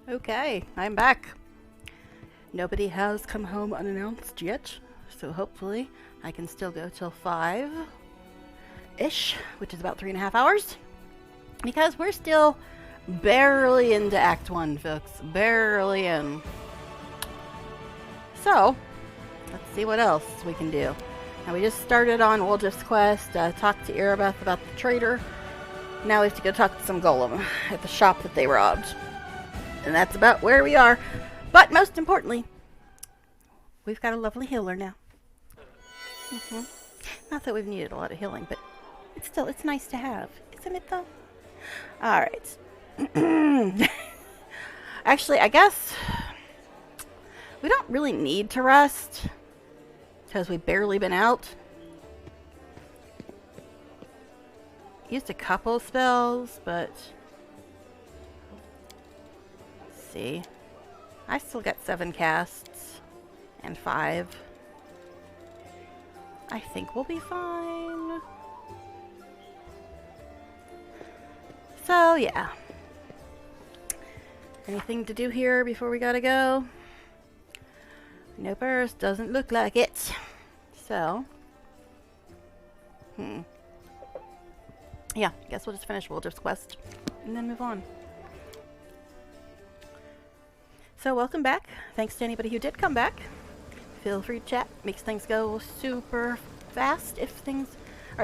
Okay, I'm back. Nobody has come home unannounced yet, so hopefully I can still go till 5-ish, which is about 3.5 hours, because we're still barely into Act 1, folks. Barely in. So, let's see what else we can do. Now, we just started on Woljif's quest, talked to Erebeth about the trader. Now we have to go talk to some golem at the shop that they robbed. And that's about where we are. But most importantly, we've got a lovely healer now. Not that we've needed a lot of healing, but it's nice to have. Isn't it, though? Alright. Actually, I guess we don't really need to rest, because we've barely been out. Used a couple spells, but let's see. I still got 7 casts and 5. I think we'll be fine. So, yeah. Anything to do here before we gotta go? No burst, doesn't look like it. So, yeah, I guess we'll just finish Woljif's quest and then move on. So welcome back. Thanks to anybody who did come back. Feel free to chat. Makes things go super fast if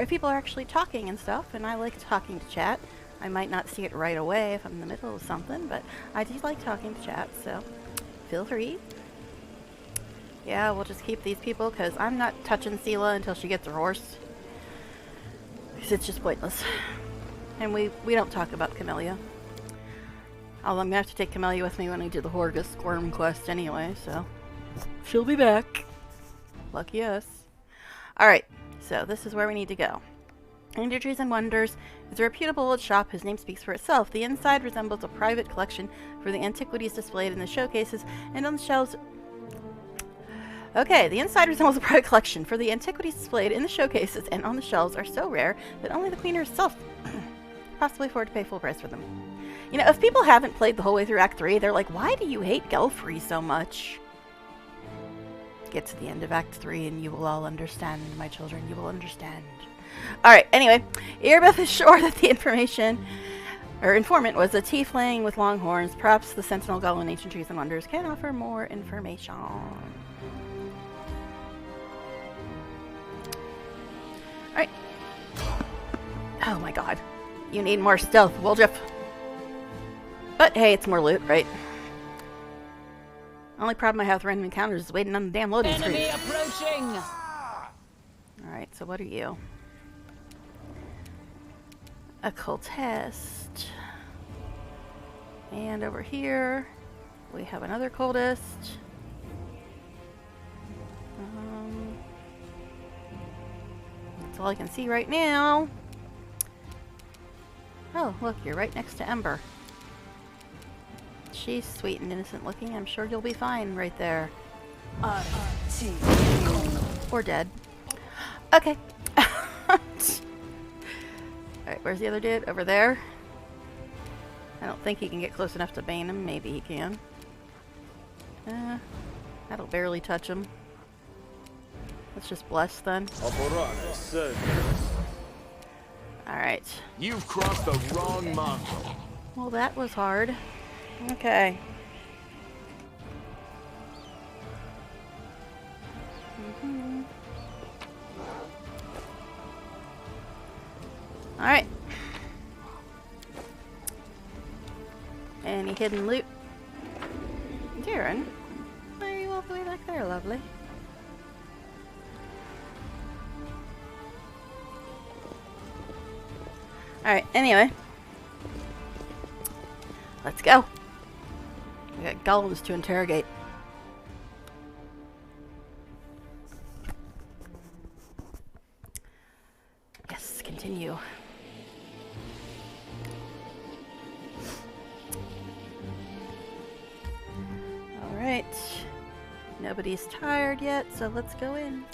people are actually talking and stuff, and I like talking to chat. I might not see it right away if I'm in the middle of something, but I do like talking to chat, so feel free. Yeah, we'll just keep these people, because I'm not touching Sela until she gets her horse. Because it's just pointless. And we don't talk about Camellia. Although I'm going to have to take Camellia with me when I do the Horgus Squirm quest anyway, so she'll be back. Lucky us. Alright, so this is where we need to go. Trees and Wonders is a reputable old shop whose name speaks for itself. The inside resembles a private collection for the antiquities displayed in the showcases and on the shelves. Okay, the inside resembles a private collection, for the antiquities displayed in the showcases and on the shelves are so rare that only the queen herself possibly afford to pay full price for them. You know, if people haven't played the whole way through Act 3, they're like, why do you hate Gelfrey so much? Get to the end of Act 3 and you will all understand, my children, you will understand. Alright, anyway, Erebeth is sure that the informant was a tiefling with long horns. Perhaps the Sentinel Gull in Ancient Trees and Wonders can offer more information. Alright. Oh my god. You need more stealth, Woljif. But hey, it's more loot, right? Only problem I have with random encounters is waiting on the damn loading screen. Enemy approaching! Alright, so what are you? A cultist. And over here, we have another cultist. That's all I can see right now. Oh, look, you're right next to Ember. She's sweet and innocent looking. I'm sure you'll be fine right there. Or dead. Okay. Alright, where's the other dude? Over there? I don't think he can get close enough to bane him. Maybe he can. That'll barely touch him. Let's just bless then. Alright. You've crossed the wrong mark. Well, that was hard. Okay. Alright. Any hidden loot? Darren, why are you all the way back there, lovely? Alright, anyway. Let's go. We got golems to interrogate. Yes, continue. Alright. Nobody's tired yet, so let's go in.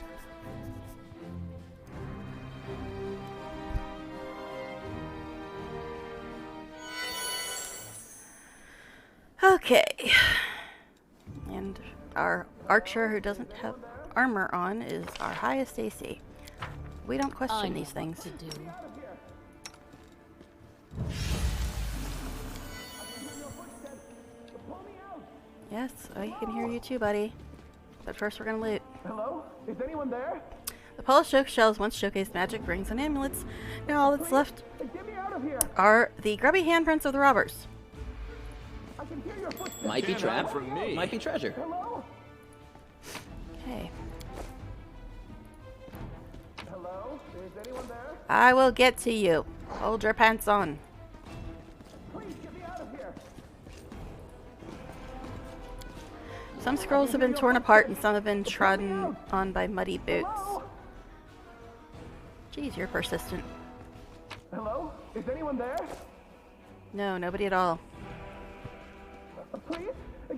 Okay. And our archer who doesn't have armor on is our highest AC. We don't question these things. To do. Yes, I can hear you too, buddy. But first we're gonna loot. Hello? Is anyone there? The polished oak shells once showcased magic rings and amulets. Now all that's left Get me out of here! are the grubby handprints of the robbers. I can hear your footsteps. Might be Can't trap, hide from me. might be treasure. Hello? Okay. Hello? Is anyone there? I will get to you. Hold your pants on. Please get me out of here! Some scrolls have been torn apart and some have been trodden on by muddy boots. Hello? Jeez, you're persistent. Hello? Is anyone there? No, nobody at all. Please?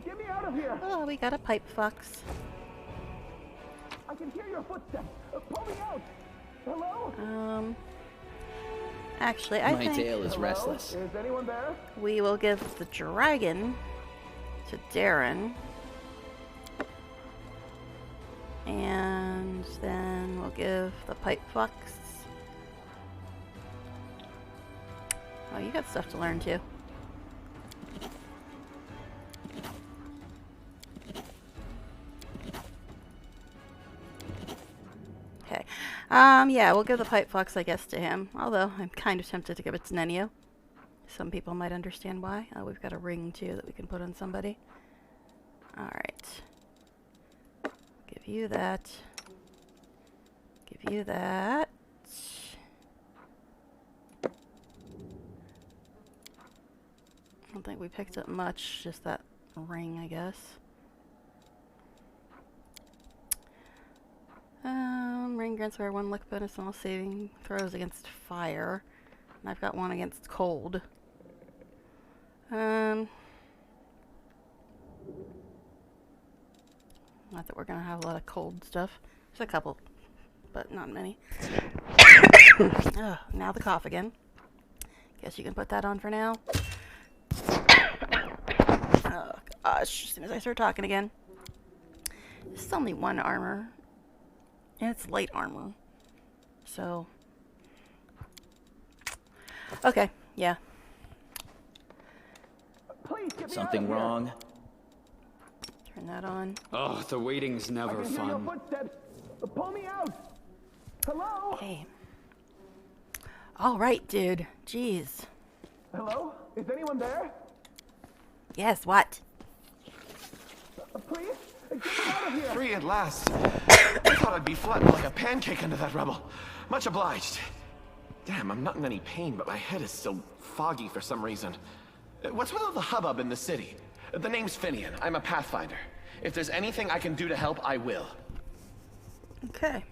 Get me out of here! Oh, we got a pipe fox. I can hear your footsteps! Pull me out! Hello? Actually, I My think tail is restless. Is anyone there? we will give the dragon to Darren. And then we'll give the pipe fox. Oh, you got stuff to learn too. Okay. Yeah, we'll give the pipe fox, I guess, to him. Although, I'm kind of tempted to give it to Nenio. Some people might understand why. Oh, we've got a ring, too, that we can put on somebody. Alright. Give you that. Give you that. I don't think we picked up much, just that ring, I guess. Ring grants wear 1 luck bonus on all saving throws against fire. And I've got 1 against cold. Not that we're gonna have a lot of cold stuff. There's a couple, but not many. Ugh, now the cough again. Guess you can put that on for now. Oh gosh, as soon as I start talking again. This is only 1 armor. And it's light armor. So. Okay, yeah. Please get me Something out of here. wrong? Turn that on. Oh, the waiting's I never can hear your fun. footsteps. Pull me out! Hello? Okay. Alright, dude. Jeez. Hello? Is anyone there? Yes, what? Please? Get me out of here! Free at last. I thought I'd be flattened like a pancake under that rubble. Much obliged. Damn, I'm not in any pain, but my head is still foggy for some reason. What's with all the hubbub in the city? The name's Finian. I'm a Pathfinder. If there's anything I can do to help, I will. Okay.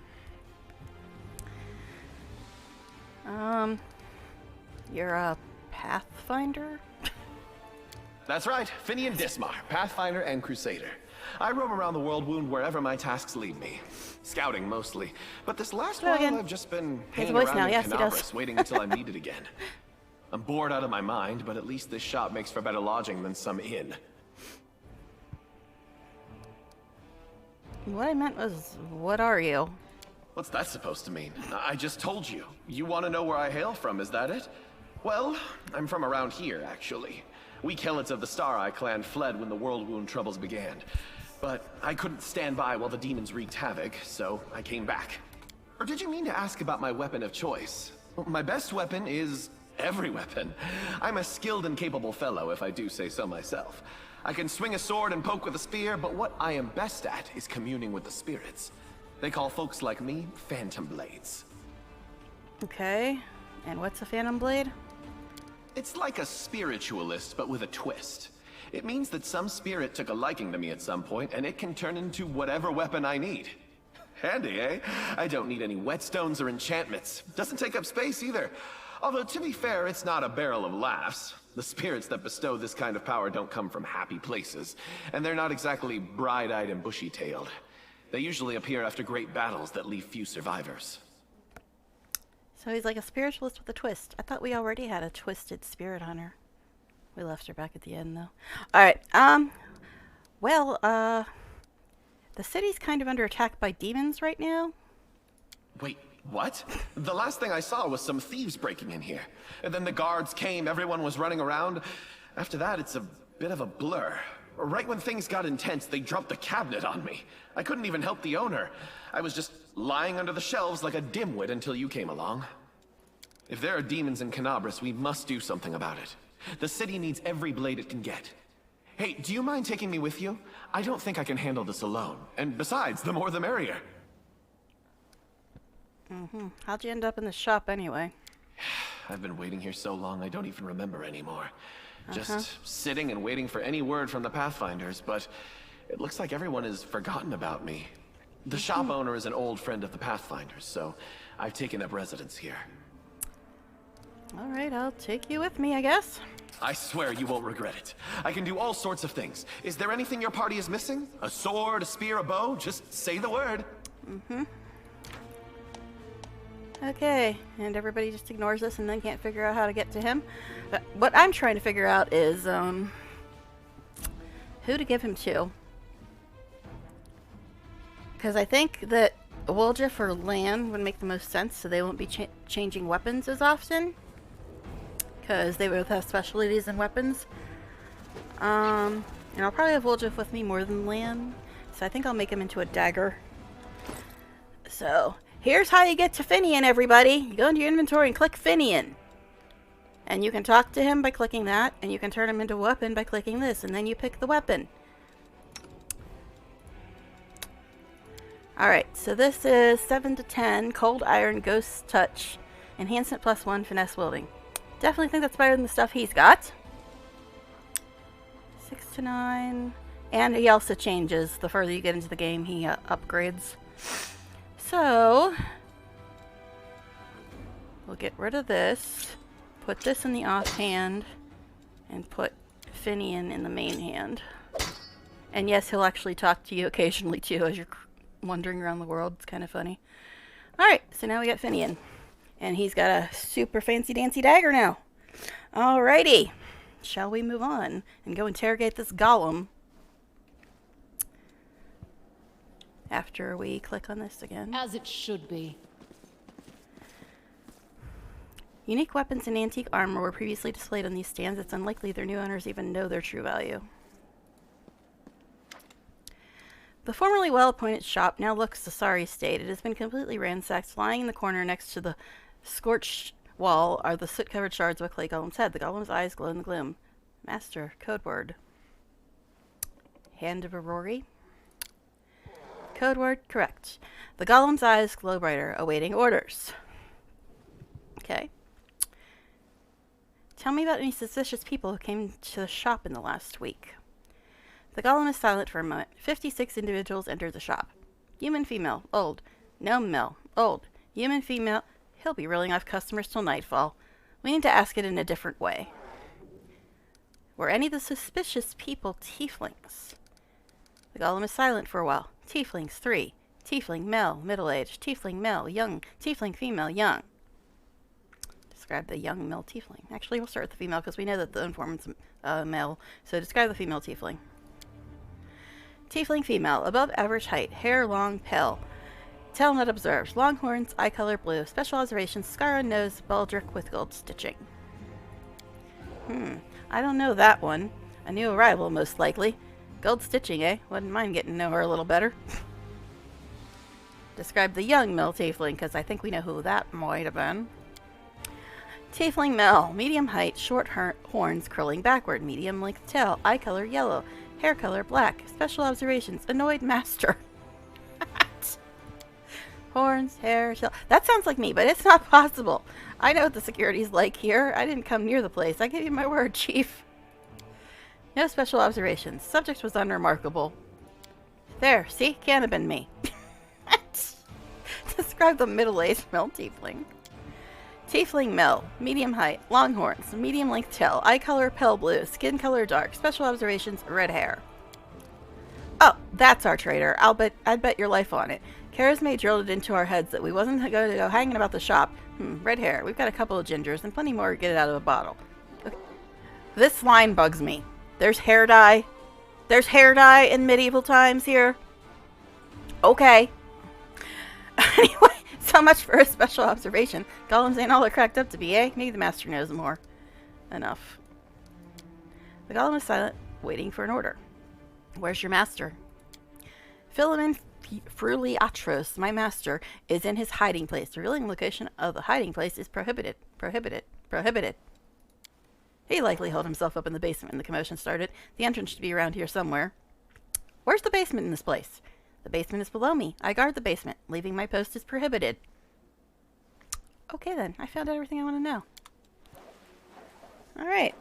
You're a Pathfinder? That's right, Finian Dismar, Pathfinder and Crusader. I roam around the world wound wherever my tasks lead me. Scouting mostly. But this last Hello while again. I've just been He has a hanging voice around now, in yes, he does. Canabras, waiting until I'm needed again. I'm bored out of my mind, but at least this shop makes for better lodging than some inn. What I meant was, what are you? What's that supposed to mean? I just told you. You want to know where I hail from, is that it? Well, I'm from around here, actually. We Kelets of the Star Eye clan fled when the World Wound troubles began. But I couldn't stand by while the demons wreaked havoc, so I came back. Or did you mean to ask about my weapon of choice? Well, my best weapon is every weapon. I'm a skilled and capable fellow, if I do say so myself. I can swing a sword and poke with a spear, but what I am best at is communing with the spirits. They call folks like me Phantom Blades. Okay. And what's a Phantom Blade? It's like a spiritualist, but with a twist. It means that some spirit took a liking to me at some point, and it can turn into whatever weapon I need. Handy, eh? I don't need any whetstones or enchantments. Doesn't take up space either. Although, to be fair, it's not a barrel of laughs. The spirits that bestow this kind of power don't come from happy places, and they're not exactly bright-eyed and bushy-tailed. They usually appear after great battles that leave few survivors. So he's like a spiritualist with a twist. I thought we already had a twisted spirit hunter. We left her back at the end, though. Alright, well, the city's kind of under attack by demons right now. Wait, what? The last thing I saw was some thieves breaking in here. And then the guards came, everyone was running around. After that, it's a bit of a blur. Right when things got intense, they dropped the cabinet on me. I couldn't even help the owner. I was just lying under the shelves like a dimwit until you came along. If there are demons in Canabras, we must do something about it. The city needs every blade it can get. Hey, do you mind taking me with you? I don't think I can handle this alone. And besides, the more the merrier. How'd you end up in the shop anyway? I've been waiting here so long I don't even remember anymore. Just sitting and waiting for any word from the Pathfinders, but it looks like everyone has forgotten about me. The shop owner is an old friend of the Pathfinders, so I've taken up residence here. Alright, I'll take you with me, I guess. I swear you won't regret it. I can do all sorts of things. Is there anything your party is missing? A sword, a spear, a bow? Just say the word. Okay, and everybody just ignores us and then can't figure out how to get to him. What I'm trying to figure out is, who to give him to. Because I think that Woljif or Lan would make the most sense, so they won't be changing weapons as often. Because they both have specialties in weapons. And I'll probably have Woljif with me more than Lan. So I think I'll make him into a dagger. So, here's how you get to Finian, everybody. You go into your inventory and click Finian. And you can talk to him by clicking that, and you can turn him into a weapon by clicking this, and then you pick the weapon. Alright, so this is 7 to 10, Cold Iron, Ghost Touch, Enhancement +1, Finesse Wielding. Definitely think that's better than the stuff he's got. 6 to 9, and he also changes. The further you get into the game, he upgrades. So, we'll get rid of this, put this in the offhand, and put Finian in the main hand. And yes, he'll actually talk to you occasionally too as you're wandering around the world. It's kind of funny. Alright, so now we got Finian. And he's got a super fancy dancy dagger now. Alrighty. Shall we move on and go interrogate this golem? After we click on this again. As it should be. Unique weapons and antique armor were previously displayed on these stands. It's unlikely their new owners even know their true value. The formerly well-appointed shop now looks a sorry state. It has been completely ransacked. Lying in the corner next to the scorched wall are the soot-covered shards of a clay golem's head. The golem's eyes glow in the gloom. Master, code word. Hand of Aurori. Code word, correct. The golem's eyes glow brighter, awaiting orders. Okay. Tell me about any suspicious people who came to the shop in the last week. The golem is silent for a moment. 56 individuals entered the shop. Human female, old. Gnome male, old. Human female. He'll be reeling off customers till nightfall. We need to ask it in a different way. Were any of the suspicious people tieflings? The golem is silent for a while. Tieflings, 3. Tiefling, male, middle-aged. Tiefling, male, young. Tiefling, female, young. Describe the young male tiefling. Actually, we'll start with the female because we know that the informant's male. So describe the female tiefling. Tiefling female, above average height, hair long, pale. Tail not observed. Long horns, eye color blue. Special observations, scar on nose, baldric with gold stitching. I don't know that one. A new arrival, most likely. Gold stitching, eh? Wouldn't mind getting to know her a little better. Describe the young male tiefling, because I think we know who that might have been. Tiefling male, medium height, short horns curling backward, medium length tail, eye color yellow, hair color black. Special observations, annoyed master. Horns, hair, tail. That sounds like me, but it's not possible. I know what the security's like here. I didn't come near the place. I give you my word, Chief. No special observations. Subject was unremarkable. There, see? Can't have been me. Describe the middle-aged male tiefling. Tiefling male, medium height, long horns, medium length tail, eye color pale blue, skin color dark, special observations, red hair. Oh, that's our trader. I'd bet your life on it. Charisma drilled it into our heads that we wasn't going to go hanging about the shop. Red hair. We've got a couple of gingers and plenty more to get it out of a bottle. This line bugs me. There's hair dye. There's hair dye in medieval times here. Okay. Anyway, so much for a special observation. Golems ain't all they're cracked up to be, eh? Maybe the master knows more. Enough. The golem is silent, waiting for an order. Where's your master? Philemon Fruliatros, my master, is in his hiding place. The revealing location of the hiding place is prohibited. Prohibited. Prohibited. He likely held himself up in the basement when the commotion started. The entrance should be around here somewhere. Where's the basement in this place? The basement is below me. I guard the basement. Leaving my post is prohibited. Okay then, I found out everything I want to know. Alright.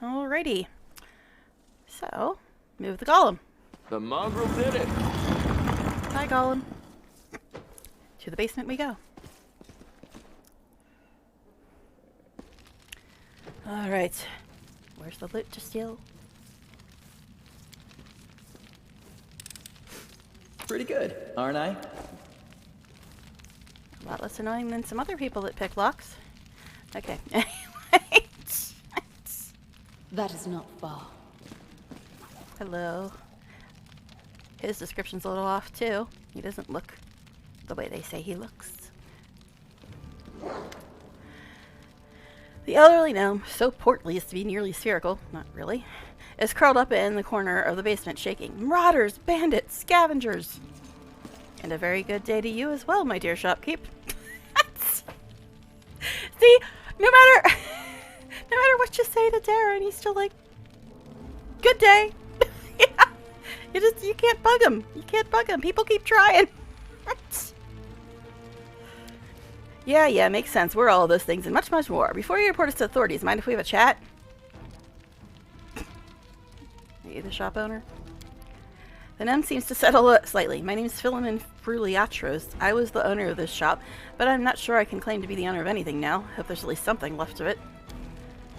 Alrighty. So, move the golem. The mongrel did it. Hi, golem. To the basement we go. Alright. Where's the loot to steal? Pretty good, aren't I? A lot less annoying than some other people that pick locks. Okay. That is not far. Hello. His description's a little off, too. He doesn't look the way they say he looks. The elderly gnome, so portly as to be nearly spherical, not really, is curled up in the corner of the basement, shaking. Marauders, bandits, scavengers. And a very good day to you as well, my dear shopkeep. See, no matter what you say to Darren, he's still like, good day. Yeah. You can't bug him. You can't bug him. People keep trying. Yeah, makes sense. We're all of those things and much, much more. Before you report us to authorities, mind if we have a chat? Are you the shop owner? The gnome seems to settle slightly. My name is Philemon Fruliatros. I was the owner of this shop, but I'm not sure I can claim to be the owner of anything now. Hope there's at least something left of it.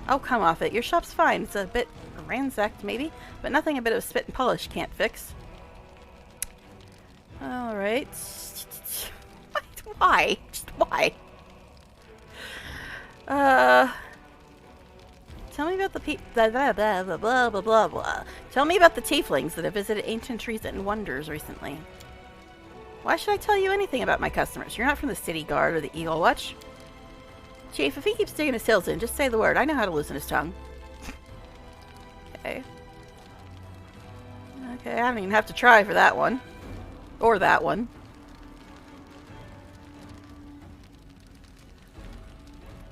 Oh, come off it. Your shop's fine. It's a bit ransacked, maybe, but nothing a bit of spit and polish can't fix. Alright. Why? Just why? Tell me about the blah blah blah blah. Tell me about the tieflings that have visited ancient trees and wonders recently. Why should I tell you anything about my customers? You're not from the city guard or the Eagle Watch. Chief, if he keeps digging his heels in, just say the word. I know how to loosen his tongue. Okay. Okay, I don't even have to try for that one. Or that one.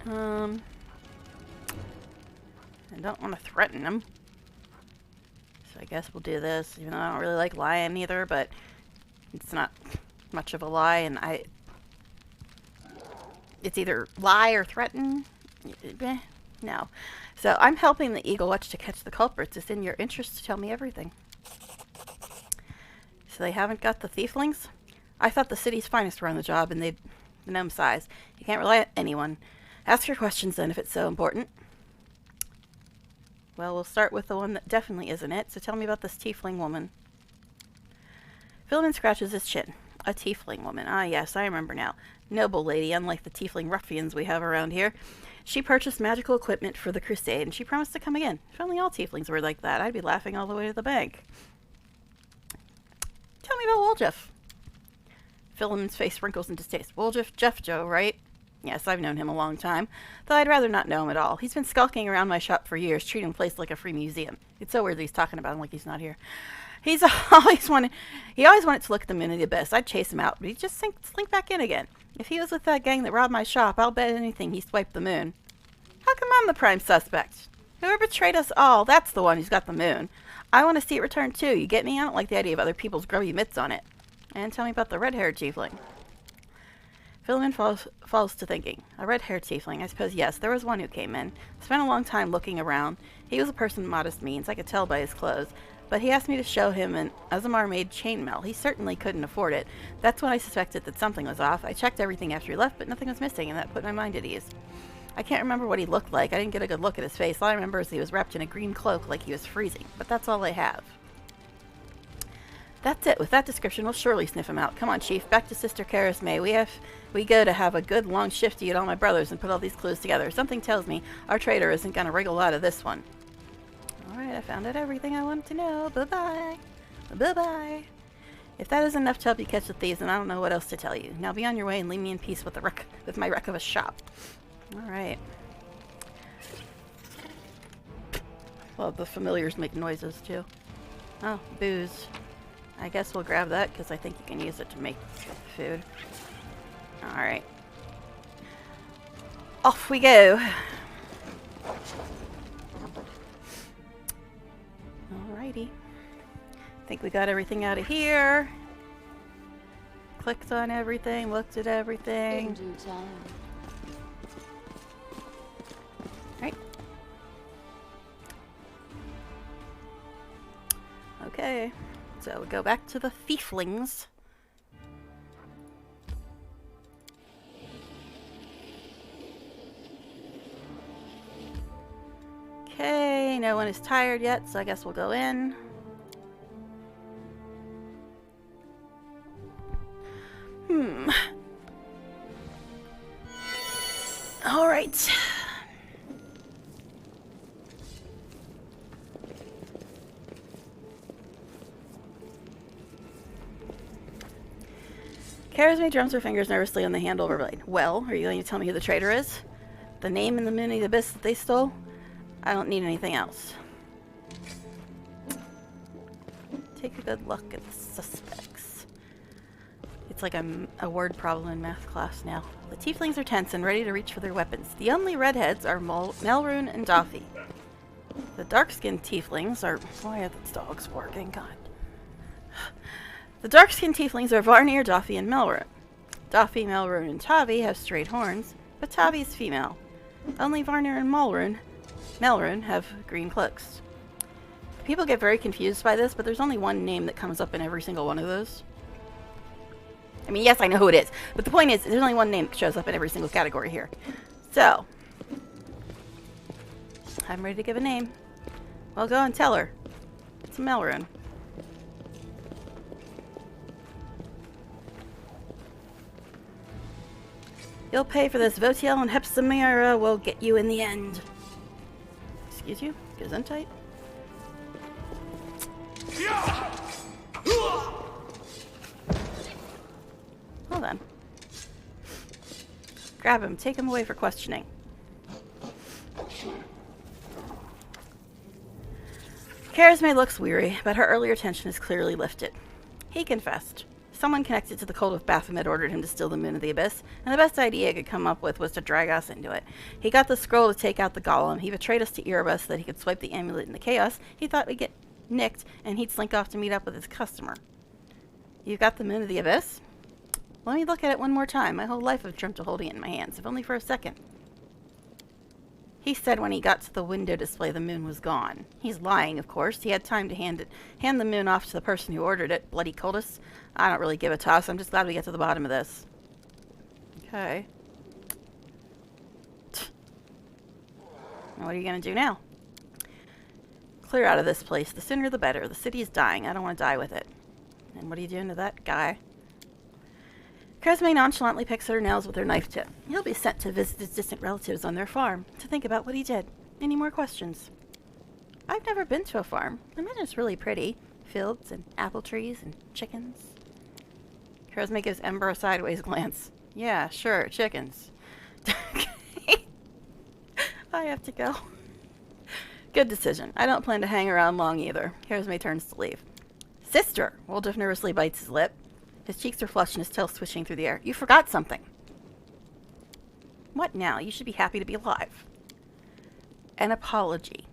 I don't want to threaten him. So I guess we'll do this, even though I don't really like lying either, but it's not much of a lie, and it's either lie or threaten. No. So I'm helping the Eagle Watch to catch the culprits. It's in your interest to tell me everything. So they haven't got the thieflings? I thought the city's finest were on the job, and they'd the gnome size. You can't rely on anyone. Ask your questions then if it's so important. Well, we'll start with the one that definitely isn't it, so tell me about this tiefling woman. Philemon scratches his chin. A tiefling woman. Ah, yes, I remember now. Noble lady, unlike the tiefling ruffians we have around here. She purchased magical equipment for the crusade, and she promised to come again. If only all tieflings were like that, I'd be laughing all the way to the bank. Tell me about Woljeff. Philemon's face wrinkles in distaste. Woljeff, Jeff Joe, right? Yes, I've known him a long time, though I'd rather not know him at all. He's been skulking around my shop for years, treating the place like a free museum. It's so weird that he's talking about him like he's not here. He always wanted to look at the moon of the abyss. I'd chase him out, but he'd just slink back in again. If he was with that gang that robbed my shop, I'll bet anything he swiped the moon. How come I'm the prime suspect? Whoever betrayed us all, that's the one who's got the moon. I want to see it returned too, you get me? I don't like the idea of other people's grubby mitts on it. And tell me about the red-haired tiefling. Philemon falls to thinking. A red-haired tiefling, I suppose, yes. There was one who came in. Spent a long time looking around. He was a person of modest means, I could tell by his clothes. But he asked me to show him an Azamar-made chainmail. He certainly couldn't afford it. That's when I suspected that something was off. I checked everything after he left, but nothing was missing, and that put my mind at ease. I can't remember what he looked like. I didn't get a good look at his face. All I remember is he was wrapped in a green cloak like he was freezing. But that's all I have. That's it. With that description, we'll surely sniff him out. Come on, Chief. Back to Sister Charisme. We go to have a good long shift to eat all my brothers and put all these clues together. Something tells me our traitor isn't going to wriggle out of this one. Alright, I found out everything I wanted to know. Bye-bye. Bye-bye. If that isn't enough to help you catch the thieves, then I don't know what else to tell you. Now be on your way and leave me in peace with my wreck of a shop. Alright. Well, the familiars make noises, too. Oh, booze. I guess we'll grab that, because I think you can use it to make food. Alright. Off we go! Alrighty. Think we got everything out of here. Clicked on everything, looked at everything. In due time. Right. Okay. So we go back to the thieflings. Okay, no one is tired yet, so I guess we'll go in. All right. Charisme drums her fingers nervously on the handle of her blade. Well, are you going to tell me who the traitor is? The name and the moon of the abyss that they stole? I don't need anything else. Take a good look at the suspects. It's like a word problem in math class now. The tieflings are tense and ready to reach for their weapons. The only redheads are Melrune and Doffy. The dark-skinned tieflings are... Why are these dogs barking? God. The dark-skinned tieflings are Varnir, Doffy, and Melrune. Doffy, Melrune, and Tavi have straight horns, but Tavi is female. Only Varnir and Melrune have green cloaks. People get very confused by this, but there's only one name that comes up in every single one of those. I mean, yes, I know who it is, but the point is, there's only one name that shows up in every single category here. So, I'm ready to give a name. Well, go and tell her. It's Melrune. You'll pay for this. Votiel and Hepsamira will get you in the end. Excuse you? Gesundheit? Hold on. Grab him. Take him away for questioning. Charisme looks weary, but her earlier tension is clearly lifted. He confessed. Someone connected to the cult of Baphomet ordered him to steal the moon of the abyss, and the best idea he could come up with was to drag us into it. He got the scroll to take out the golem. He betrayed us to Erebus so that he could swipe the amulet in the chaos. He thought we'd get nicked, and he'd slink off to meet up with his customer. You got the moon of the abyss? Let me look at it one more time. My whole life I've dreamt of holding it in my hands, if only for a second. He said when he got to the window display the moon was gone. He's lying, of course. He had time to hand the moon off to the person who ordered it. Bloody cultists. I don't really give a toss. I'm just glad we get to the bottom of this. Okay. Now what are you going to do now? Clear out of this place. The sooner the better. The city is dying. I don't want to die with it. And what are you doing to that guy? Charisme nonchalantly picks at her nails with her knife tip. He'll be sent to visit his distant relatives on their farm to think about what he did. Any more questions? I've never been to a farm. I imagine it's really pretty. Fields and apple trees and chickens. Charisme gives Ember a sideways glance. Yeah, sure, chickens. I have to go. Good decision. I don't plan to hang around long either. Charisme turns to leave. Sister! Woldriff nervously bites his lip. His cheeks are flushed and his tail swishing through the air. You forgot something. What now? You should be happy to be alive. An apology.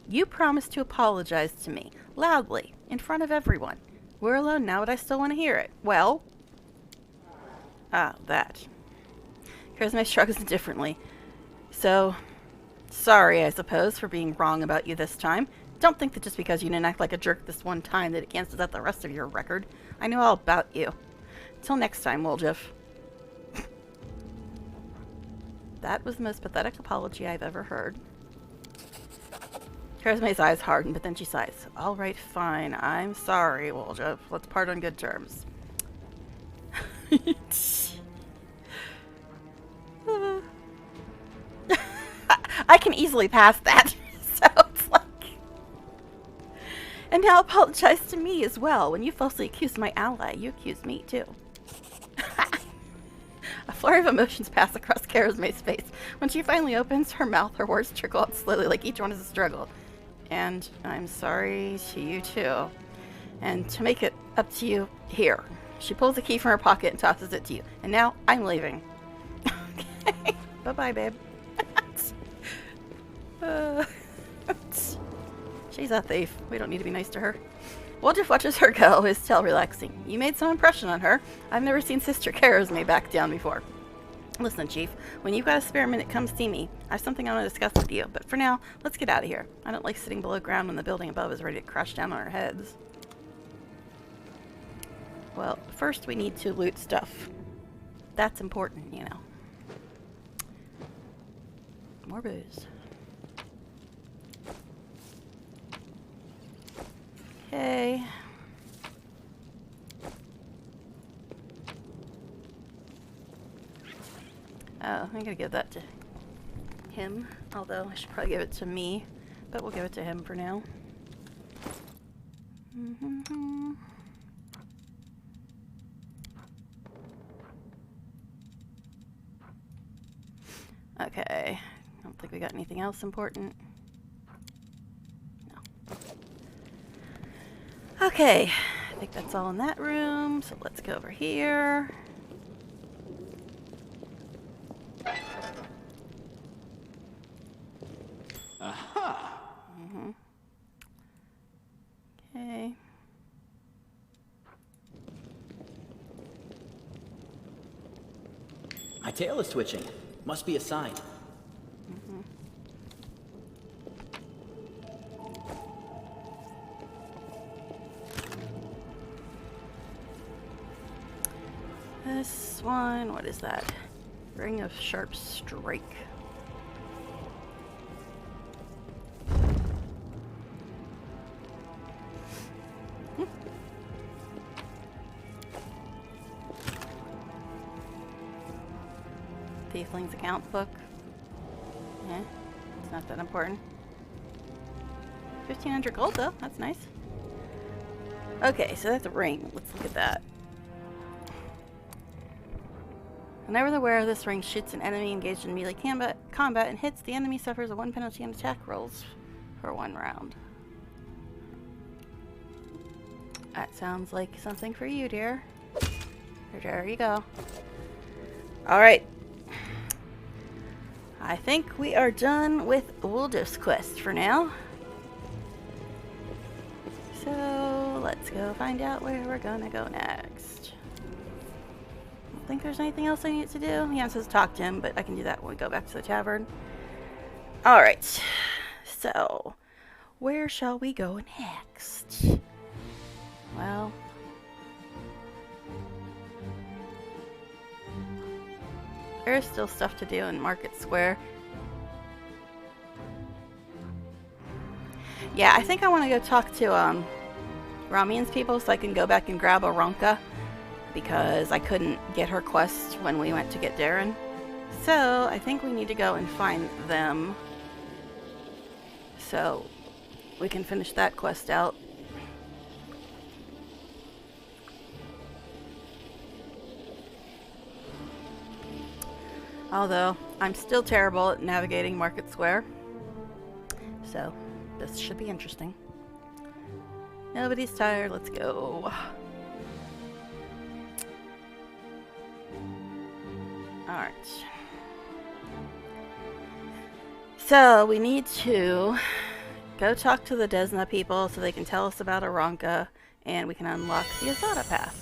You promised to apologize to me. Loudly. In front of everyone. We're alone now, but I still want to hear it. Well? Ah, that. Charisma shrugs indifferently. So, sorry, I suppose, for being wrong about you this time. Don't think that just because you didn't act like a jerk this one time that it cancels out the rest of your record. I know all about you. Till next time, Woldriff. That was the most pathetic apology I've ever heard. Charisma's eyes harden, but then she sighs. All right, fine. I'm sorry, Wolja. Let's part on good terms. I can easily pass that. So it's like... And now apologize to me as well. When you falsely accused my ally, you accused me too. A flurry of emotions pass across Charisma's face. When she finally opens her mouth, her words trickle out slowly, like each one is a struggle. And I'm sorry to you too. And to make it up to you, here. She pulls a key from her pocket and tosses it to you. And now I'm leaving. Okay. Bye-bye, babe. She's a thief. We don't need to be nice to her. Wolja watches her go, his tail relaxing. You made some impression on her. I've never seen Sister Charisma back down before. Listen, Chief, when you've got a spare minute, come see me. I have something I want to discuss with you. But for now, let's get out of here. I don't like sitting below ground when the building above is ready to crash down on our heads. Well, first we need to loot stuff. That's important, you know. More booze. Okay. Oh, I'm gonna give that to him. Although I should probably give it to me. But we'll give it to him for now. Okay. I don't think we got anything else important. No. Okay. I think that's all in that room. So let's go over here. Aha! Okay. My tail is twitching. Must be a sign. This one, what is that? Ring of Sharp Strike. Tiefling's account book. Yeah, it's not that important. 1,500 gold though, that's nice. Okay, so that's a ring. Let's look at that. Whenever the wearer of this ring shoots an enemy engaged in melee combat and hits, the enemy suffers a 1 penalty on attack rolls for 1 round. That sounds like something for you, dear. There you go. Alright. I think we are done with Wolja's quest for now. So, let's go find out where we're gonna go next. I think there's anything else I need to do. He says talk to him, but I can do that when we go back to the tavern. Alright. So, where shall we go next? Well... there's still stuff to do in Market Square. Yeah, I think I want to go talk to Ramian's people so I can go back and grab Aranka, because I couldn't get her quest when we went to get Darren. So I think we need to go and find them so we can finish that quest out. Although, I'm still terrible at navigating Market Square. So, this should be interesting. Nobody's tired, let's go. Alright. So, we need to go talk to the Desna people so they can tell us about Aranka, and we can unlock the Azada path.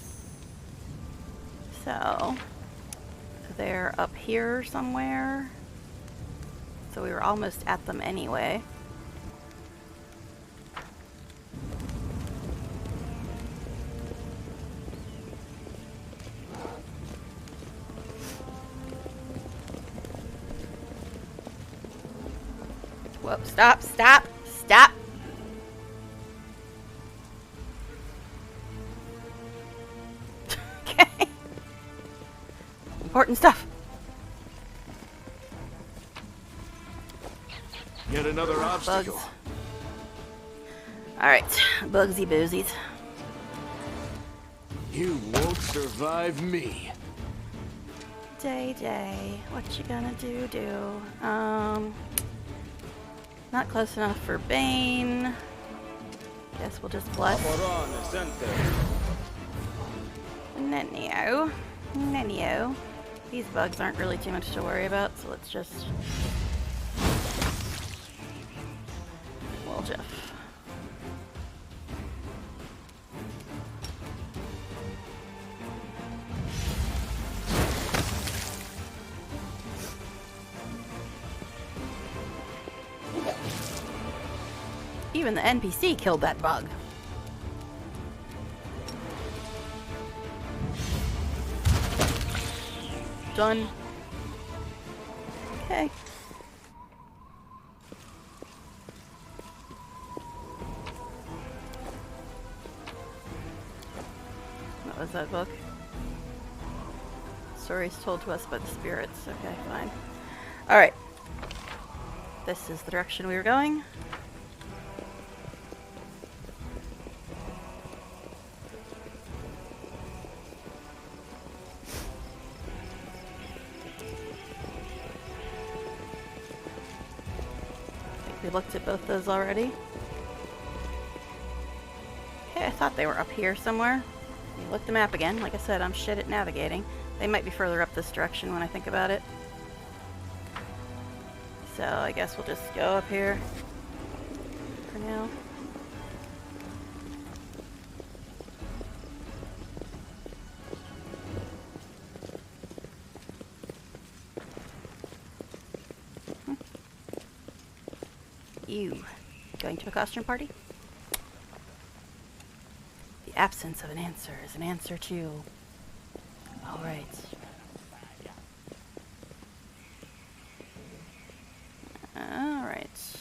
So... they're up here somewhere. So we were almost at them anyway. Whoop, stop, stop, Stop! Okay. Important stuff. Yet another obstacle. Bugs. Alright, bugsy boozies. You won't survive me. Day, what you gonna do? Not close enough for Bane. Guess we'll just bless. Nenio. These bugs aren't really too much to worry about, so let's just... Well, Jeff. Even the NPC killed that bug. Done. Okay. What was that book? Stories told to us by the spirits. Okay, fine. Alright. This is the direction we were going. We looked at both those already. Okay, I thought they were up here somewhere. You look at the map again. Like I said, I'm shit at navigating. They might be further up this direction when I think about it. So I guess we'll just go up here for now. You going to a costume party? The absence of an answer is an answer too. All right. All right.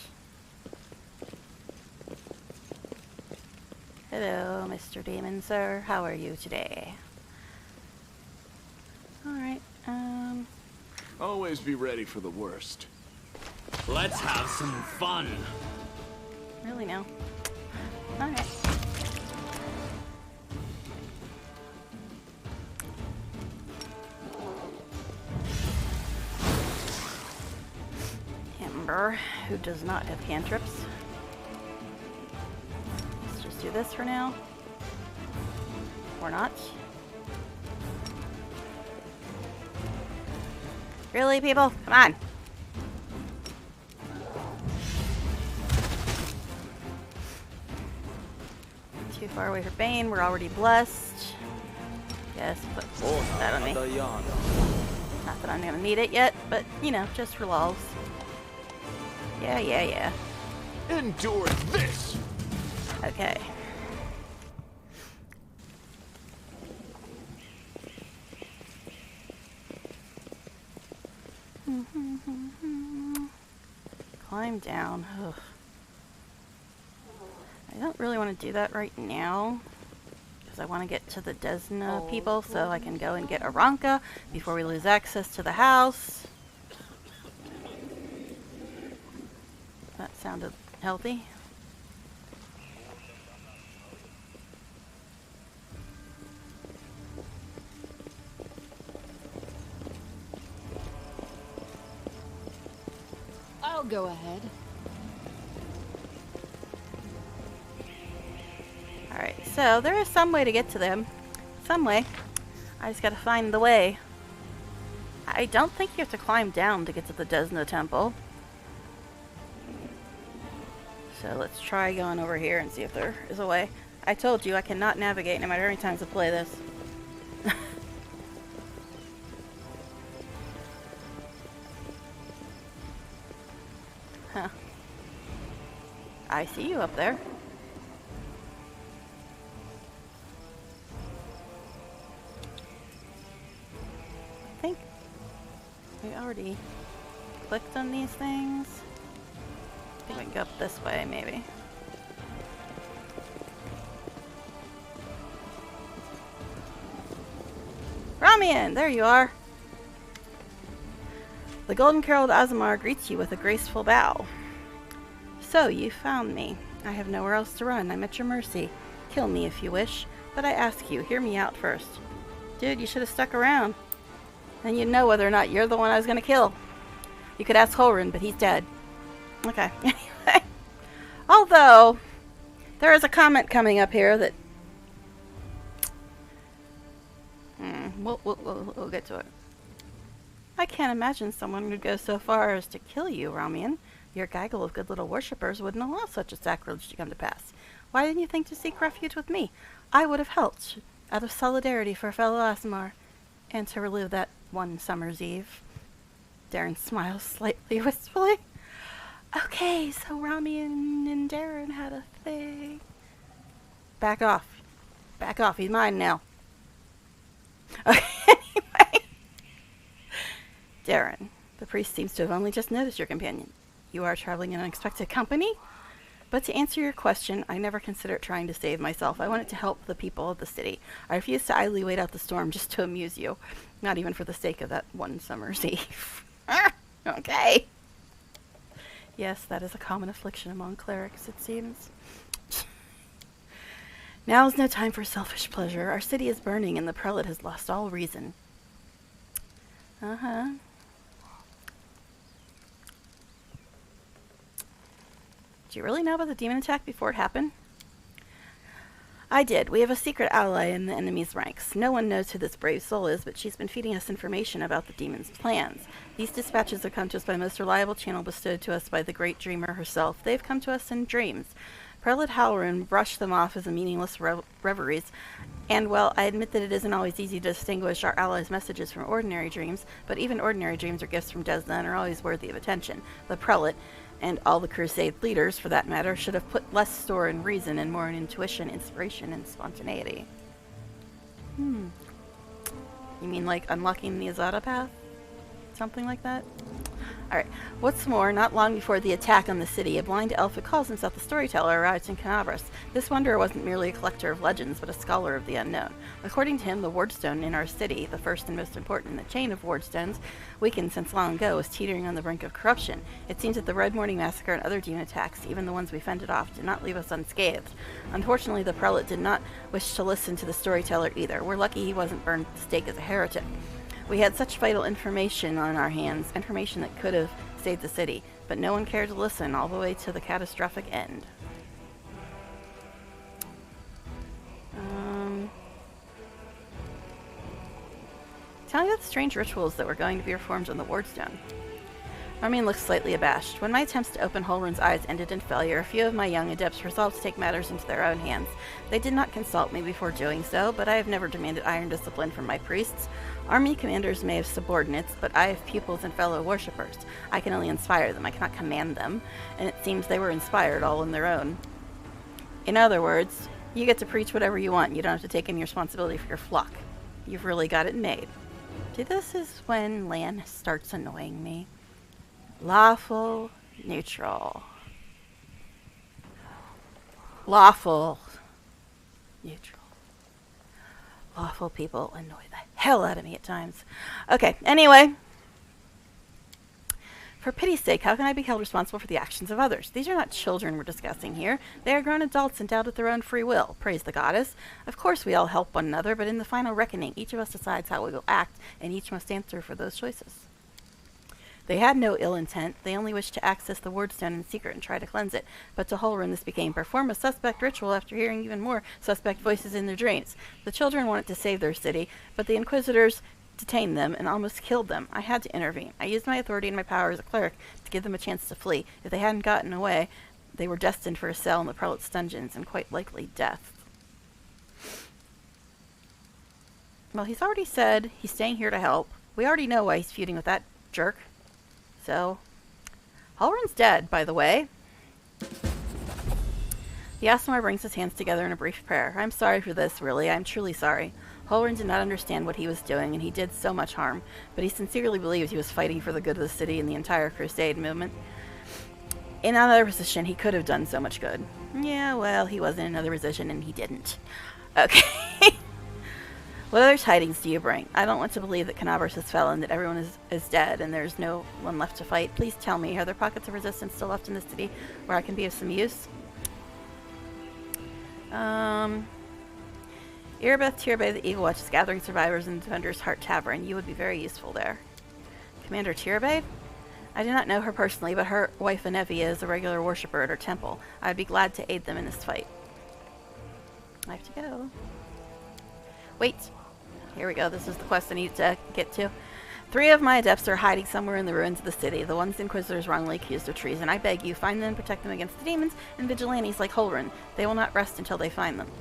Hello, Mr. Demon, sir. How are you today? All right. Always be ready for the worst. Let's have some fun. Really no. All right. Amber, who does not have cantrips. Let's just do this for now. Or not. Really, people? Come on. Too far away for Bane. We're already blessed. Yes, put that on me. Not that I'm gonna need it yet, but you know, just for lulz. Yeah. Endure this! Okay. Climb down. Ugh. I don't really want to do that right now because I want to get to the Desna people so I can go and get Aranka before we lose access to the house. That sounded healthy. I'll go ahead. Alright, so there is some way to get to them. Some way. I just gotta find the way. I don't think you have to climb down to get to the Desna temple. So let's try going over here and see if there is a way. I told you I cannot navigate no matter how many times I play this. Huh. I see you up there. I think we already clicked on these things. think we can go up this way, maybe. Ramian, there you are. The golden-curled Azamar greets you with a graceful bow. So, you found me. I have nowhere else to run. I'm at your mercy. Kill me if you wish, but I ask you, hear me out first. Dude, you should have stuck around. Then you'd know whether or not you're the one I was gonna kill. You could ask Holren, but he's dead. Okay, anyway. Although, there is a comment coming up here that... We'll get to it. I can't imagine someone would go so far as to kill you, Ramian. Your gaggle of good little worshippers wouldn't allow such a sacrilege to come to pass. Why didn't you think to seek refuge with me? I would have helped, out of solidarity for fellow Asmar, and to relive that one summer's eve. Darren smiles slightly wistfully. Okay, so Ramian and Darren had a thing. Back off. Back off, he's mine now. Okay, anyway. Darren, the priest seems to have only just noticed your companion. You are traveling in unexpected company? But to answer your question, I never considered trying to save myself. I wanted to help the people of the city. I refused to idly wait out the storm just to amuse you. Not even for the sake of that one summer's eve. Okay. Yes, that is a common affliction among clerics, it seems. Now is no time for selfish pleasure. Our city is burning and the prelate has lost all reason. Uh-huh. Do you really know about the demon attack before it happened? I did. We have a secret ally in the enemy's ranks. No one knows who this brave soul is, but she's been feeding us information about the demon's plans. These dispatches have come to us by the most reliable channel bestowed to us by the great dreamer herself. They've come to us in dreams. Prelate Halloran brushed them off as meaningless reveries, and well, I admit that it isn't always easy to distinguish our allies' messages from ordinary dreams, but even ordinary dreams or gifts from Desna and are always worthy of attention. The prelate, and all the crusade leaders, for that matter, should have put less store in reason and more in intuition, inspiration, and spontaneity. You mean like unlocking the Azada path? Something like that? Alright, what's more, not long before the attack on the city, a blind elf who calls himself the Storyteller arrived in Canavras. This wanderer wasn't merely a collector of legends, but a scholar of the unknown. According to him, the wardstone in our city, the first and most important in the chain of wardstones, weakened since long ago, was teetering on the brink of corruption. It seems that the Red Morning Massacre and other demon attacks, even the ones we fended off, did not leave us unscathed. Unfortunately, the prelate did not wish to listen to the Storyteller either. We're lucky he wasn't burned at the stake as a heretic. We had such vital information on our hands, information that could have saved the city, but no one cared to listen all the way to the catastrophic end. Tell me about the strange rituals that were going to be performed on the wardstone. Armin looked slightly abashed. When my attempts to open Holren's eyes ended in failure, a few of my young adepts resolved to take matters into their own hands. They did not consult me before doing so, but I have never demanded iron discipline from my priests. Army commanders may have subordinates, but I have pupils and fellow worshippers. I can only inspire them, I cannot command them, and it seems they were inspired all on their own. In other words, you get to preach whatever you want, you don't have to take any responsibility for your flock. You've really got it made. See, this is when Lan starts annoying me. Lawful, neutral. Lawful, neutral. Lawful people annoy the hell out of me at times. Okay, anyway. For pity's sake, how can I be held responsible for the actions of others? These are not children we're discussing here. They are grown adults endowed with their own free will. Praise the goddess. Of course we all help one another, but in the final reckoning, each of us decides how we will act, and each must answer for those choices. They had no ill intent. They only wished to access the wardstone in secret and try to cleanse it. But to Holren this became perform a suspect ritual after hearing even more suspect voices in their dreams. The children wanted to save their city, but the inquisitors detained them and almost killed them. I had to intervene. I used my authority and my power as a cleric to give them a chance to flee. If they hadn't gotten away, they were destined for a cell in the prelate's dungeons and quite likely death. Well, he's already said he's staying here to help. We already know why he's feuding with that jerk. So, Halloran's dead, by the way. The Asmar brings his hands together in a brief prayer. I'm sorry for this, really. I'm truly sorry. Halloran did not understand what he was doing, and he did so much harm, but he sincerely believed he was fighting for the good of the city and the entire crusade movement. In another position, he could have done so much good. Yeah, well, he was in another position and he didn't. Okay. What other tidings do you bring? I don't want to believe that Canavers has fallen, that everyone is dead, and there's no one left to fight. Please tell me, are there pockets of resistance still left in this city where I can be of some use? Erebeth Tirabe, the Eagle Watch, is gathering survivors in Defender's Heart Tavern. You would be very useful there. Commander Tirabe? I do not know her personally, but her wife Anevia is a regular worshipper at her temple. I'd be glad to aid them in this fight. I have to go. Wait. Here we go. This is the quest I need to get to. 3 of my adepts are hiding somewhere in the ruins of the city. The ones the Inquisitors wrongly accused of treason. I beg you, find them and protect them against the demons and vigilantes like Holren. They will not rest until they find them.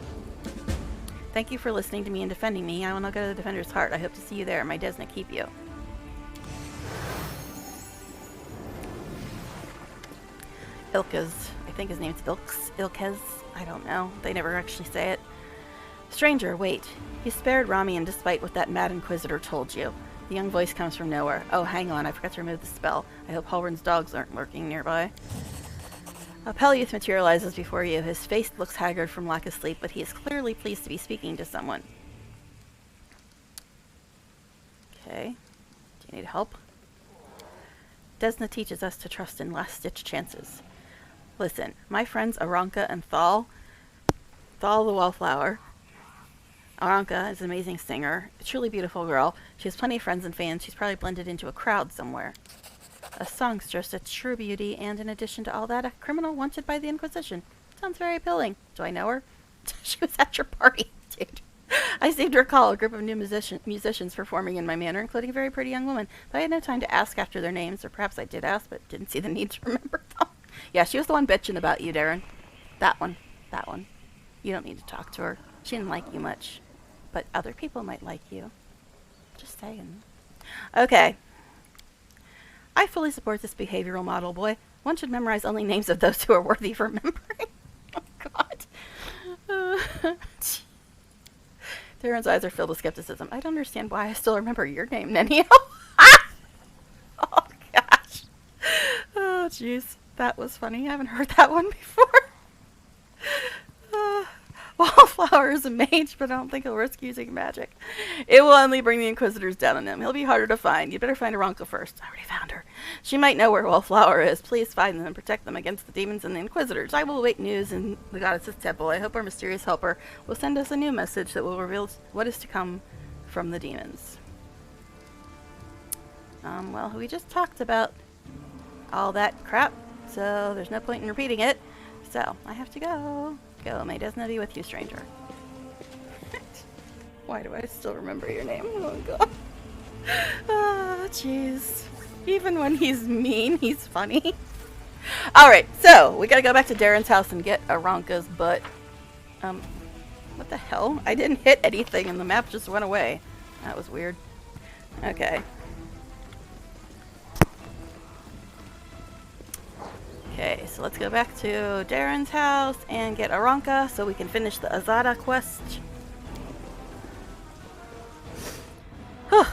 Thank you for listening to me and defending me. I will now go to the Defender's Heart. I hope to see you there. May Desna keep you. Ilkez. I think his name's Ilkez. I don't know. They never actually say it. Stranger, wait. You spared Ramian despite what that mad Inquisitor told you. The young voice comes from nowhere. Oh, hang on. I forgot to remove the spell. I hope Halrin's dogs aren't lurking nearby. A pale youth materializes before you. His face looks haggard from lack of sleep, but he is clearly pleased to be speaking to someone. Okay. Do you need help? Desna teaches us to trust in last-ditch chances. Listen, my friends Aranka and Thal the Wallflower. Aranka is an amazing singer, a truly beautiful girl. She has plenty of friends and fans. She's probably blended into a crowd somewhere. A songstress, a true beauty, and in addition to all that, a criminal wanted by the Inquisition. Sounds very appealing. Do I know her? She was at your party, dude. I seem to recall a group of new musicians performing in my manor, including a very pretty young woman, but I had no time to ask after their names, or perhaps I did ask, but didn't see the need to remember them. Yeah, she was the one bitching about you, Darren. That one. That one. You don't need to talk to her. She didn't like you much. But other people might like you. Just saying. Okay. I fully support this behavioral model, boy. One should memorize only names of those who are worthy of remembering. Oh, God. Darren's eyes are filled with skepticism. I don't understand why I still remember your name, Nenio. Oh, gosh. Oh, jeez. That was funny. I haven't heard that one before. Wallflower is a mage, but I don't think he'll risk using magic. It will only bring the Inquisitors down on him. He'll be harder to find. You'd better find Aranka first. I already found her. She might know where Wallflower is. Please find them and protect them against the demons and the Inquisitors. I will await news in the goddess's temple. I hope our mysterious helper will send us a new message that will reveal what is to come from the demons. Well, we just talked about all that crap, so there's no point in repeating it. So, I have to go. Go, may Desna be with you, stranger. Why do I still remember your name? Oh, God. Oh, jeez. Even when he's mean, he's funny. Alright, so, we gotta go back to Darren's house and get Aranka's butt. What the hell? I didn't hit anything and the map just went away. That was weird. Okay. Okay, so let's go back to Darren's house and get Aranka so we can finish the Azada quest. Whew.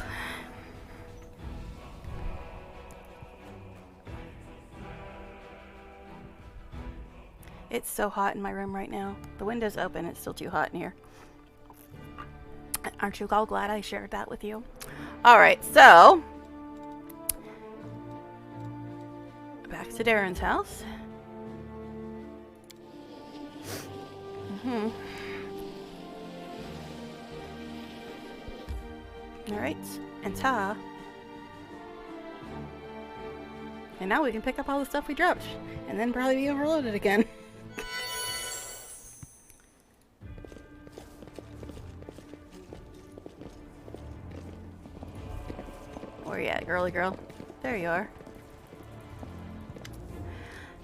It's so hot in my room right now. The window's open, it's still too hot in here. Aren't you all glad I shared that with you? Alright, so back to Darren's house. Alright, and Ta. And now we can pick up all the stuff we dropped, and then probably be overloaded again. Where you at, girly girl? There you are.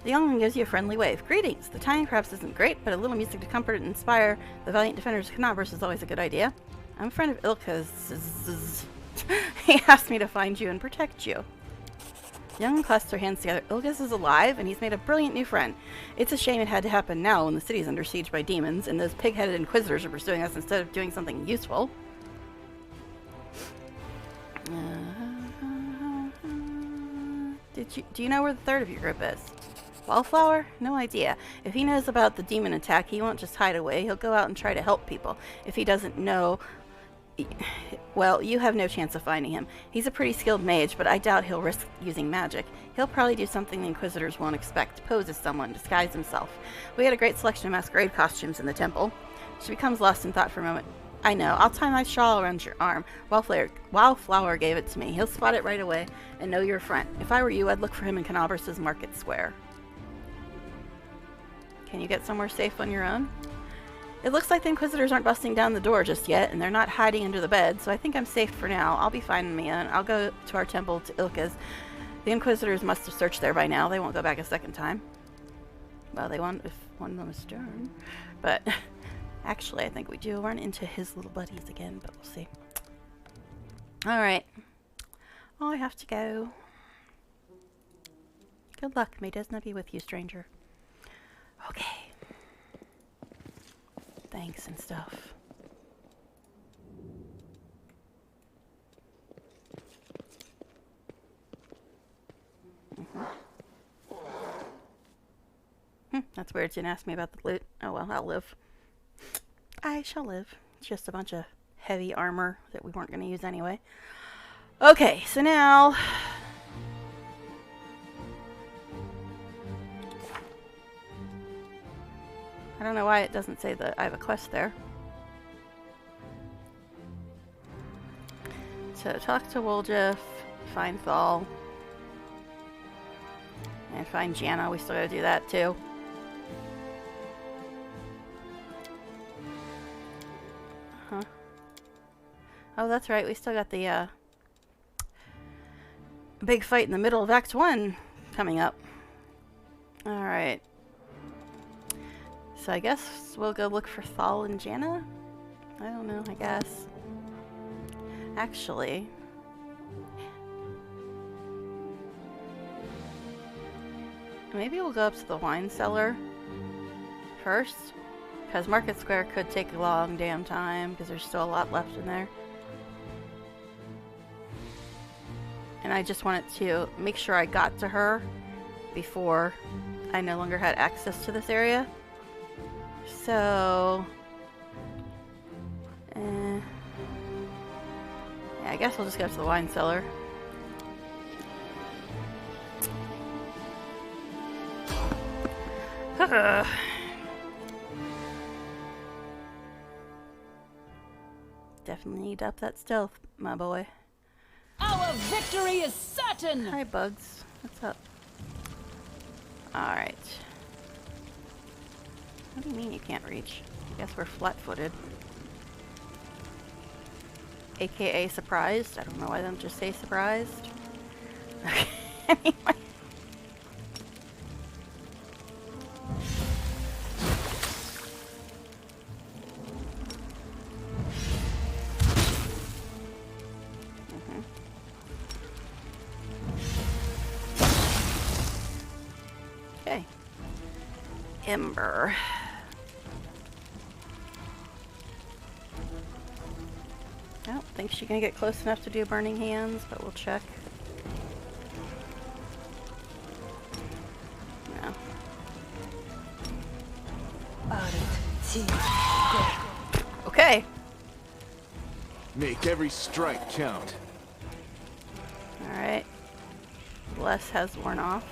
The young one gives you a friendly wave. Greetings! The timing perhaps isn't great, but a little music to comfort and inspire the valiant defenders of Canavers is always a good idea. I'm a friend of Ilka's. He asked me to find you and protect you. The young one clasps their hands together. Ilka's is alive, and he's made a brilliant new friend. It's a shame it had to happen now when the city's under siege by demons, and those pig-headed Inquisitors are pursuing us instead of doing something useful. Do you know where the third of your group is? Wallflower? No idea. If he knows about the demon attack, he won't just hide away. He'll go out and try to help people. If he doesn't know, well, you have no chance of finding him. He's a pretty skilled mage, but I doubt he'll risk using magic. He'll probably do something the Inquisitors won't expect. Pose as someone, disguise himself. We had a great selection of masquerade costumes in the temple. She becomes lost in thought for a moment. I know. I'll tie my shawl around your arm. Wildflower gave it to me. He'll spot it right away and know you're a friend. If I were you, I'd look for him in Canalbras' Market Square. Can you get somewhere safe on your own? It looks like the Inquisitors aren't busting down the door just yet, and they're not hiding under the bed, so I think I'm safe for now. I'll be fine in Mia, and I'll go to our temple to Ilka's. The Inquisitors must have searched there by now. They won't go back a second time. Well, they won't if one of them is stern. But actually, I think we do run into his little buddies again, but we'll see. Alright. I have to go. Good luck. May Desna be with you, stranger. Okay. Thanks and stuff. That's weird. Didn't ask me about the loot. Oh well, I'll live. I shall live. It's just a bunch of heavy armor that we weren't going to use anyway. Okay, so now... I don't know why it doesn't say that I have a quest there. So talk to Woljif, find Thal, and find Janna. We still gotta do that too. Oh, that's right. We still got the big fight in the middle of Act 1 coming up. Alright. So I guess we'll go look for Thal and Janna? I don't know, I guess. Actually... maybe we'll go up to the wine cellar first. Because Market Square could take a long damn time, because there's still a lot left in there. And I just wanted to make sure I got to her before I no longer had access to this area. So... yeah, I guess we'll just go to the wine cellar. Definitely need to up that stealth, my boy. Our victory is certain! Hi, Bugs. What's up? Alright. What do you mean you can't reach? I guess we're flat-footed. AKA surprised. I don't know why they don't just say surprised. Okay, anyway. Okay. Ember. I don't think she's gonna get close enough to do burning hands, but we'll check. No. Okay. Make every strike count. Alright. Bless has worn off.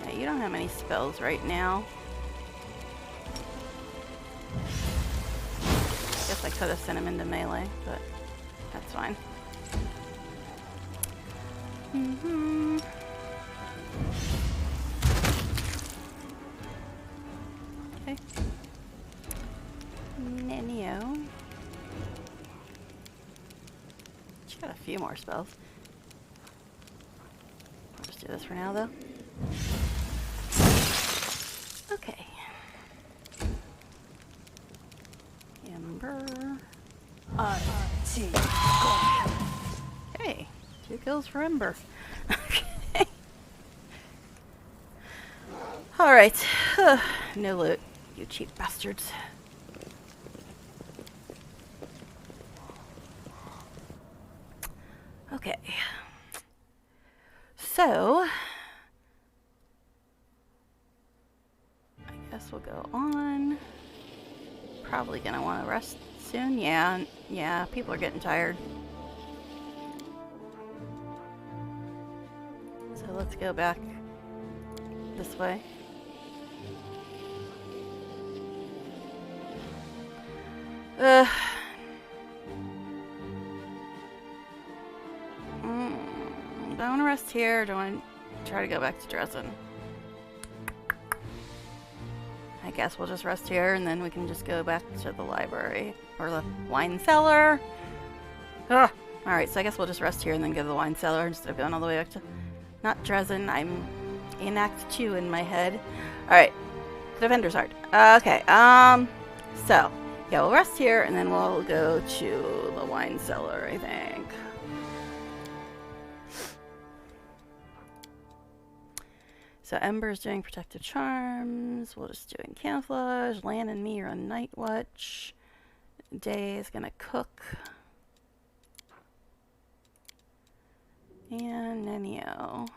Yeah, you don't have any spells right now. Guess I could have sent him into melee, but that's fine. Okay. Nenio. She got a few more spells. I'll just do this for now, though. Okay. Ember. Okay. 2 kills for Ember. Okay. Alright. No loot. You cheap bastards. Okay. So, I guess we'll go on. Probably gonna want to rest soon. Yeah, people are getting tired. So let's go back this way. Do I want to rest here or do I want to try to go back to Dresden? I guess we'll just rest here and then we can just go back to the library or the wine cellar. Ugh. Alright, so I guess we'll just rest here and then go to the wine cellar instead of going all the way back to... Not Dresden, I'm in Act 2 in my head. Alright, Defender's Heart. Okay, so, yeah, we'll rest here and then we'll go to the wine cellar, I think. So Ember's doing protective charms. We'll just doing camouflage. Lan and me are on night watch. Day is gonna cook. And Nenio.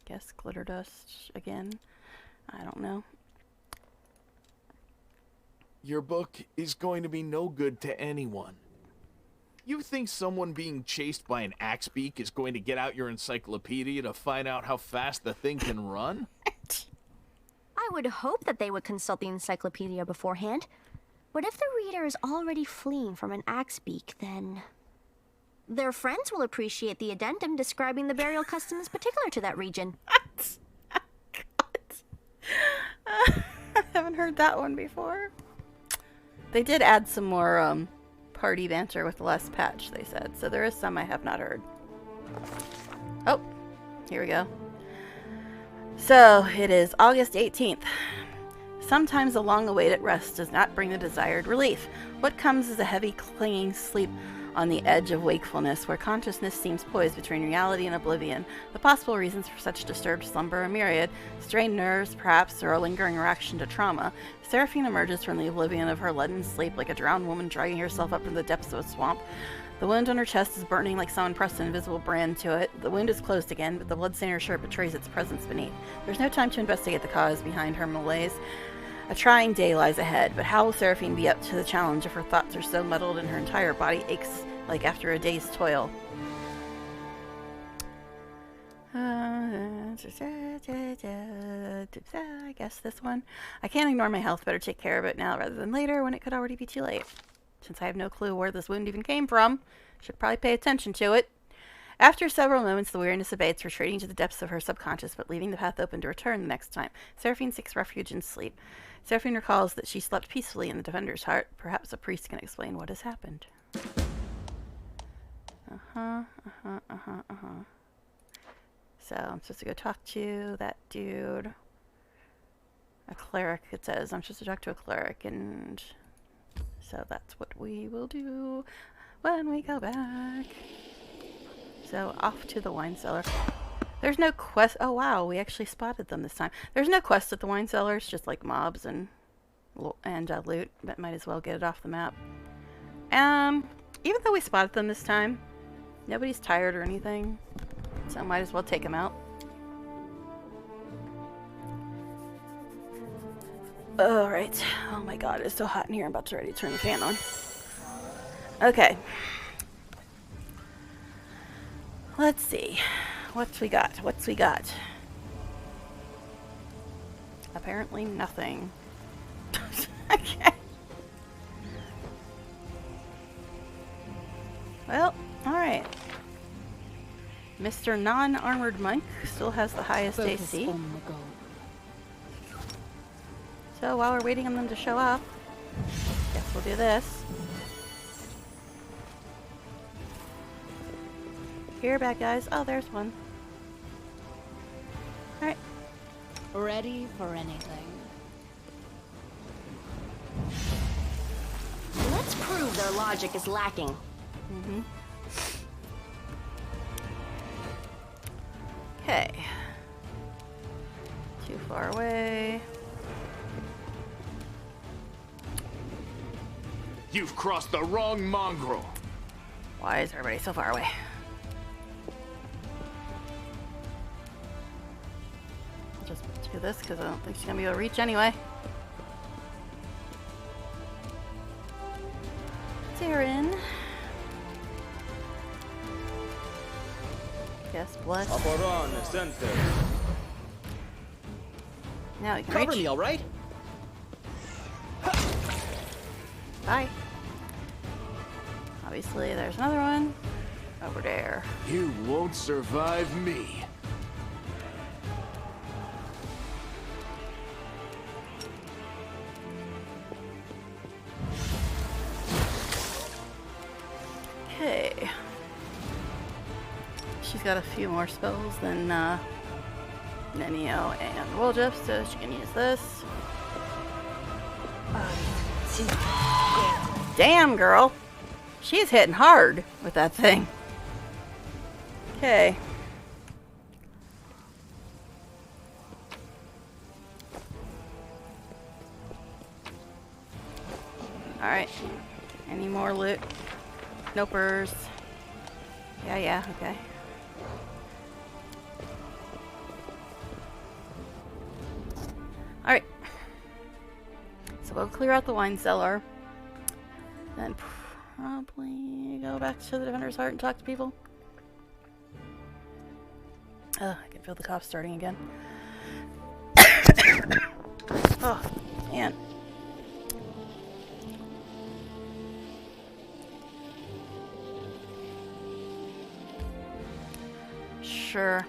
Guess glitter dust again. I don't know. Your book is going to be no good to anyone. You think someone being chased by an axebeak is going to get out your encyclopedia to find out how fast the thing can run? I would hope that they would consult the encyclopedia beforehand. But if the reader is already fleeing from an axebeak, then... their friends will appreciate the addendum describing the burial customs particular to that region. I haven't heard that one before. They did add some more party banter with the last patch, they said. So there is some I have not heard. Oh, here we go. So it is August 18th. Sometimes a long-awaited rest does not bring the desired relief. What comes is a heavy, clinging sleep on the edge of wakefulness, where consciousness seems poised between reality and oblivion. The possible reasons for such disturbed slumber are myriad. Strained nerves, perhaps, or a lingering reaction to trauma. Seraphine emerges from the oblivion of her leaden sleep like a drowned woman dragging herself up from the depths of a swamp. The wound on her chest is burning like someone pressed an invisible brand to it. The wound is closed again, but the blood stain on her shirt betrays its presence beneath. There's no time to investigate the cause behind her malaise. A trying day lies ahead, but how will Seraphine be up to the challenge if her thoughts are so muddled and her entire body aches like after a day's toil? I guess this one. I can't ignore my health, better take care of it now rather than later when it could already be too late. Since I have no clue where this wound even came from, should probably pay attention to it. After several moments, the weariness abates, retreating to the depths of her subconscious, but leaving the path open to return the next time. Seraphine seeks refuge in sleep. Seraphine recalls that she slept peacefully in the Defender's Heart. Perhaps a priest can explain what has happened. So, I'm supposed to go talk to that dude. A cleric, it says. I'm supposed to talk to a cleric, and... so that's what we will do when we go back. So, off to the wine cellar. There's no quest. Oh, wow. We actually spotted them this time. There's no quest at the wine cellar. It's just like mobs and loot. But might as well get it off the map. Even though we spotted them this time, nobody's tired or anything. So, might as well take them out. Alright. Oh my god, it's so hot in here. I'm about to ready to turn the fan on. Okay. Let's see. What's we got? Apparently nothing. Okay. Well, alright. Mr. Non-Armored Monk still has the highest AC. So while we're waiting on them to show up, guess we'll do this. Here, bad guys. Oh, there's one. Alright. Ready for anything. Let's prove their logic is lacking. Okay. Too far away. You've crossed the wrong mongrel. Why is everybody so far away? I'll just do this because I don't think she's gonna be able to reach anyway. Tavern. Yes, blood. Now we can Cover reach. me, all right? Bye. Obviously, there's another one over there. You won't survive me. Okay. She's got a few more spells than Nenio and Woljef, so she can use this. Damn, girl. She's hitting hard with that thing. Okay. Alright. Any more loot? Nopers. Yeah, okay. Alright. So we'll clear out the wine cellar. Then probably go back to the Defender's Heart and talk to people. I can feel the cough starting again. Oh, man. Sure.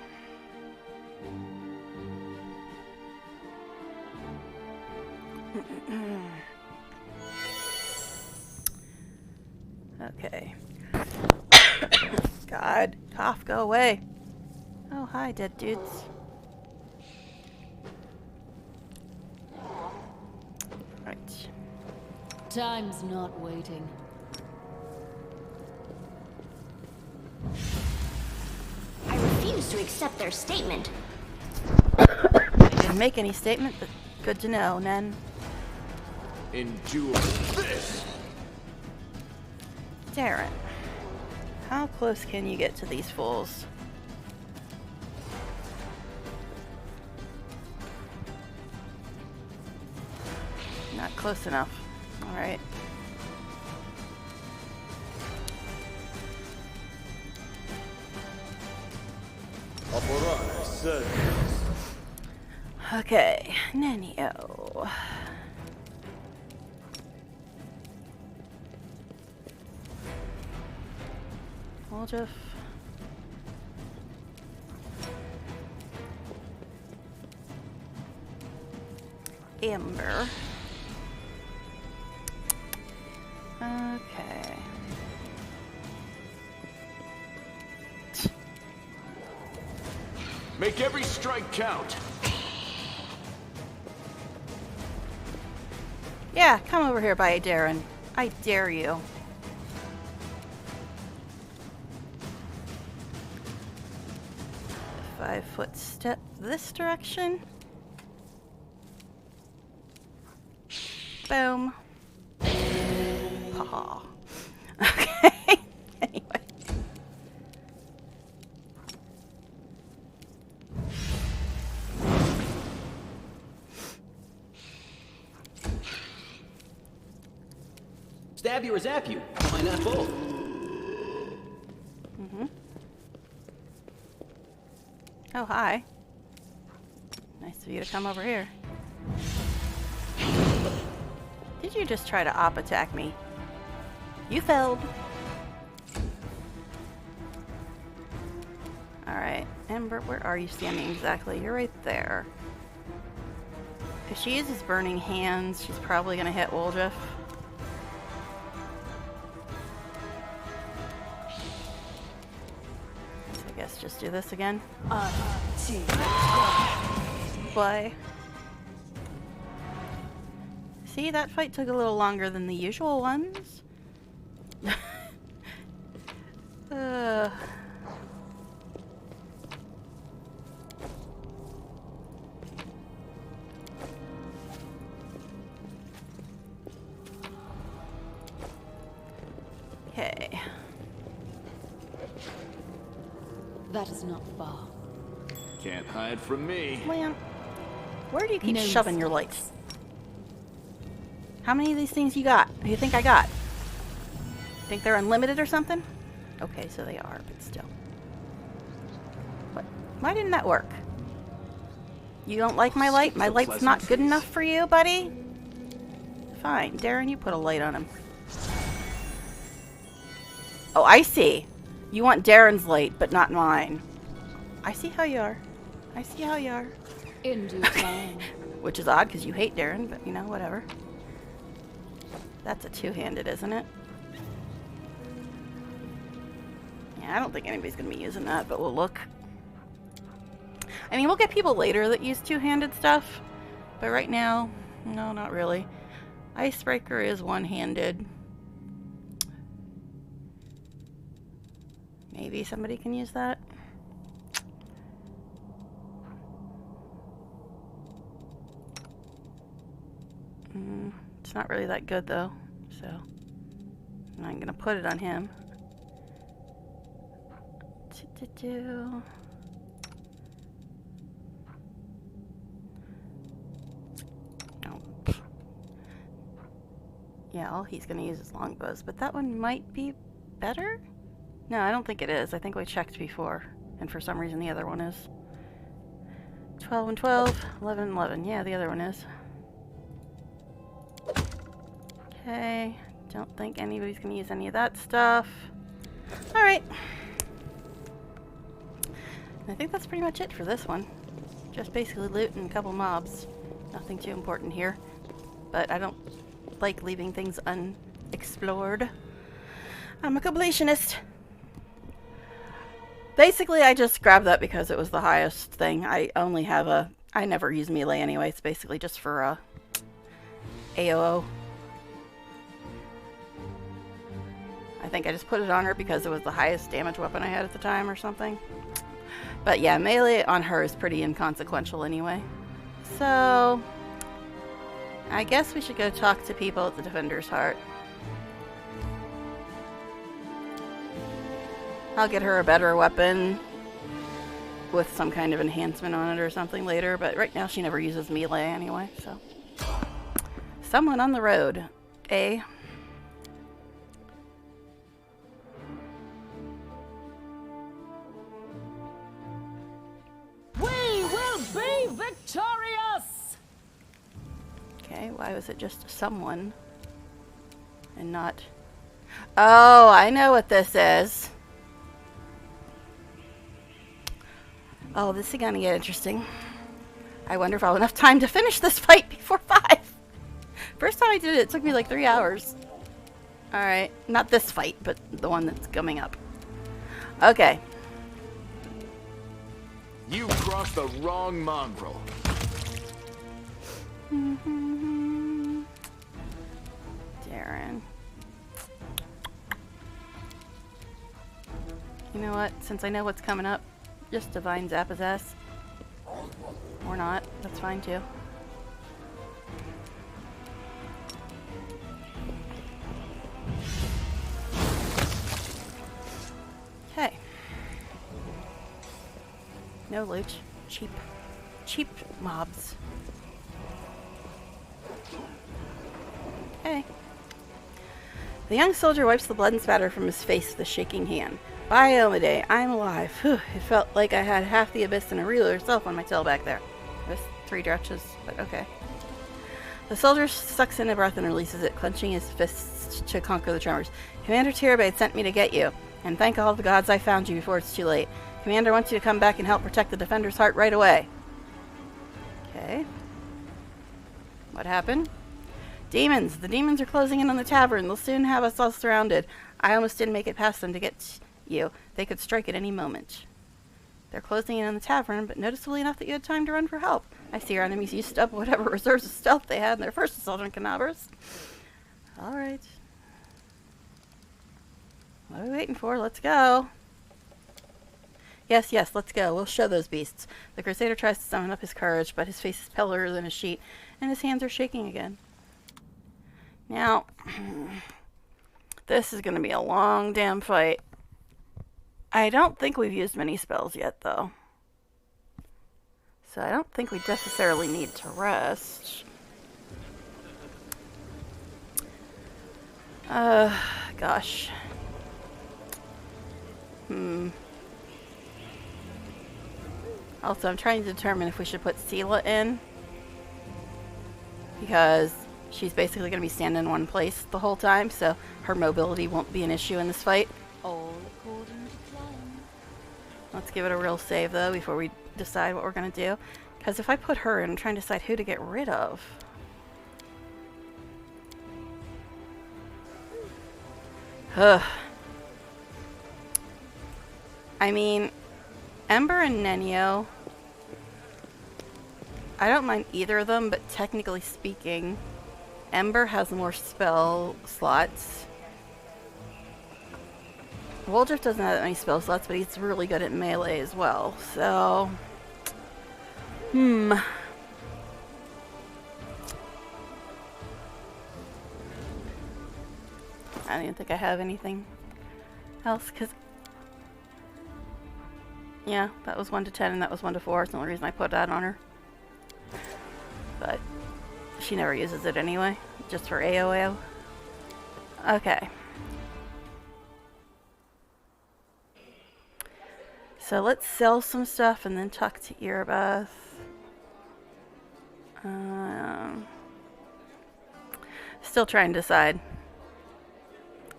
Okay. God, cough, go away. Oh, hi, dead dudes. Right. Time's not waiting. I refuse to accept their statement. I didn't make any statement, but good to know, Nen. Endure this. Darren, how close can you get to these fools? Not close enough. Alright. Okay, Nenio. Woljef. Amber. Okay. Make every strike count. Yeah, come over here by Darren. I dare you. A 5-foot step this direction. Boom. Haha. Okay. Anyway. Stab you or zap you? Why not both? Oh, hi. Nice of you to come over here. Did you just try to op attack me? You failed. Alright, Amber, where are you standing exactly? You're right there. If she uses Burning Hands, she's probably gonna hit Woljef. So I guess just do this again. Bye. See, that fight took a little longer than the usual ones. Okay. That is not far. Can't hide from me. Lamp. Where do you keep No shoving your mistakes. lights? How many of these things you got? Do you think I got? Think they're unlimited or something? Okay, so they are, but still. What? Why didn't that work? You don't like my light? My light's not good enough for you, buddy? Fine. Darren, you put a light on him. Oh, I see. You want Darren's light, but not mine. I see how you are. I see how you are. In due time. Which is odd, because you hate Darren, but you know, whatever. That's a two-handed, isn't it? Yeah, I don't think anybody's going to be using that, but we'll look. I mean, we'll get people later that use two-handed stuff, but right now, no, not really. Icebreaker is one-handed. Maybe somebody can use that. It's not really that good though, so I'm gonna put it on him. Oh. Yeah, all he's gonna use is longbows, but that one might be better? No, I don't think it is. I think we checked before, and for some reason the other one is. 12 and 12, 11 and 11. Yeah, the other one is. Okay, don't think anybody's gonna use any of that stuff. Alright. I think that's pretty much it for this one. Just basically loot and a couple mobs. Nothing too important here. But I don't like leaving things unexplored. I'm a completionist. Basically, I just grabbed that because it was the highest thing. I only have a... I never use melee anyway. It's basically just for AOO. I think I just put it on her because it was the highest damage weapon I had at the time or something. But yeah, melee on her is pretty inconsequential anyway. So, I guess we should go talk to people at the Defender's Heart. I'll get her a better weapon with some kind of enhancement on it or something later, but right now she never uses melee anyway, so. Someone on the road, eh? We will be victorious! Okay, why was it just someone and not... Oh, I know what this is. Oh, this is gonna get interesting. I wonder if I'll have enough time to finish this fight before 5. First time I did it, it took me like 3 hours. Alright, not this fight, but the one that's coming up. Okay. You crossed the wrong mongrel. Darren. You know what? Since I know what's coming up, just Divine Zap his ass. Or not. That's fine too. Okay. No loot. Cheap. Cheap mobs. Okay. The young soldier wipes the blood and spatter from his face with a shaking hand. By Omade, I'm alive. Whew, it felt like I had half the abyss and a real herself on my tail back there. It was 3 dretches, but okay. The soldier sucks in a breath and releases it, clenching his fists to conquer the tremors. Commander Tirabade sent me to get you, and thank all the gods I found you before it's too late. Commander wants you to come back and help protect the Defender's Heart right away. Okay. What happened? Demons! The demons are closing in on the tavern. They'll soon have us all surrounded. I almost didn't make it past them to get you. They could strike at any moment. They're closing in on the tavern, but noticeably enough that you had time to run for help. I see our enemies used up whatever reserves of stealth they had in their first assault on Canabras. Alright. What are we waiting for? Let's go. Yes, yes, let's go. We'll show those beasts. The Crusader tries to summon up his courage, but his face is paler than a sheet, and his hands are shaking again. Now, This is going to be a long damn fight. I don't think we've used many spells yet, though. So I don't think we necessarily need to rest. Gosh. Also, I'm trying to determine if we should put Sela in. Because she's basically going to be standing in one place the whole time, so her mobility won't be an issue in this fight. All according to plan. Let's give it a real save, though, before we decide what we're going to do. Because if I put her in, I'm trying to decide who to get rid of. Ugh. I mean, Ember and Nenio, I don't mind either of them, but technically speaking, Ember has more spell slots. Woldriff doesn't have that many spell slots, but he's really good at melee as well, so... I don't even think I have anything else, because... Yeah, that was 1 to 10 and that was 1 to 4. It's the only reason I put that on her. But she never uses it anyway, just for AOO. Okay. So let's sell some stuff and then talk to Erebeth. Still trying to decide.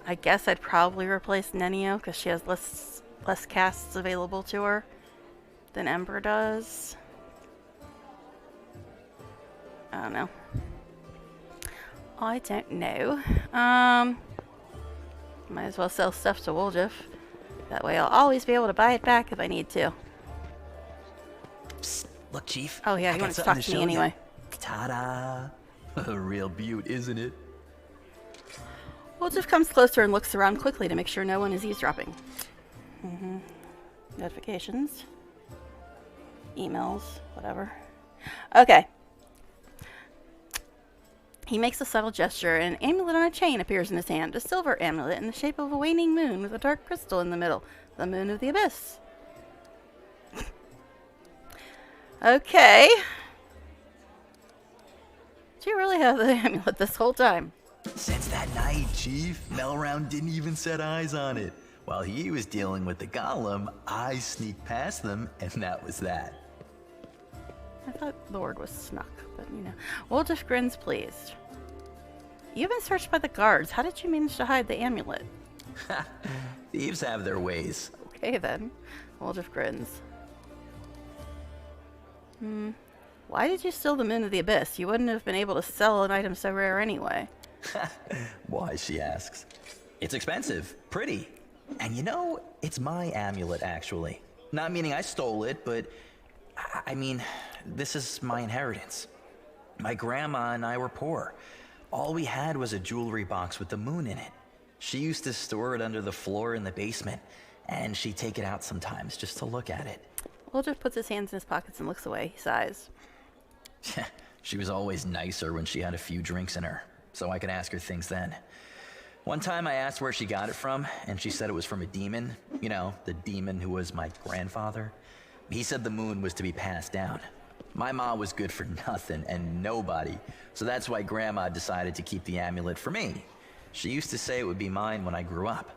I guess I'd probably replace Nenio because she has less casts available to her than Ember does. I don't know. I don't know. Might as well sell stuff to Woldriff. That way I'll always be able to buy it back if I need to. Psst, look, Chief. Oh yeah, he wants to talk to me anyway. Ta-da! A real beaut, isn't it? Woldriff comes closer and looks around quickly to make sure no one is eavesdropping. Notifications. Emails. Whatever. Okay. He makes a subtle gesture, and an amulet on a chain appears in his hand. A silver amulet in the shape of a waning moon with a dark crystal in the middle. The moon of the abyss. Okay. Do you really have the amulet this whole time? Since that night, Chief, Melround didn't even set eyes on it. While he was dealing with the golem, I sneaked past them, and that was that. I thought the word was snuck, but you know. Woldriff grins pleased. You've been searched by the guards. How did you manage to hide the amulet? Thieves have their ways. Okay then. Woldriff grins. Why did you steal the Moon of the Abyss? You wouldn't have been able to sell an item so rare anyway. Why, she asks. It's expensive. Pretty. And you know, it's my amulet, actually. Not meaning I stole it, but... I mean, this is my inheritance. My grandma and I were poor. All we had was a jewelry box with the moon in it. She used to store it under the floor in the basement, and she'd take it out sometimes just to look at it. Woldriff puts his hands in his pockets and looks away. He sighs. She was always nicer when she had a few drinks in her, so I could ask her things then. One time I asked where she got it from, and she said it was from a demon. You know, the demon who was my grandfather. He said the moon was to be passed down. My ma was good for nothing and nobody, so that's why Grandma decided to keep the amulet for me. She used to say it would be mine when I grew up.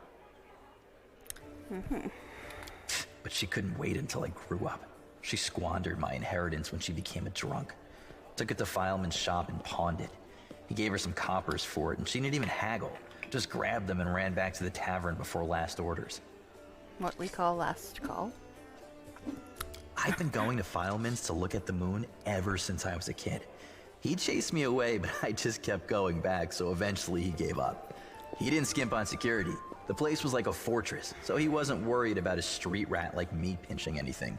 But she couldn't wait until I grew up. She squandered my inheritance when she became a drunk. Took it to Fileman's shop and pawned it. He gave her some coppers for it, and she didn't even haggle. Just grabbed them and ran back to the tavern before last orders. What we call last call. I've been going to Fileman's to look at the moon ever since I was a kid. He chased me away, but I just kept going back, so eventually he gave up. He didn't skimp on security. The place was like a fortress, so he wasn't worried about a street rat like me pinching anything.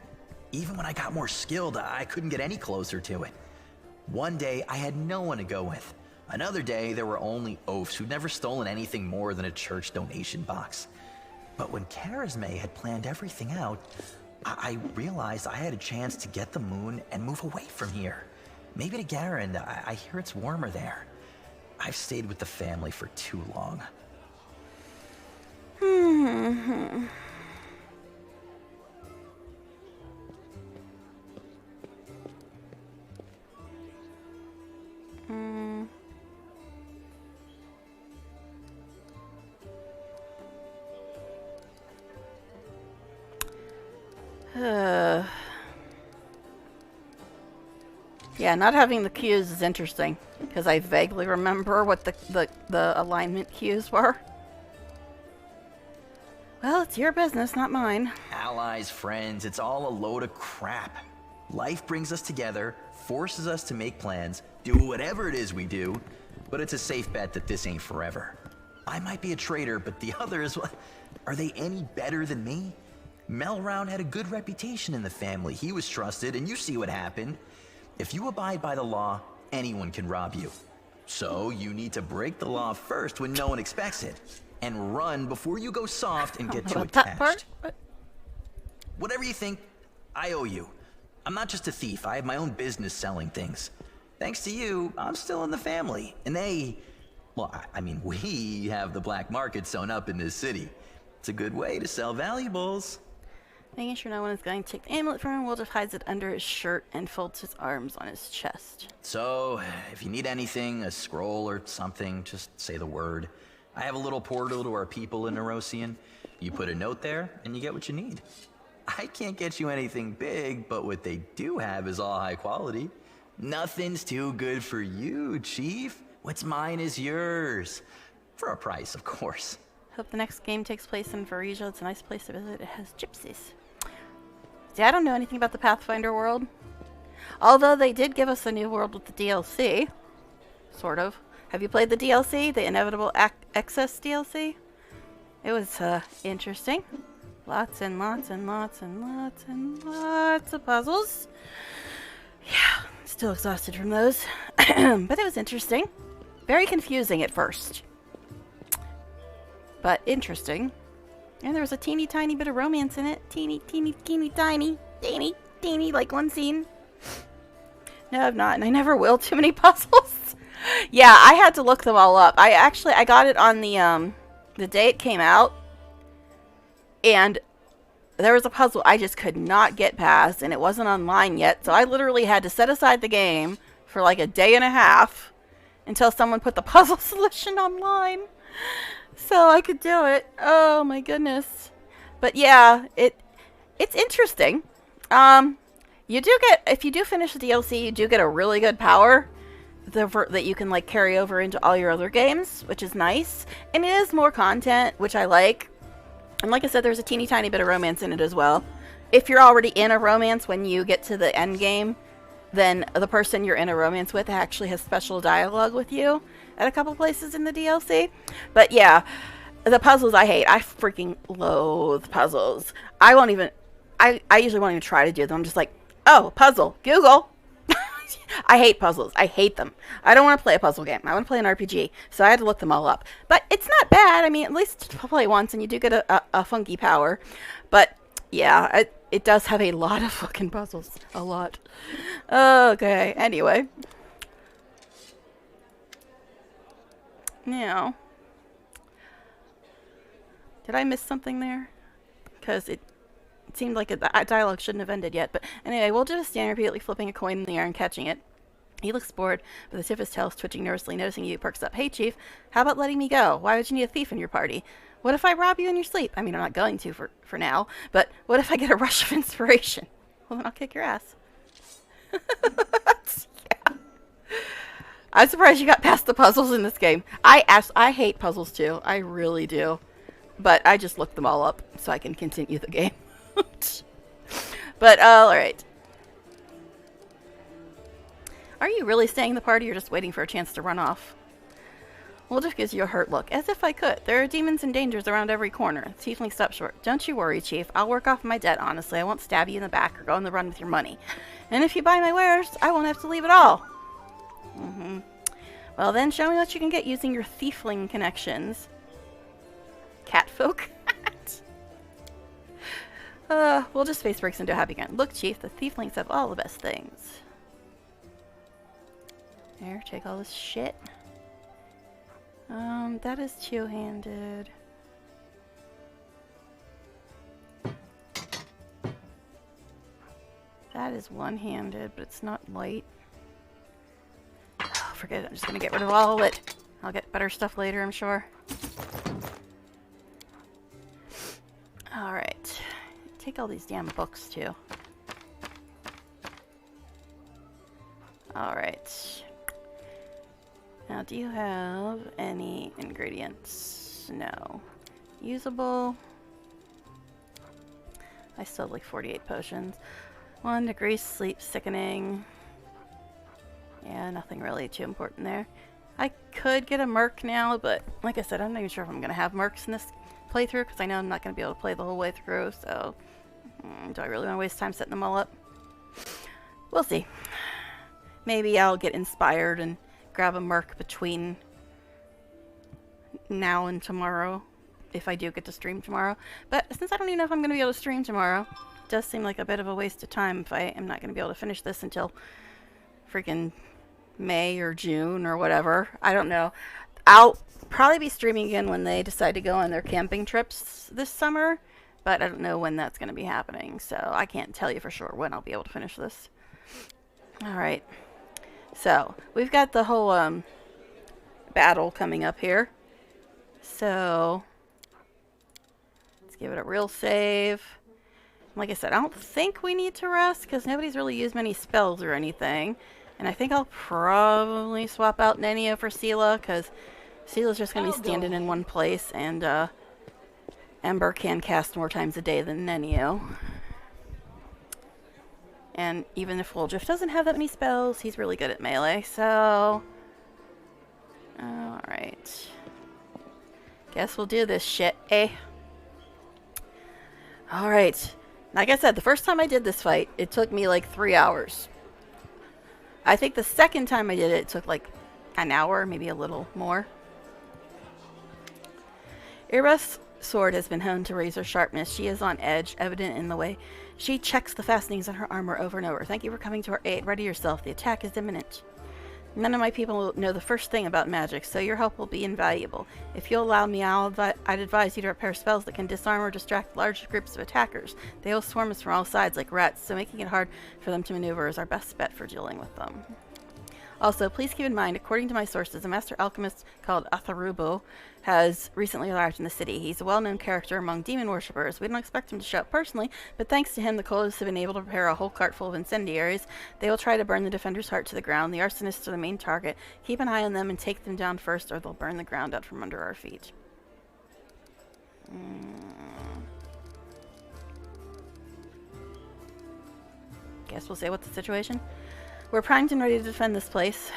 Even when I got more skilled, I couldn't get any closer to it. One day, I had no one to go with. Another day, there were only oafs who'd never stolen anything more than a church donation box. But when Charisme had planned everything out, I realized I had a chance to get the moon and move away from here. Maybe to Garand. I hear it's warmer there. I've stayed with the family for too long. Yeah, not having the cues is interesting because I vaguely remember what the alignment cues were. Well, it's your business, not mine. Allies, friends, it's all a load of crap. Life brings us together, forces us to make plans, do whatever it is we do, but it's a safe bet that this ain't forever. I might be a traitor, but the others, are they any better than me? Melround had a good reputation in the family. He was trusted, and you see what happened. If you abide by the law, anyone can rob you. So you need to break the law first when no one expects it, and run before you go soft and get too That part? attached. Whatever you think, I owe you. I'm not just a thief. I have my own business selling things. Thanks to you, I'm still in the family. And I mean, we have the black market sewn up in this city. It's a good way to sell valuables. Making sure no one is going to take the amulet from him, Will just hides it under his shirt and folds his arms on his chest. So, if you need anything, a scroll or something, just say the word. I have a little portal to our people in Nerosian. You put a note there, and you get what you need. I can't get you anything big, but what they do have is all high quality. Nothing's too good for you, Chief. What's mine is yours. For a price, of course. Hope the next game takes place in Varesia. It's a nice place to visit. It has gypsies. See, I don't know anything about the Pathfinder world. Although they did give us a new world with the DLC. Sort of. Have you played the DLC? The Inevitable Excess DLC? It was interesting. Lots and lots and lots and lots and lots of puzzles. Yeah, still exhausted from those. But it was interesting. Very confusing at first. But interesting. And there was a teeny tiny bit of romance in it. Teeny, teeny, teeny, tiny. Teeny, teeny, like one scene. No, I've not. And I never will. Too many puzzles. Yeah, I had to look them all up. I got it on the day it came out. And there was a puzzle I just could not get past, and it wasn't online yet, so I literally had to set aside the game for like a day and a half until someone put the puzzle solution online so I could do it. Oh my goodness. But yeah, it's interesting. You do get, if you do finish the DLC, you do get a really good power that you can like carry over into all your other games, which is nice. And it is more content, which I like. And like I said, there's a teeny tiny bit of romance in it as well. If you're already in a romance when you get to the end game, then the person you're in a romance with actually has special dialogue with you at a couple places in the DLC. But yeah, the puzzles I hate. I freaking loathe puzzles. I usually won't even try to do them. I'm just like, oh, puzzle, Google. I hate puzzles. I hate them. I don't want to play a puzzle game. I want to play an RPG. So I had to look them all up. But it's not bad. I mean, at least play once and you do get a funky power. But yeah, it does have a lot of fucking puzzles. A lot. Okay, anyway. Now, did I miss something there? Because it seemed like the dialogue shouldn't have ended yet. But anyway, we'll just stand repeatedly flipping a coin in the air and catching it. He looks bored, but the tip of his tail is twitching nervously. Noticing you, perks up. Hey, Chief, how about letting me go? Why would you need a thief in your party? What if I rob you in your sleep? I mean, I'm not going to for now, but what if I get a rush of inspiration? Well, then I'll kick your ass. Yeah. I'm surprised you got past the puzzles in this game. I hate puzzles too. I really do. But I just looked them all up so I can continue the game. But, alright. Are you really staying the party or just waiting for a chance to run off? Well, just gives you a hurt look. As if I could. There are demons and dangers around every corner. Tiefling stopped short. Don't you worry, Chief. I'll work off my debt, honestly. I won't stab you in the back or go on the run with your money. And if you buy my wares, I won't have to leave at all. Well then, show me what you can get using your Tiefling connections. Catfolk? We'll just face breaks into a happy gun. Look, Chief, the Tieflings have all the best things. Here, take all this shit. That is two-handed. That is one-handed, but it's not light. Oh, forget it. I'm just gonna get rid of all of it. I'll get better stuff later, I'm sure. Alright. Take all these damn books, too. Alright. Now, do you have any ingredients? No. Usable. I still have like 48 potions. 1 degree sleep sickening. Yeah, nothing really too important there. I could get a merc now, but like I said, I'm not even sure if I'm going to have mercs in this playthrough, because I know I'm not going to be able to play the whole way through, so do I really want to waste time setting them all up? We'll see. Maybe I'll get inspired and grab a merc between now and tomorrow, if I do get to stream tomorrow. But since I don't even know if I'm going to be able to stream tomorrow, it does seem like a bit of a waste of time if I am not going to be able to finish this until freaking May or June or whatever. I don't know. I'll probably be streaming again when they decide to go on their camping trips this summer, but I don't know when that's going to be happening, so I can't tell you for sure when I'll be able to finish this. Alright. So, we've got the whole battle coming up here. So, let's give it a real save. Like I said, I don't think we need to rest because nobody's really used many spells or anything. And I think I'll probably swap out Nenio for Sela because Sela's just going to be standing in one place, and Ember can cast more times a day than Nenio. And even if Woljif doesn't have that many spells, he's really good at melee, so... Alright. Guess we'll do this shit, eh? Alright. Like I said, the first time I did this fight, it took me like 3 hours. I think the second time I did it, it took like an hour, maybe a little more. Irba's sword has been honed to razor sharpness. She is on edge, evident in the way she checks the fastenings on her armor over and over. Thank you for coming to our aid. Ready yourself. The attack is imminent. None of my people know the first thing about magic, so your help will be invaluable. If you'll allow me, I'd advise you to repair spells that can disarm or distract large groups of attackers. They will swarm us from all sides like rats, so making it hard for them to maneuver is our best bet for dealing with them. Also, please keep in mind, according to my sources, a master alchemist called Atharubo has recently arrived in the city. He's a well-known character among demon worshippers. We don't expect him to show up personally, but thanks to him, the Colos have been able to prepare a whole cart full of incendiaries. They will try to burn the defender's heart to the ground. The arsonists are the main target. Keep an eye on them and take them down first, or they'll burn the ground out from under our feet. Guess we'll say what's the situation. We're primed and ready to defend this place.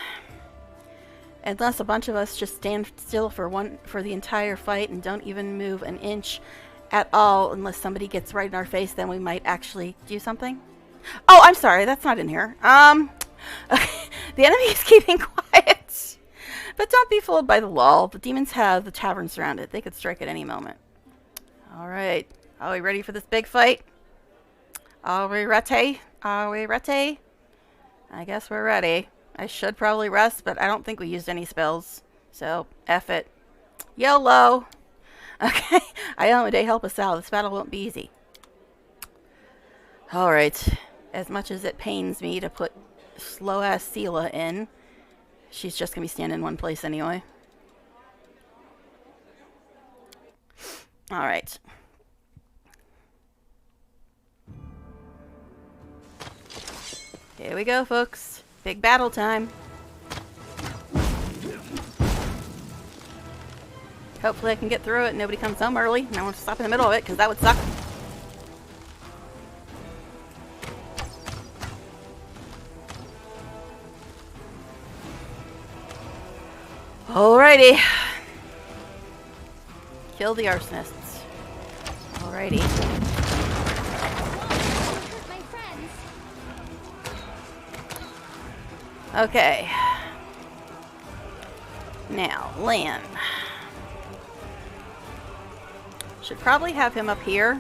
Unless a bunch of us just stand still for the entire fight and don't even move an inch at all unless somebody gets right in our face, then we might actually do something. Oh, I'm sorry, that's not in here. Okay. The enemy is keeping quiet. But don't be fooled by the lull. The demons have the tavern surrounded. They could strike at any moment. Alright. Are we ready for this big fight? Are we ready? Are we ready? I guess we're ready. I should probably rest, but I don't think we used any spells. So, F it. YOLO! Okay, Iomade, help us out. This battle won't be easy. Alright. As much as it pains me to put slow-ass Sela in, she's just gonna be standing in one place anyway. Alright. Here we go, folks. Big battle time. Hopefully I can get through it and nobody comes home early. And I won't stop in the middle of it, because that would suck. Alrighty. Kill the arsonists. Alrighty. Okay. Now, Lan. Should probably have him up here.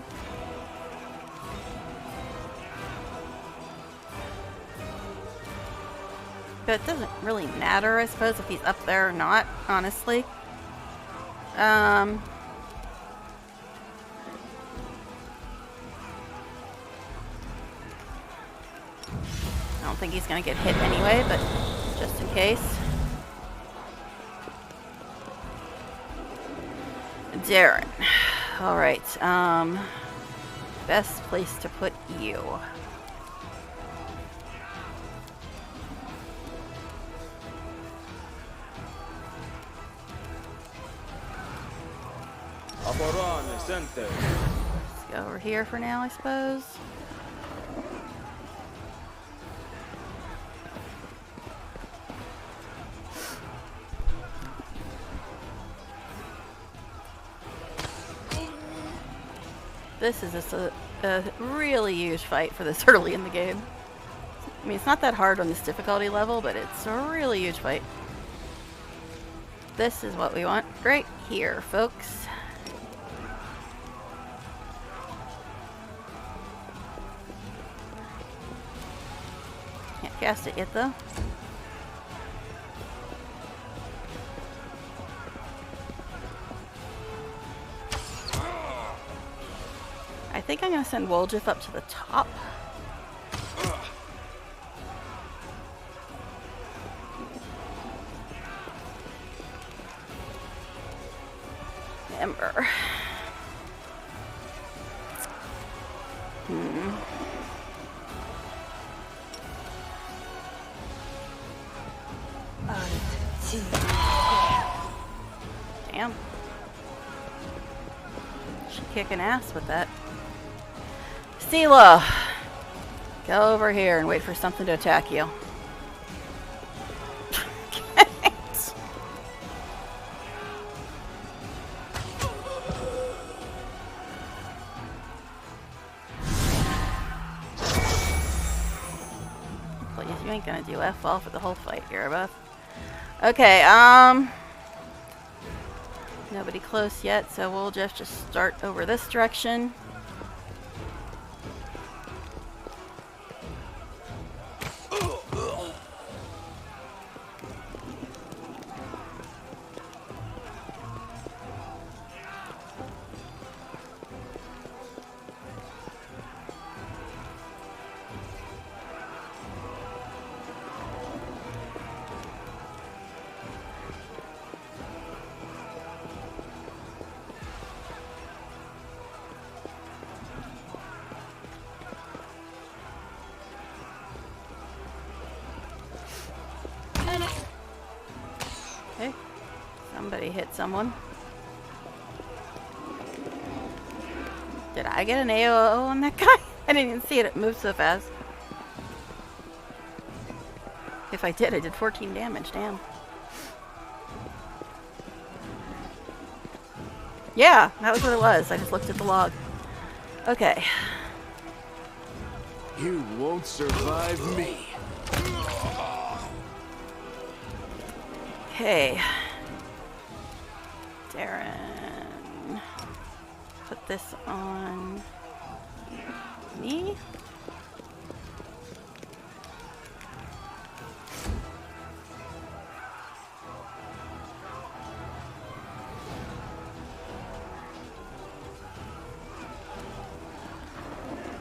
But it doesn't really matter, I suppose, if he's up there or not, honestly. think he's gonna get hit anyway, but just in case. Darren. Alright, best place to put you. Let's go over here for now, I suppose. This is just a really huge fight for this early in the game. I mean, it's not that hard on this difficulty level, but it's a really huge fight. This is what we want right here, folks. Can't cast it yet, though. I think I'm going to send Woljif up to the top. Ember. Damn. She's kicking ass with that. Sela! Go over here and wait for something to attack you. Please, you ain't gonna do F-all for the whole fight here, Beth. Okay, nobody close yet, so we'll just start over this direction. Okay, somebody hit someone. Did I get an AOO on that guy? I didn't even see it, it moved so fast. If I did 14 damage, damn. Yeah, that was what it was, I just looked at the log. Okay. You won't survive me. Okay. Darren. Put this on me.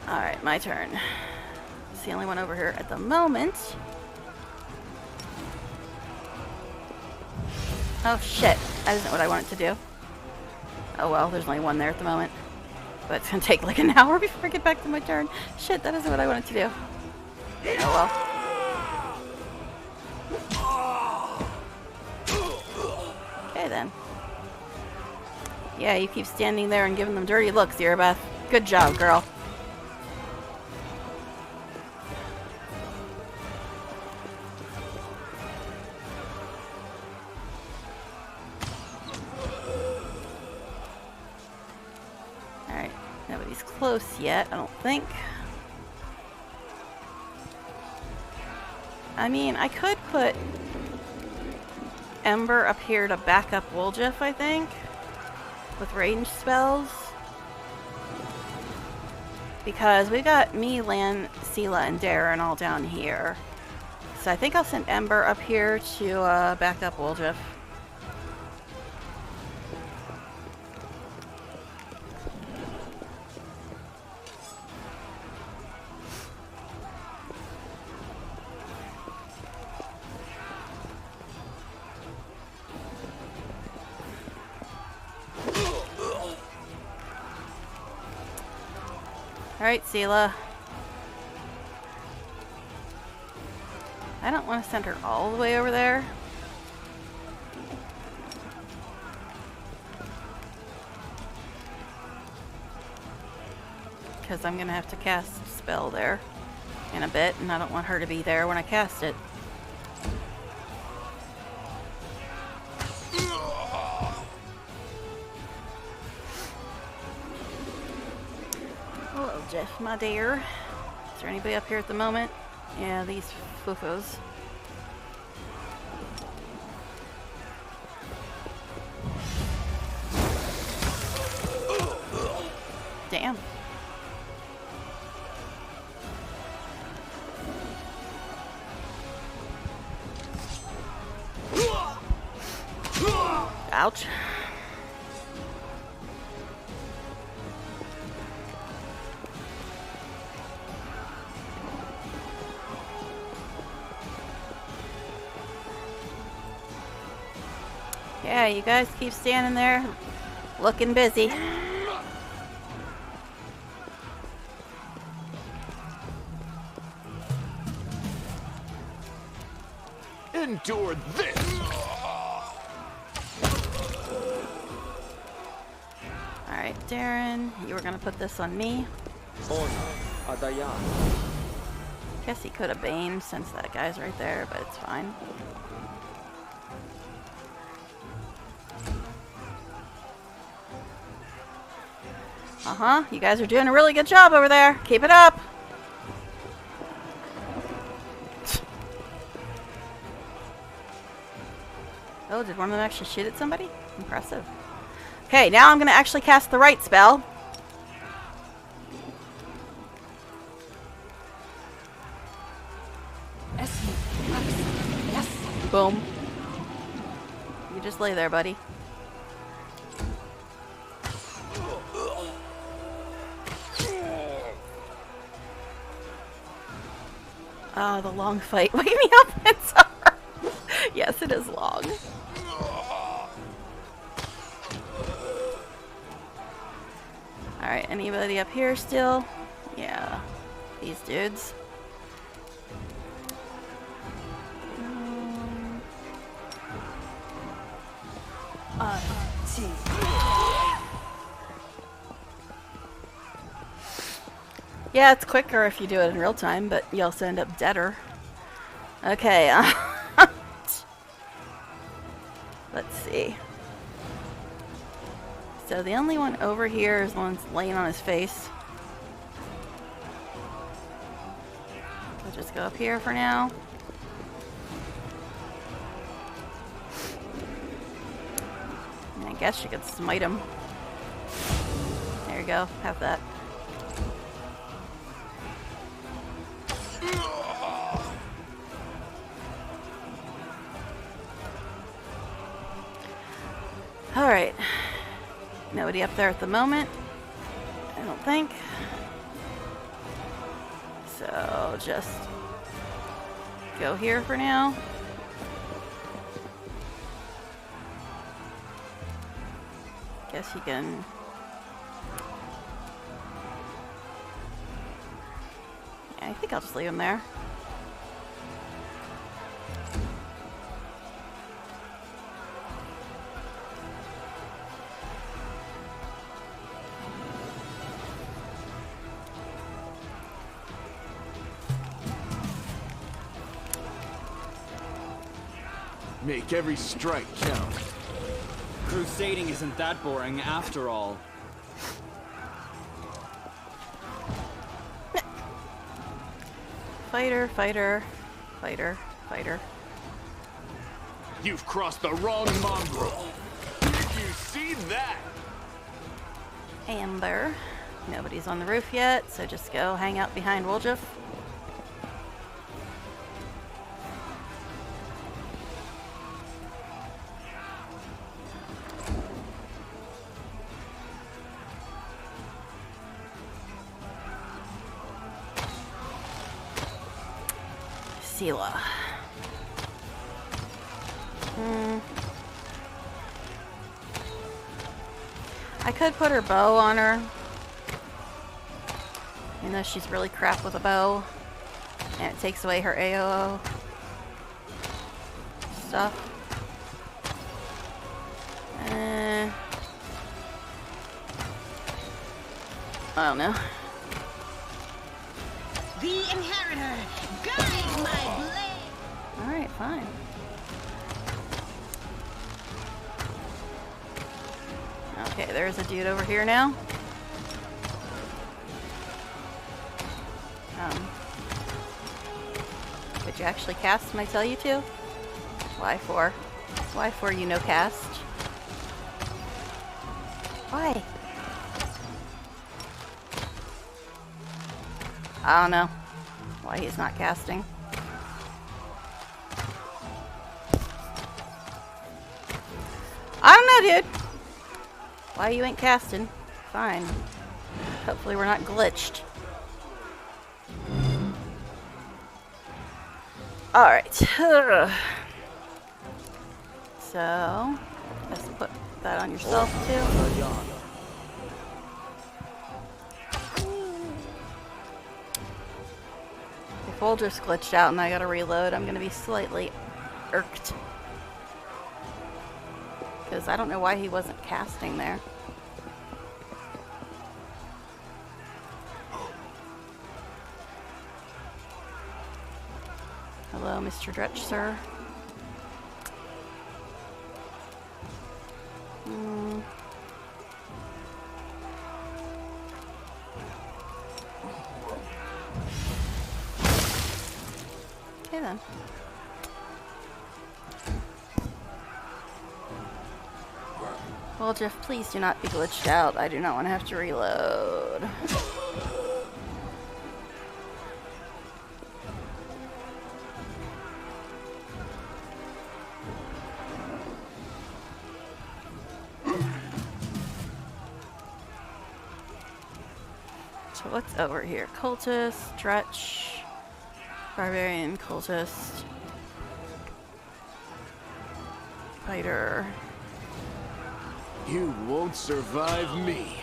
Alright, my turn. It's the only one over here at the moment. Oh shit, that isn't what I wanted to do. Oh well, there's only one there at the moment. But it's gonna take like an hour before I get back to my turn. Shit, that isn't what I wanted to do. Oh well. Okay then. Yeah, you keep standing there and giving them dirty looks, Irabeth. Good job, girl. Close yet, I don't think. I mean, I could put Ember up here to back up Woljif, I think, with range spells. Because we got me, Lan, Sela, and Darren all down here. So I think I'll send Ember up here to back up Woljif. Alright, Sela. I don't want to send her all the way over there. Because I'm going to have to cast a spell there in a bit, and I don't want her to be there when I cast it. Hello, Jeff, my dear. Is there anybody up here at the moment? Yeah, these foofos. Damn. Ouch. Yeah, you guys keep standing there looking busy. Endure this! Alright, Darren, you were gonna put this on me. Guess he could have baned since that guy's right there, but it's fine. Uh-huh, you guys are doing a really good job over there. Keep it up! Oh, did one of them actually shoot at somebody? Impressive. Okay, now I'm going to actually cast the right spell. Boom. You just lay there, buddy. Oh, the long fight. Wake me up, it's over. Yes, it is long. Alright, anybody up here still? Yeah, these dudes. Yeah, it's quicker if you do it in real time, but you also end up deader. Okay, let's see. So the only one over here is the one that's laying on his face. I'll just go up here for now. And I guess you could smite him. There you go, have that. Alright. Nobody up there at the moment, I don't think. So just go here for now. Guess you can... Yeah, I think I'll just leave him there. Make every strike count. Crusading isn't that boring after all. Fighter, fighter, fighter, fighter. You've crossed the wrong mongrel. Did you see that? Amber. Nobody's on the roof yet, so just go hang out behind Woljif. Sela. I could put her bow on her. You know she's really crap with a bow. And it takes away her AOO stuff. I don't know. The inheritor, guide my blade. Alright, fine. Okay, there's a dude over here now. Could you actually cast when I tell you to? Why for? Why for you no cast? Why? I don't know why he's not casting. I don't know, dude. Why you ain't casting? Fine. Hopefully we're not glitched. Alright. So, let's put that on yourself too. If we'll just glitched out and I gotta reload, I'm gonna be slightly irked. Because I don't know why he wasn't casting there. Hello, Mr. Dretch, sir. Okay then. Well, Jeff, please do not be glitched out. I do not want to have to reload. So what's over here? Cultist, Dretch, Barbarian, Cultist, Fighter. You won't survive me.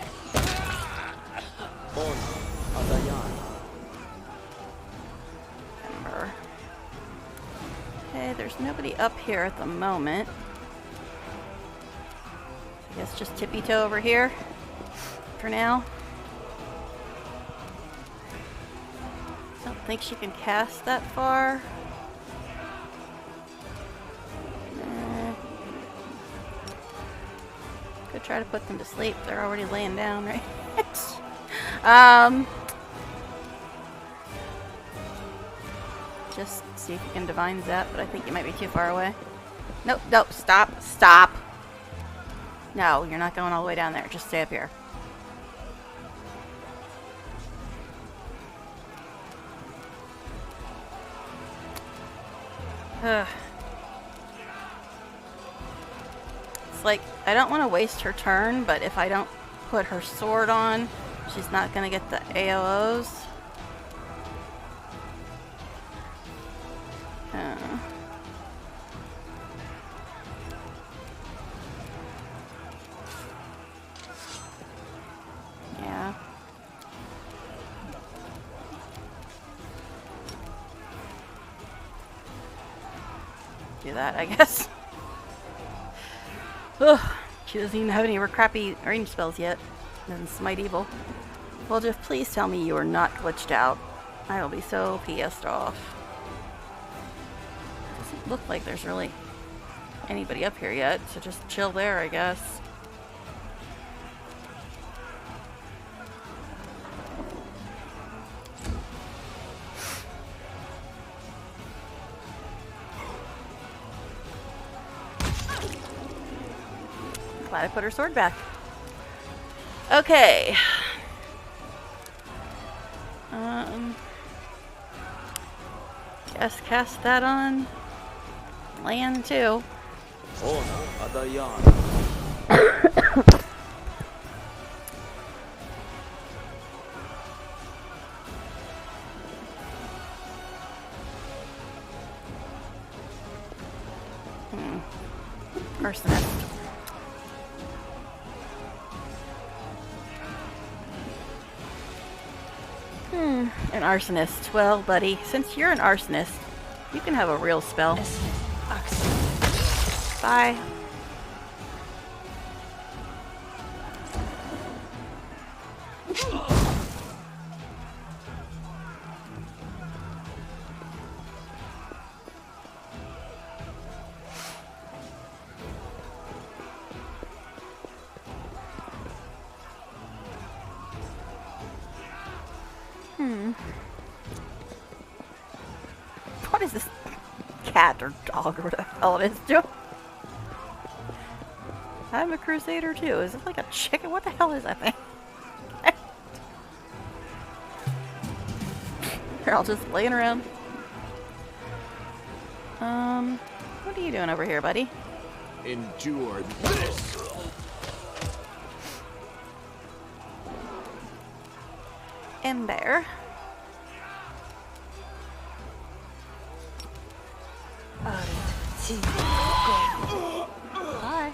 Ember. Okay, there's nobody up here at the moment. I guess just tippy toe over here for now. Don't think she can cast that far. Could try to put them to sleep. They're already laying down, right? Just see if you can divine zap, but I think you might be too far away. Nope, nope, stop, stop. No, you're not going all the way down there. Just stay up here. Ugh. It's like, I don't want to waste her turn, but if I don't put her sword on, she's not going to get the AOOs. Yeah. Do that, I guess. Ugh, she doesn't even have any crappy range spells yet. Doesn't smite evil. Well, Jeff, please tell me you are not glitched out. I will be so pissed off. Doesn't look like there's really anybody up here yet, so just chill there, I guess. Glad I put her sword back. Okay. Guess cast that on land too. Arsonist. An arsonist. Well, buddy, since you're an arsonist, you can have a real spell. Bye. What is this cat or dog or whatever the hell it is doing? I'm a crusader too. Is it like a chicken? What the hell is that thing? They're all just laying around. What are you doing over here, buddy? Endure this. Ember. Hi.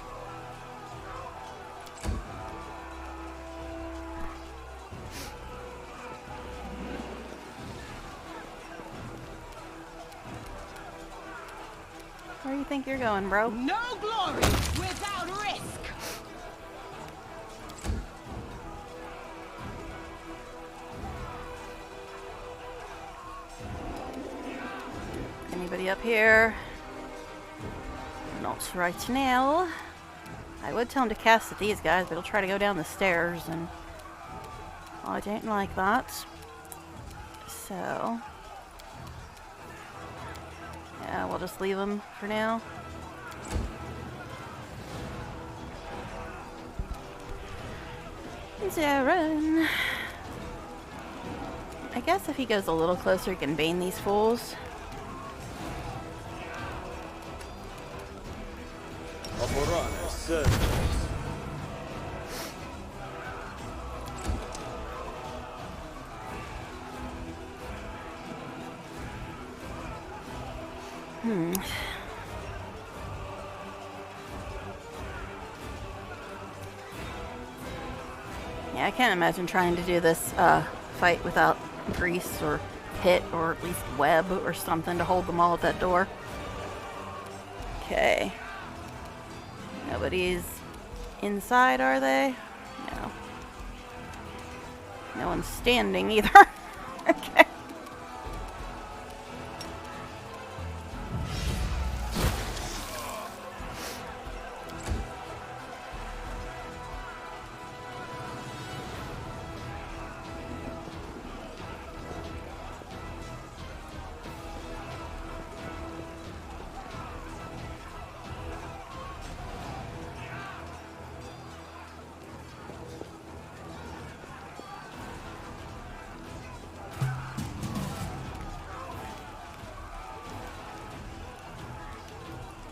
Where do you think you're going, bro? No glory without risk. Anybody up here? Not right now. I would tell him to cast at these guys, but he'll try to go down the stairs, and I don't like that. So, yeah, we'll just leave him for now. Tavern. I guess if he goes a little closer, he can bane these fools. Yeah, I can't imagine trying to do this fight without grease or pit or at least web or something to hold them all at that door. Okay. Nobody's inside, are they? No. No one's standing either. Okay.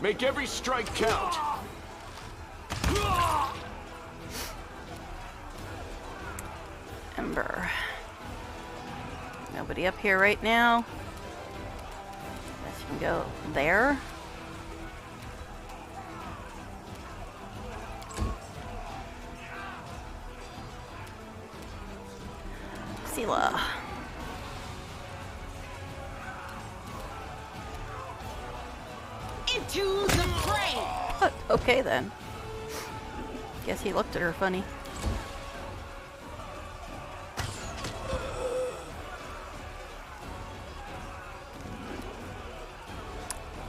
Make every strike count. Ember. Nobody up here right now. Guess you can go there. Sela. Into the fray. What? Okay then. Guess he looked at her funny.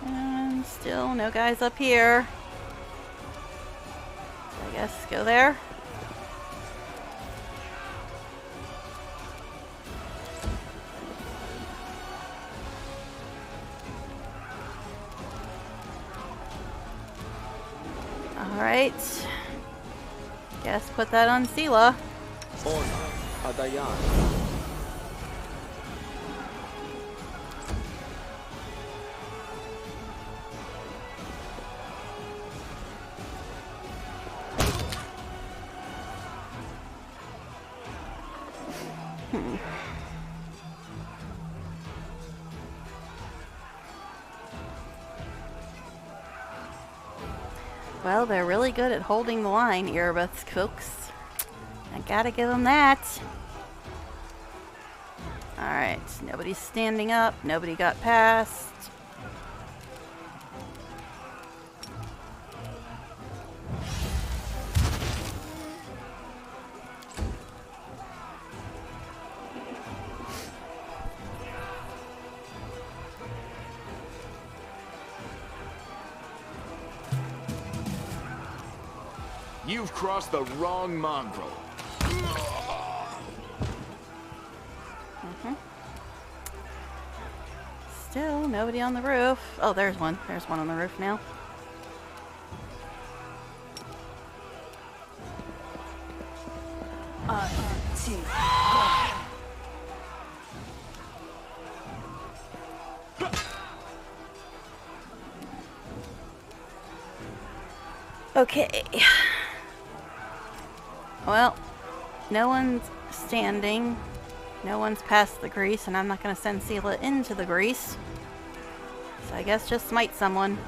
And still no guys up here. So I guess go there. Alright. Guess put that on Sela. Well, they're really good at holding the line, Erebus folks. I gotta give them that. Alright, nobody's standing up, nobody got past. You've crossed the wrong mongrel. Still nobody on the roof. Oh, there's one. There's one on the roof now. Okay. Well, no one's standing. No one's past the grease, and I'm not going to send Sela into the grease. So I guess just smite someone.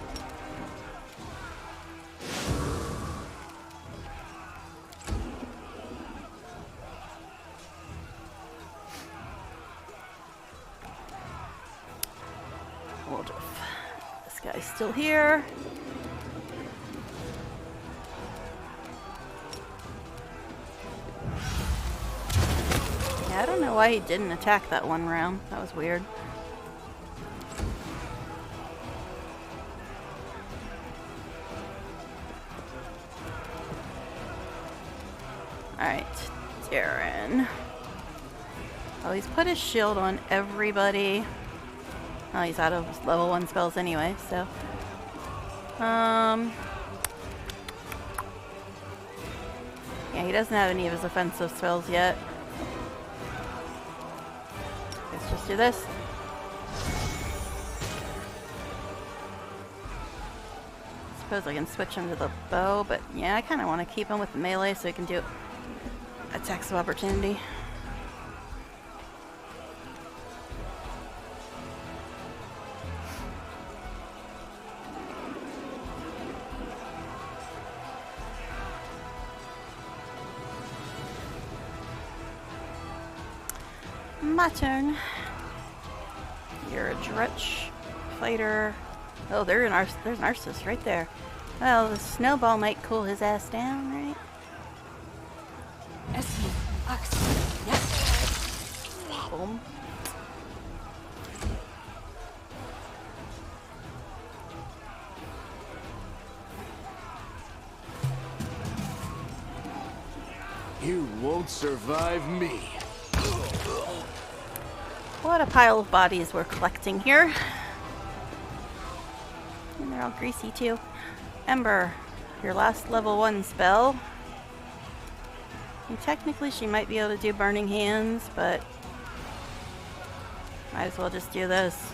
This guy's still here. Yeah, I don't know why he didn't attack that one round. That was weird. Alright, Darren. Oh, he's put his shield on everybody. Oh, he's out of level 1 spells anyway, so. Yeah, he doesn't have any of his offensive spells yet. Let's just do this. Suppose I can switch him to the bow, but yeah, I kind of want to keep him with the melee so he can do attacks of opportunity. My turn. You're a Drutch fighter. Oh, there's Narcissus right there. Well, the snowball might cool his ass down, right? Boom. You won't survive me. What a pile of bodies we're collecting here. And they're all greasy too. Ember, your last level 1 spell. And technically she might be able to do Burning Hands, but might as well just do this.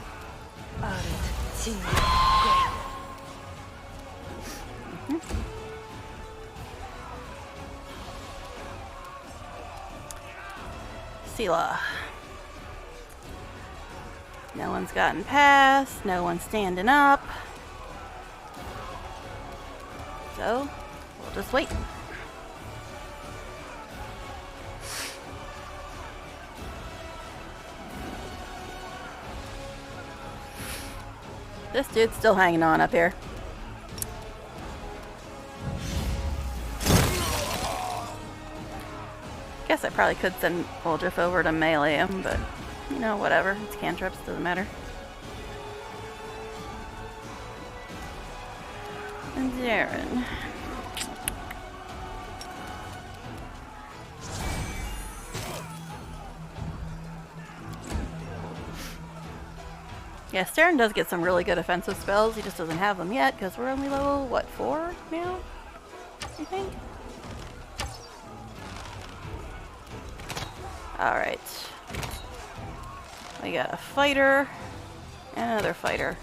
Sela. No one's gotten past, no one's standing up. So, we'll just wait. This dude's still hanging on up here. Guess I probably could send Woldriff over to melee him, but you know, whatever. It's cantrips, doesn't matter. And Darren. Yeah, Darren does get some really good offensive spells. He just doesn't have them yet because we're only level, what, 4 now? I think? Alright. We got a fighter and another fighter.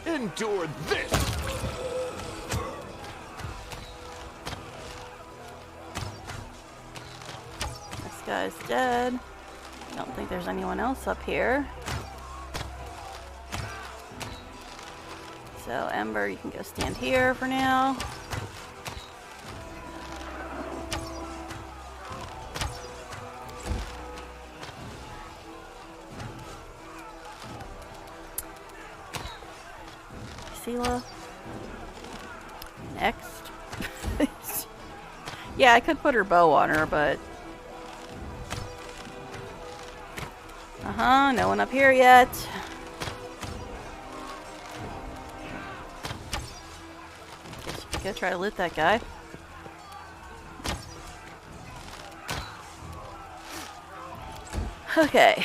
Endure this! This guy's dead. I don't think there's anyone else up here. So, Ember, you can go stand here for now. Sela. Next. Yeah, I could put her bow on her, but... Uh-huh, no one up here yet. Guess you could try to loot that guy. Okay.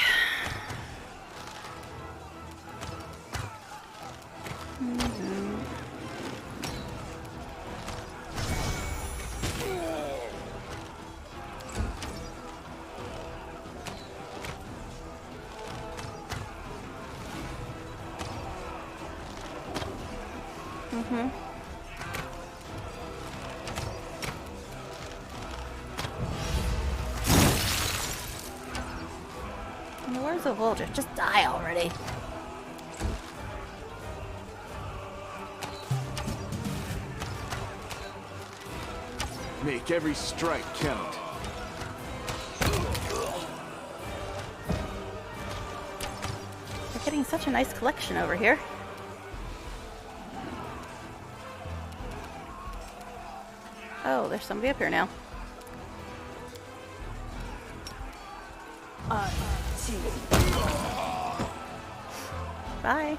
Where's the vulture? Just die already. Make every strike count. We're getting such a nice collection over here. Oh, there's somebody up here now. Bye.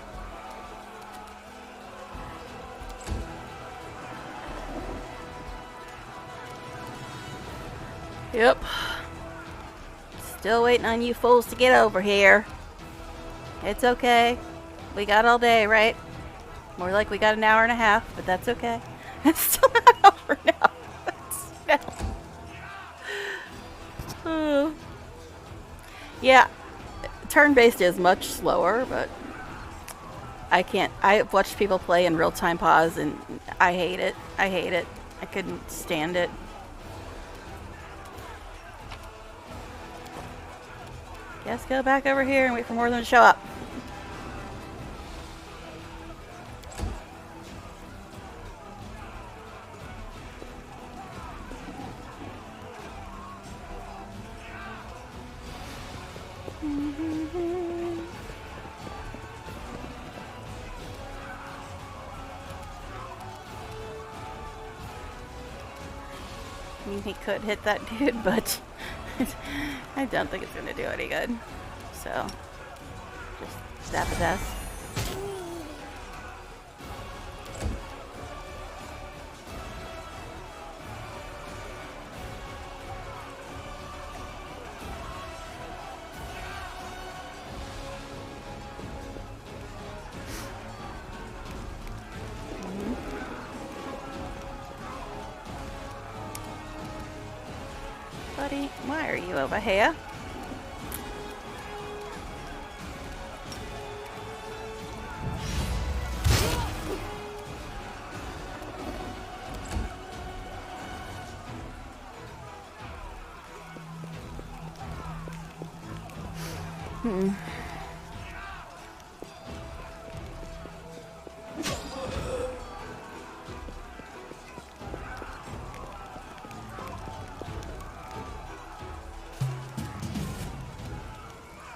Yep. Still waiting on you fools to get over here. It's okay. We got all day, right? More like we got an hour and a half, but that's okay. It's still not over now. Yeah, turn-based is much slower, but I can't. I've watched people play in real-time pause, and I hate it. I hate it. I couldn't stand it. Guess go back over here and wait for more of them to show up. I mean, he could hit that dude, but I don't think it's going to do any good. So, just stab his ass. Buddy, why are you over here?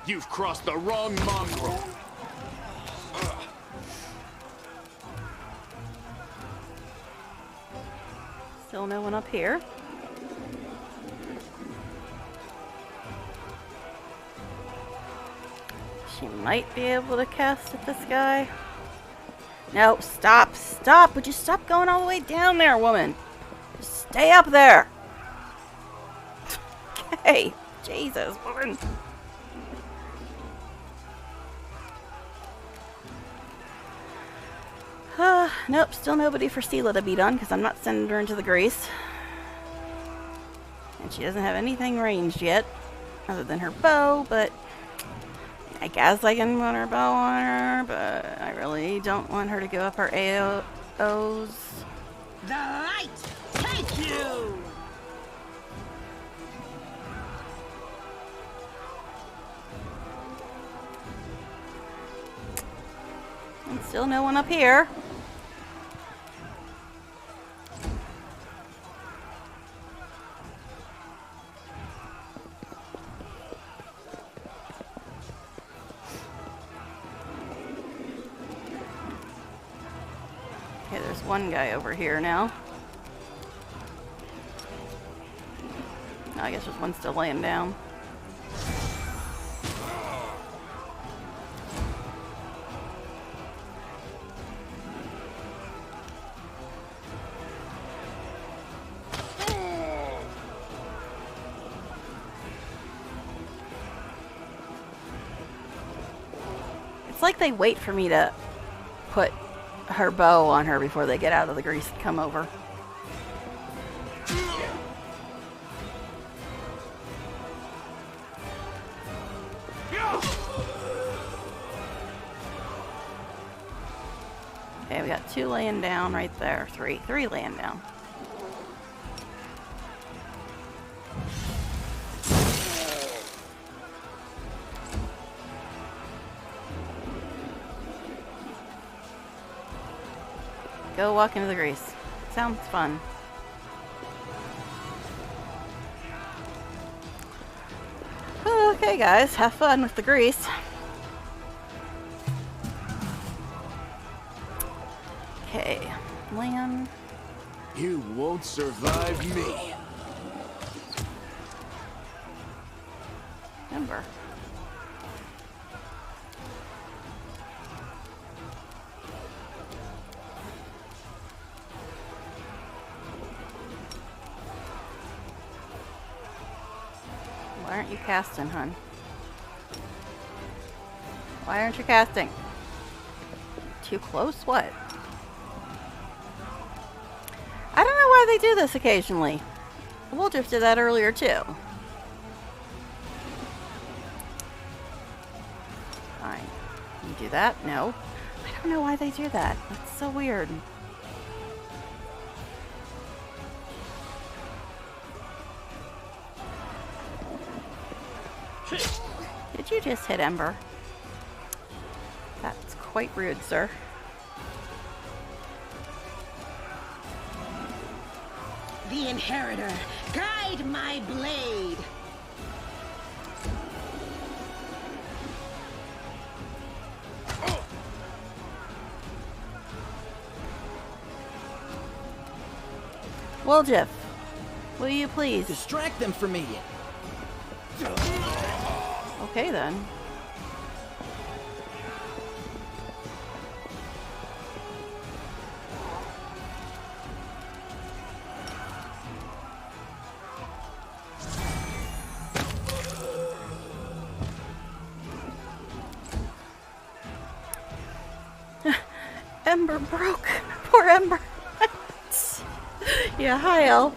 You've crossed the wrong mongrel. Still no one up here. She might be able to cast at this guy. No, stop, stop. Would you stop going all the way down there, woman? Just stay up there. Okay, Jesus, woman. Nope, still nobody for Sela to beat on because I'm not sending her into the grease. And she doesn't have anything ranged yet, other than her bow, but I guess I can put her bow on her, but I really don't want her to go up her AOs. The light take you! Still no one up here. Okay, there's one guy over here now. Oh, I guess there's one still laying down. It's like they wait for me to put her bow on her before they get out of the grease and come over. Okay, we got 2 laying down right there. 3 laying down. Go walk into the grease. Sounds fun. Okay, guys, have fun with the grease. Okay, land. You won't survive me. Ember. Why aren't you casting, hun? Why aren't you casting? Too close? What? I don't know why they do this occasionally. WotR did that earlier too. Fine. You do that? No. I don't know why they do that. That's so weird. Did you just hit Ember? That's quite rude, sir. The Inheritor, guide my blade. WotR, will you please? Distract them from me. Okay then. Ember broke. Poor Ember. Yeah, hi, El.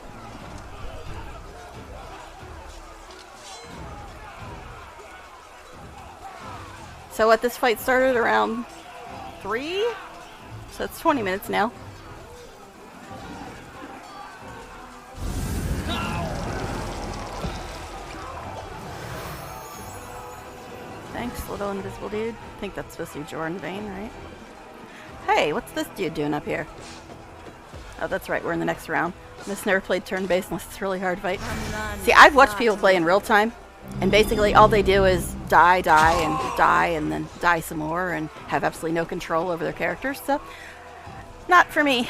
So what, this fight started around 3? So it's 20 minutes now. Thanks, little invisible dude. I think that's supposed to be Jordan Vane, right? Hey, what's this dude doing up here? Oh, that's right, we're in the next round. This never played turn-based unless it's a really hard fight. See, I've watched people play in real time, and basically all they do is die, and then die some more, and have absolutely no control over their characters, so not for me.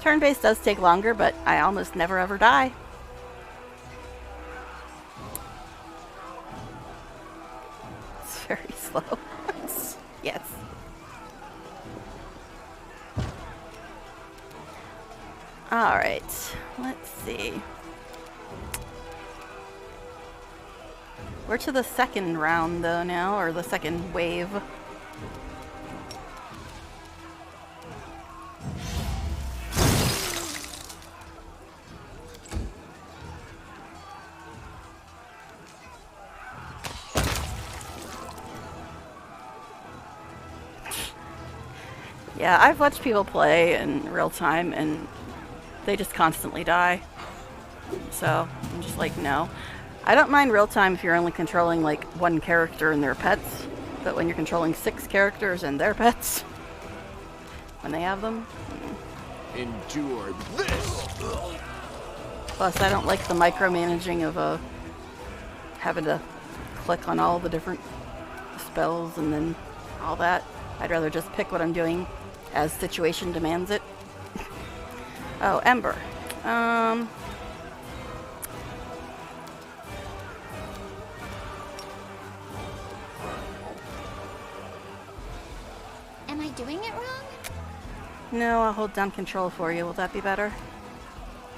Turn-based does take longer, but I almost never ever die. It's very slow. Yes. Alright, let's see. We're to the second round though now, or the second wave. Yeah, I've watched people play in real time and they just constantly die. So, I'm just like, no. I don't mind real time if you're only controlling like one character and their pets, But when you're controlling 6 characters and their pets, when they have them. Endure this! Plus, I don't like the micromanaging of having to click on all the different spells and then all that. I'd rather just pick what I'm doing as situation demands it. Oh, Ember. Am I doing it wrong? No, I'll hold down control for you. Will that be better?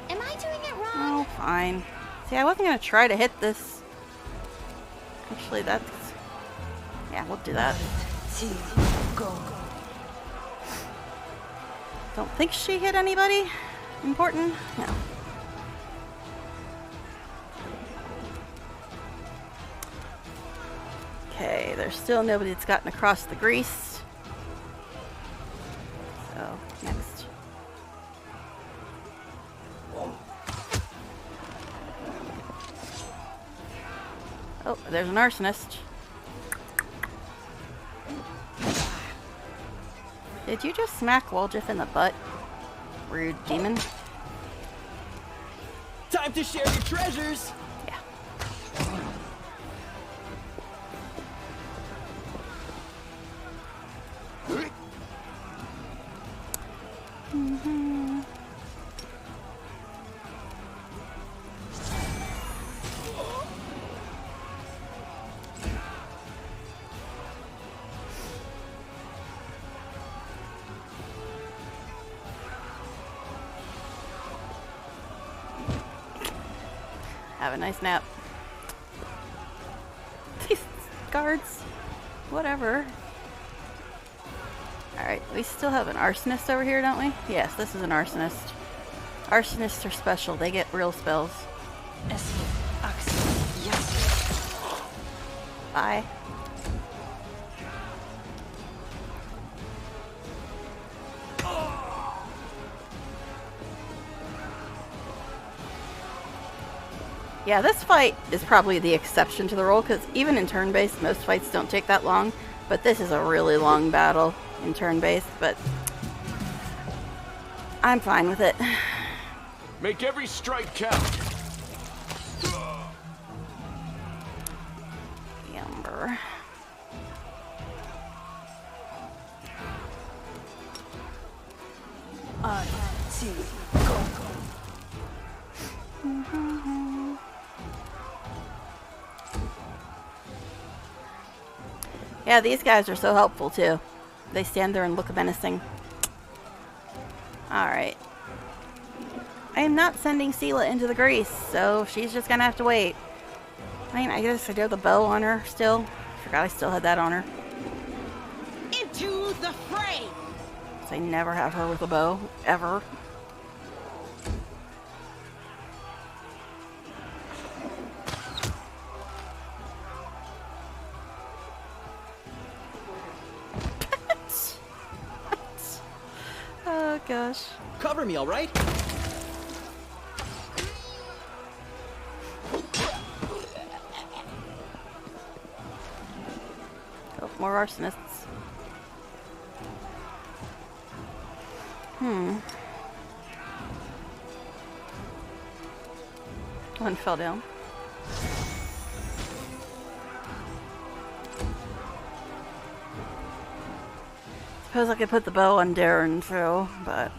Am I doing it wrong? Oh, fine. See, I wasn't going to try to hit this. Actually, that's... Yeah, we'll do that. Don't think she hit anybody important? No. Okay, there's still nobody that's gotten across the grease. So, next. Oh, there's an arsonist. Did you just smack Woljif in the butt? Rude demon. Time to share your treasures! Yeah. Have a nice nap. These guards. Whatever. Alright, we still have an arsonist over here, don't we? Yes, this is an arsonist. Arsonists are special. They get real spells. Bye. Yeah, this fight is probably the exception to the rule, because even in turn-based, most fights don't take that long. But this is a really long battle in turn-based, but I'm fine with it. Make every strike count. Amber. Yeah, these guys are so helpful too. They stand there and look menacing. Alright. I am not sending Sela into the grease, so she's just gonna have to wait. I mean, I guess I do have the bow on her still. Forgot I still had that on her. Into the fray! So I never have her with a bow, ever. Oh gosh. Cover me, alright? Oh, more arsonists. One fell down. Suppose I could put the bow on Darren too, but...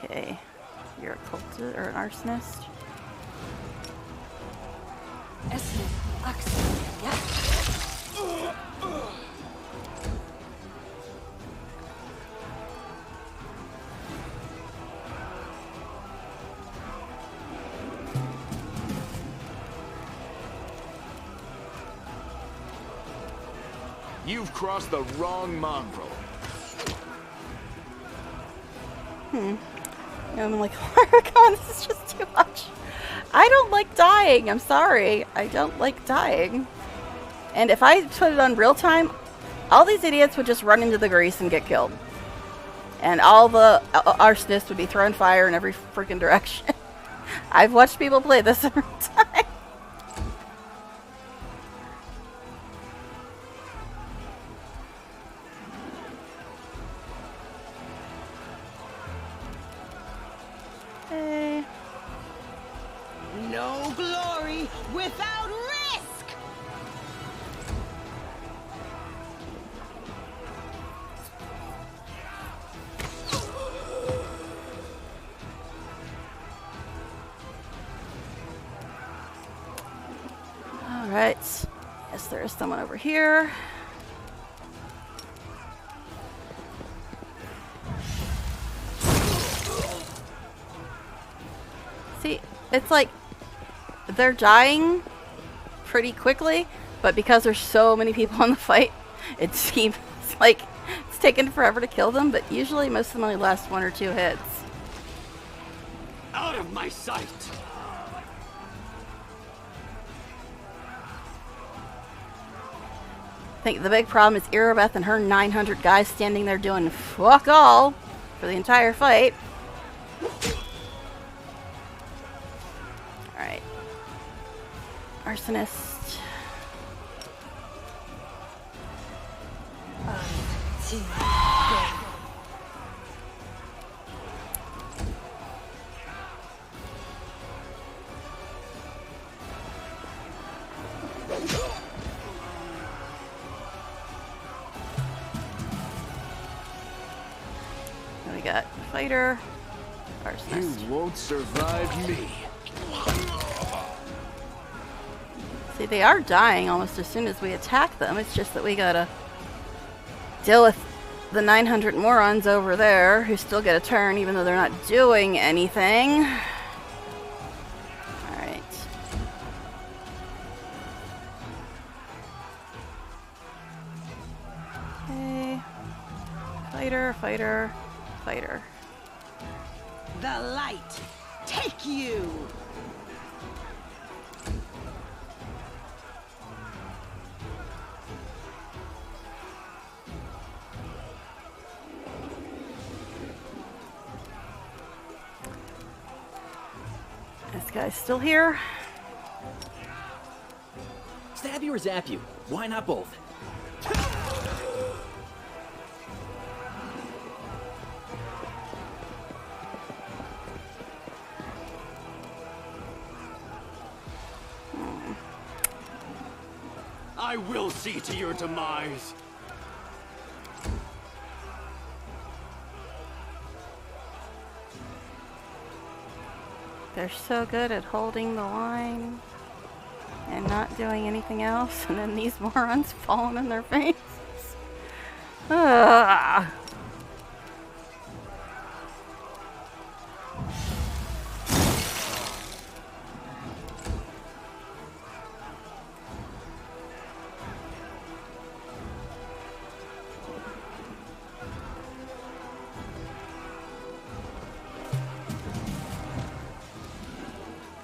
Okay, you're a cultist or an arsonist. You've crossed the wrong mongrel. I'm like, Laracon, this is just too much. I don't like dying. I'm sorry. I don't like dying. And if I put it on real time, all these idiots would just run into the grease and get killed. and all the arsonists would be throwing fire in every freaking direction. I've watched people play this several times. Hey. No glory without risk! Alright. Yes, there is someone over here. See, it's like they're dying pretty quickly, but because there's so many people in the fight, it seems like it's taken forever to kill them, but usually most of them only last 1 or 2 hits. Out of my sight! I think the big problem is Irabeth and her 900 guys standing there doing fuck all for the entire fight. Alright. Arsonist. What do we got? Fighter. Arsonist. You won't survive me. See, they are dying almost as soon as we attack them. It's just that we gotta deal with the 900 morons over there who still get a turn even though they're not doing anything. Alright. Okay. Fighter, fighter, fighter. The light, take you! This guy's still here. Stab you or zap you? Why not both? I will see to your demise. They're so good at holding the line and not doing anything else, and then these morons falling in their faces. Ugh.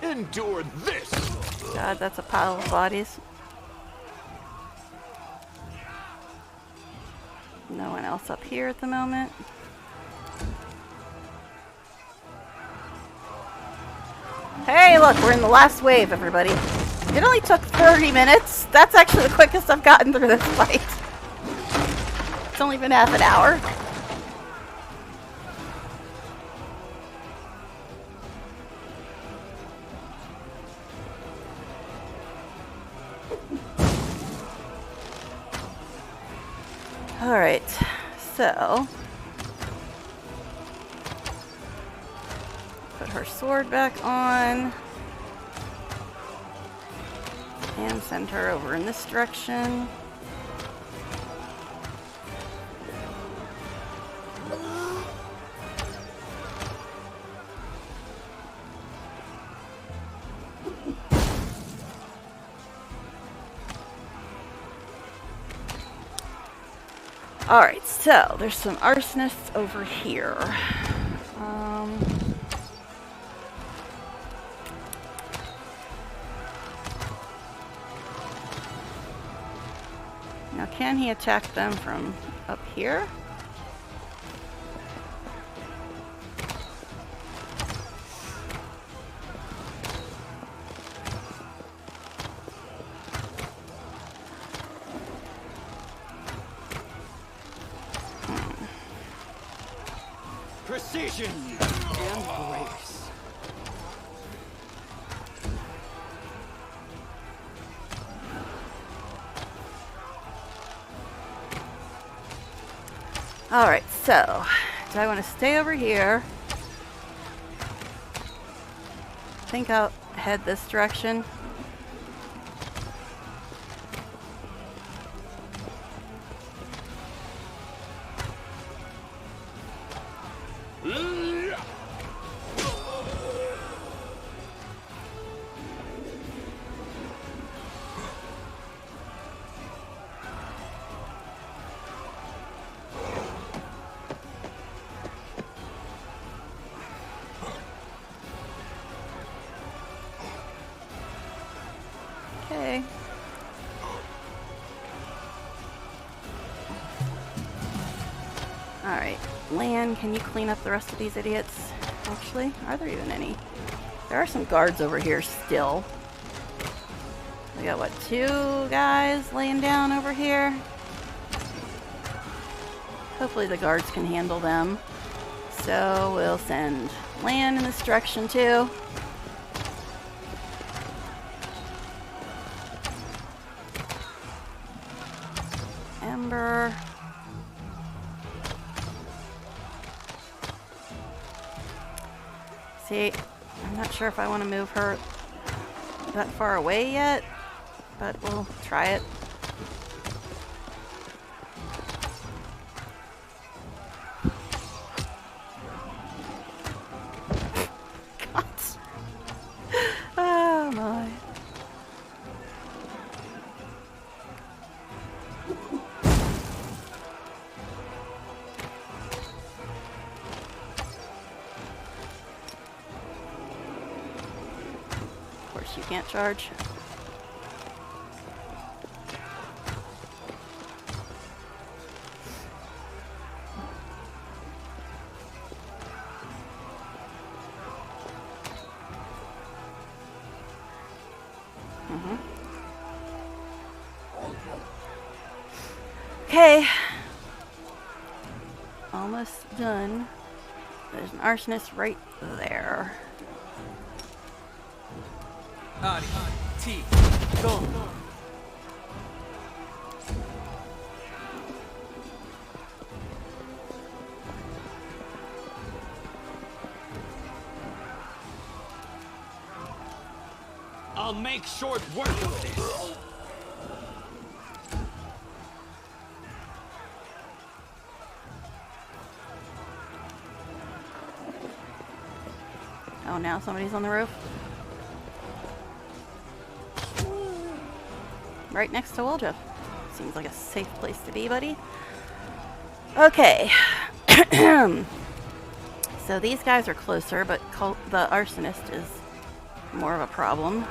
Endure this! God, that's a pile of bodies. No one else up here at the moment. Hey, look, we're in the last wave, everybody. It only took 30 minutes. That's actually the quickest I've gotten through this fight. It's only been half an hour. Alright, so put her sword back on and send her over in this direction. Alright, so there's some arsonists over here. Now, can he attack them from up here? precision, and grace. Alright, so, do I want to stay over here? I think I'll head this direction. Okay. Alright. Lan, can you clean up the rest of these idiots? Actually, are there even any? There are some guards over here still. We got, what, 2 guys laying down over here? Hopefully the guards can handle them. So we'll send Lan in this direction too. Ember. See, I'm not sure if I want to move her that far away yet, but we'll try it. God. Oh my. Of course you can't charge. Okay. Almost done. There's an arsonist right there. Go. I'll make short work of this. Oh, now somebody's on the roof. Right next to Wolja. Seems like a safe place to be, buddy. Okay. So these guys are closer, but the arsonist is more of a problem.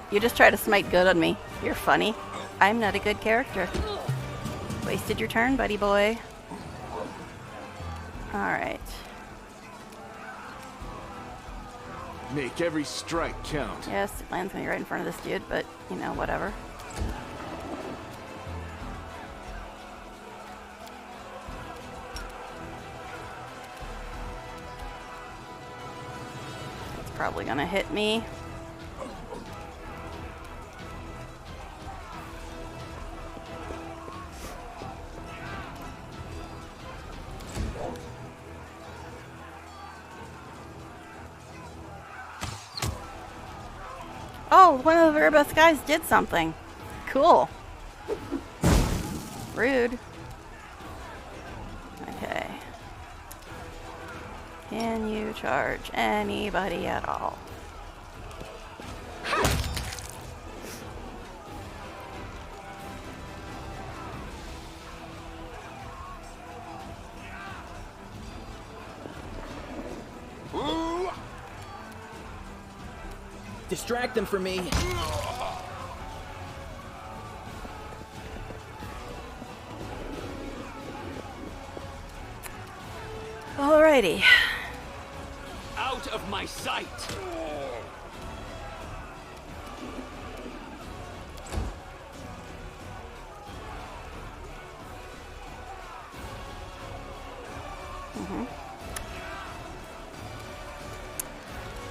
You just try to smite good on me. You're funny. I'm not a good character. Wasted your turn, buddy boy. Alright. Make every strike count. Yes, it lands me right in front of this dude, but, you know, whatever. It's probably gonna hit me. Oh, one of the very best guys did something. Cool. Rude. Okay. Can you charge anybody at all? Distract them from me. Alrighty. Out of my sight!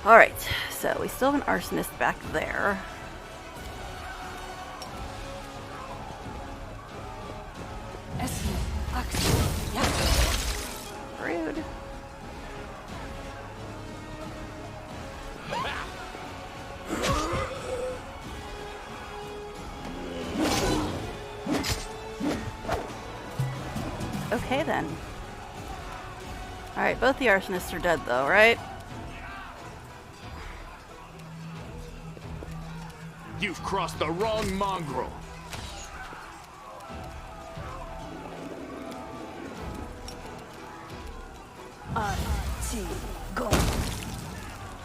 Alright, so we still have an arsonist back there. Rude. Okay then. Alright, both the arsonists are dead though, right? You've crossed the wrong mongrel.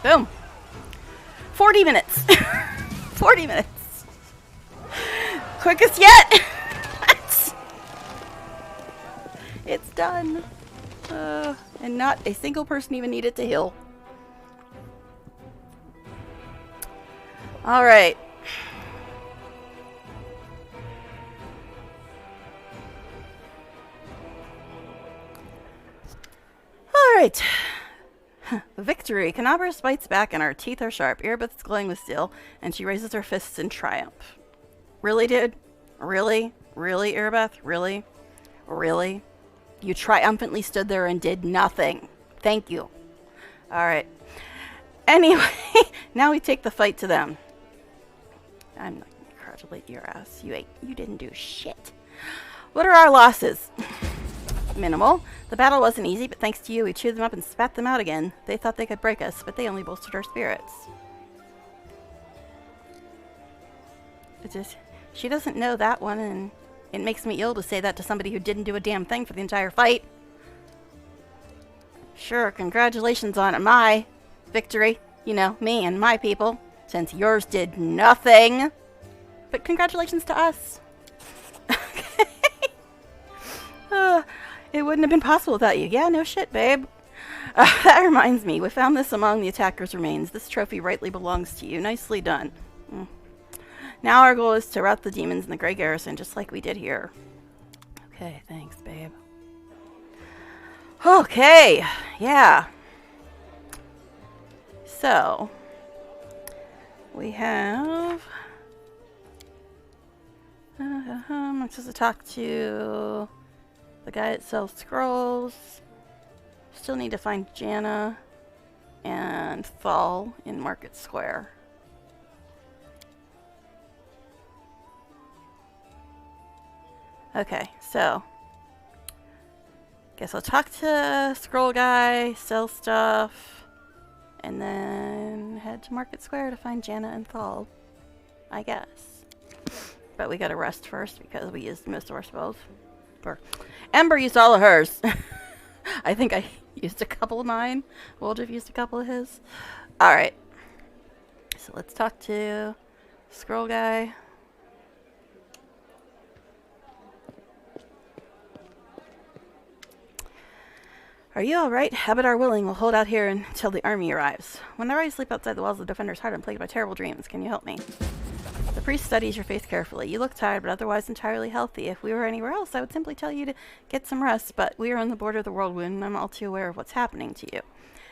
Boom. 40 minutes. 40 minutes. Quickest yet. It's done. And not a single person even needed to heal. All right. All right. Victory. Canabra bites back and our teeth are sharp. Erebeth is glowing with steel, and she raises her fists in triumph. Really, dude? Really? Really, Erebeth? Really? Really? You triumphantly stood there and did nothing. Thank you. Alright. Anyway, now we take the fight to them. I'm not gonna congratulate your ass. You didn't do shit. What are our losses? Minimal. The battle wasn't easy, but thanks to you, we chewed them up and spat them out again. They thought they could break us, but they only bolstered our spirits. She doesn't know that one, and it makes me ill to say that to somebody who didn't do a damn thing for the entire fight. Sure, congratulations on my victory. You know, me and my people, since yours did nothing. But congratulations to us. Okay. It wouldn't have been possible without you. Yeah, no shit, babe. That reminds me, we found this among the attacker's remains. This trophy rightly belongs to you. Nicely done. Now our goal is to rout the demons in the Grey Garrison, just like we did here. Okay, thanks, babe. Okay, yeah. So, we have... I'm supposed to talk to the guy that sells scrolls. Still need to find Jana and Thal in Market Square. Okay, so guess I'll talk to Scroll Guy, sell stuff, and then head to Market Square to find Jana and Thal, I guess. But we gotta rest first because we used most of our spells. Ember used all of hers. I think I used a couple of mine. Woldriff used a couple of his. Alright. So let's talk to Scroll Guy. Are you alright? Abadar willing, we'll hold out here until the army arrives. Whenever I sleep outside the walls of the Defender's heart, I'm plagued by terrible dreams. Can you help me? The priest studies your face carefully. You look tired, but otherwise entirely healthy. If we were anywhere else, I would simply tell you to get some rest, but we are on the border of the world wound, and I'm all too aware of what's happening to you.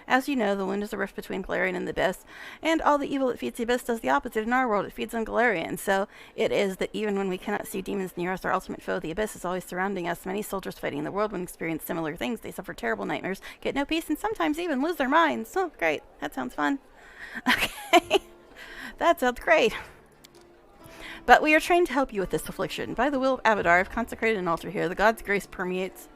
As you know, the wound is a rift between Galarian and the Abyss, and all the evil that feeds the Abyss does the opposite in our world. It feeds on Galarian, so it is that even when we cannot see demons near us, our ultimate foe, the Abyss, is always surrounding us. Many soldiers fighting the world wound experience similar things. They suffer terrible nightmares, get no peace, and sometimes even lose their minds. Oh, great. That sounds fun. Okay. That sounds great. But we are trained to help you with this affliction. By the will of Abadar, I've consecrated an altar here. The god's grace permeates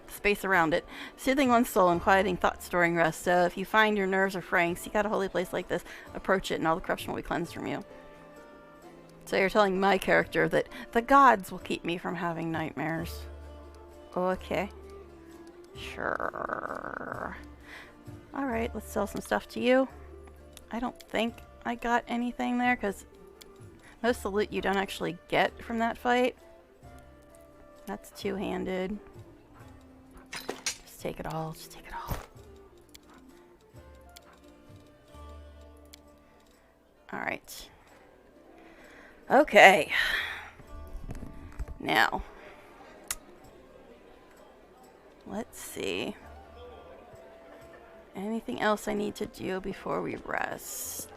space around it, soothing one's soul and quieting thoughts, storing rest. So if you find your nerves are fraying, seek out a holy place like this, approach it, and all the corruption will be cleansed from you. So you're telling my character that the gods will keep me from having nightmares. Okay. Sure. Alright, let's sell some stuff to you. I don't think I got anything there, because most of the loot you don't actually get from that fight. That's two-handed. Just Just take it all. Just take it all. Alright. Okay. Now. Let's see. Anything else I need to do before we rest?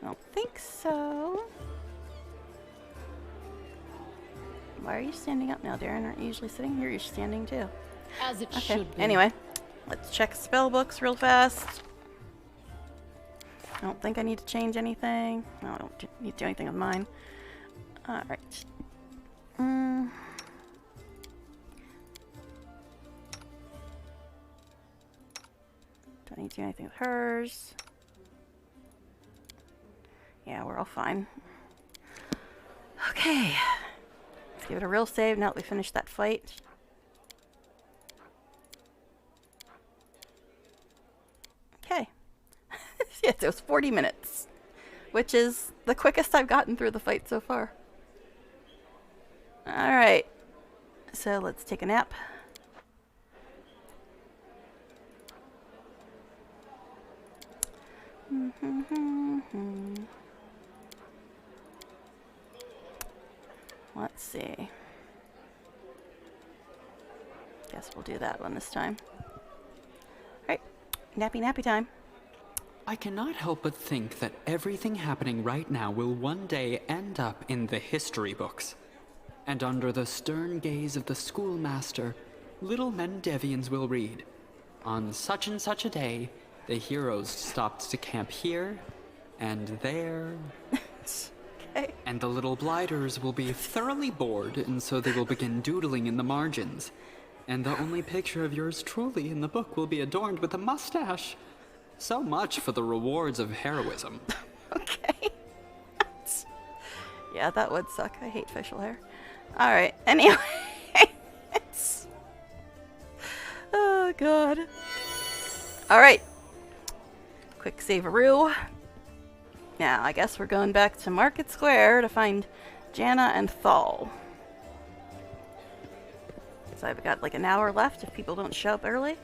I don't think so. Why are you standing up now, Darren? Aren't you usually sitting here? You're standing too. As it Okay. should be. Anyway, let's check spell books real fast. I don't think I need to change anything. No, I don't need to do anything with mine. Alright. Don't need to do anything with hers. Yeah, we're all fine. Okay. Let's give it a real save now that we finished that fight. Okay. Yes, it was 40 minutes, which is the quickest I've gotten through the fight so far. Alright. So let's take a nap. Let's see. Guess we'll do that one this time. Alright, nappy time. I cannot help but think that everything happening right now will one day end up in the history books. And under the stern gaze of the schoolmaster, little Mendevians will read, "On such and such a day, the heroes stopped to camp here and there." Okay. And the little blighters will be thoroughly bored, and so they will begin doodling in the margins. And the only picture of yours truly in the book will be adorned with a mustache. So much for the rewards of heroism. Okay. Yeah, that would suck. I hate facial hair. Alright, anyway. Oh, God. Alright. Quick save-a-roo. Now, I guess we're going back to Market Square to find Jana and Thal. So I've got like an hour left if people don't show up early.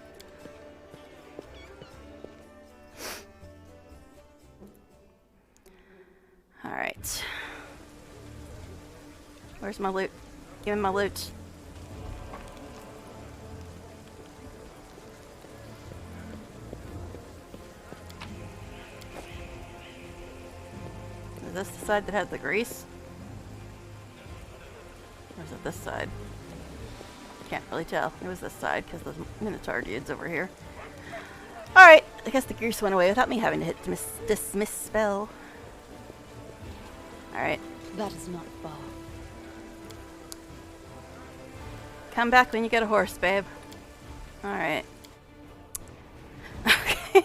Alright. Where's my loot? Give me my loot. Is this the side that has the grease? Or is it this side? Can't really tell. It was this side because the Minotaur dude's over here. Alright, I guess the grease went away without me having to hit dismiss spell. Alright. That is not far. Come back when you get a horse, babe. Alright. Okay.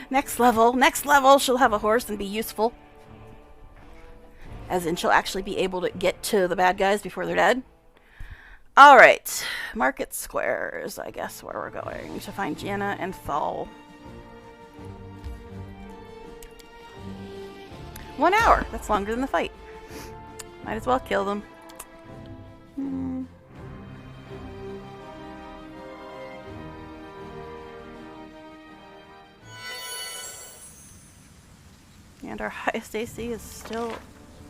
Next level. Next level, she'll have a horse and be useful. As in, she'll actually be able to get to the bad guys before they're dead. Alright. Market Squares, I guess, where we're going to find Jana and Thal. 1 hour. That's longer than the fight. Might as well kill them. And our highest AC is still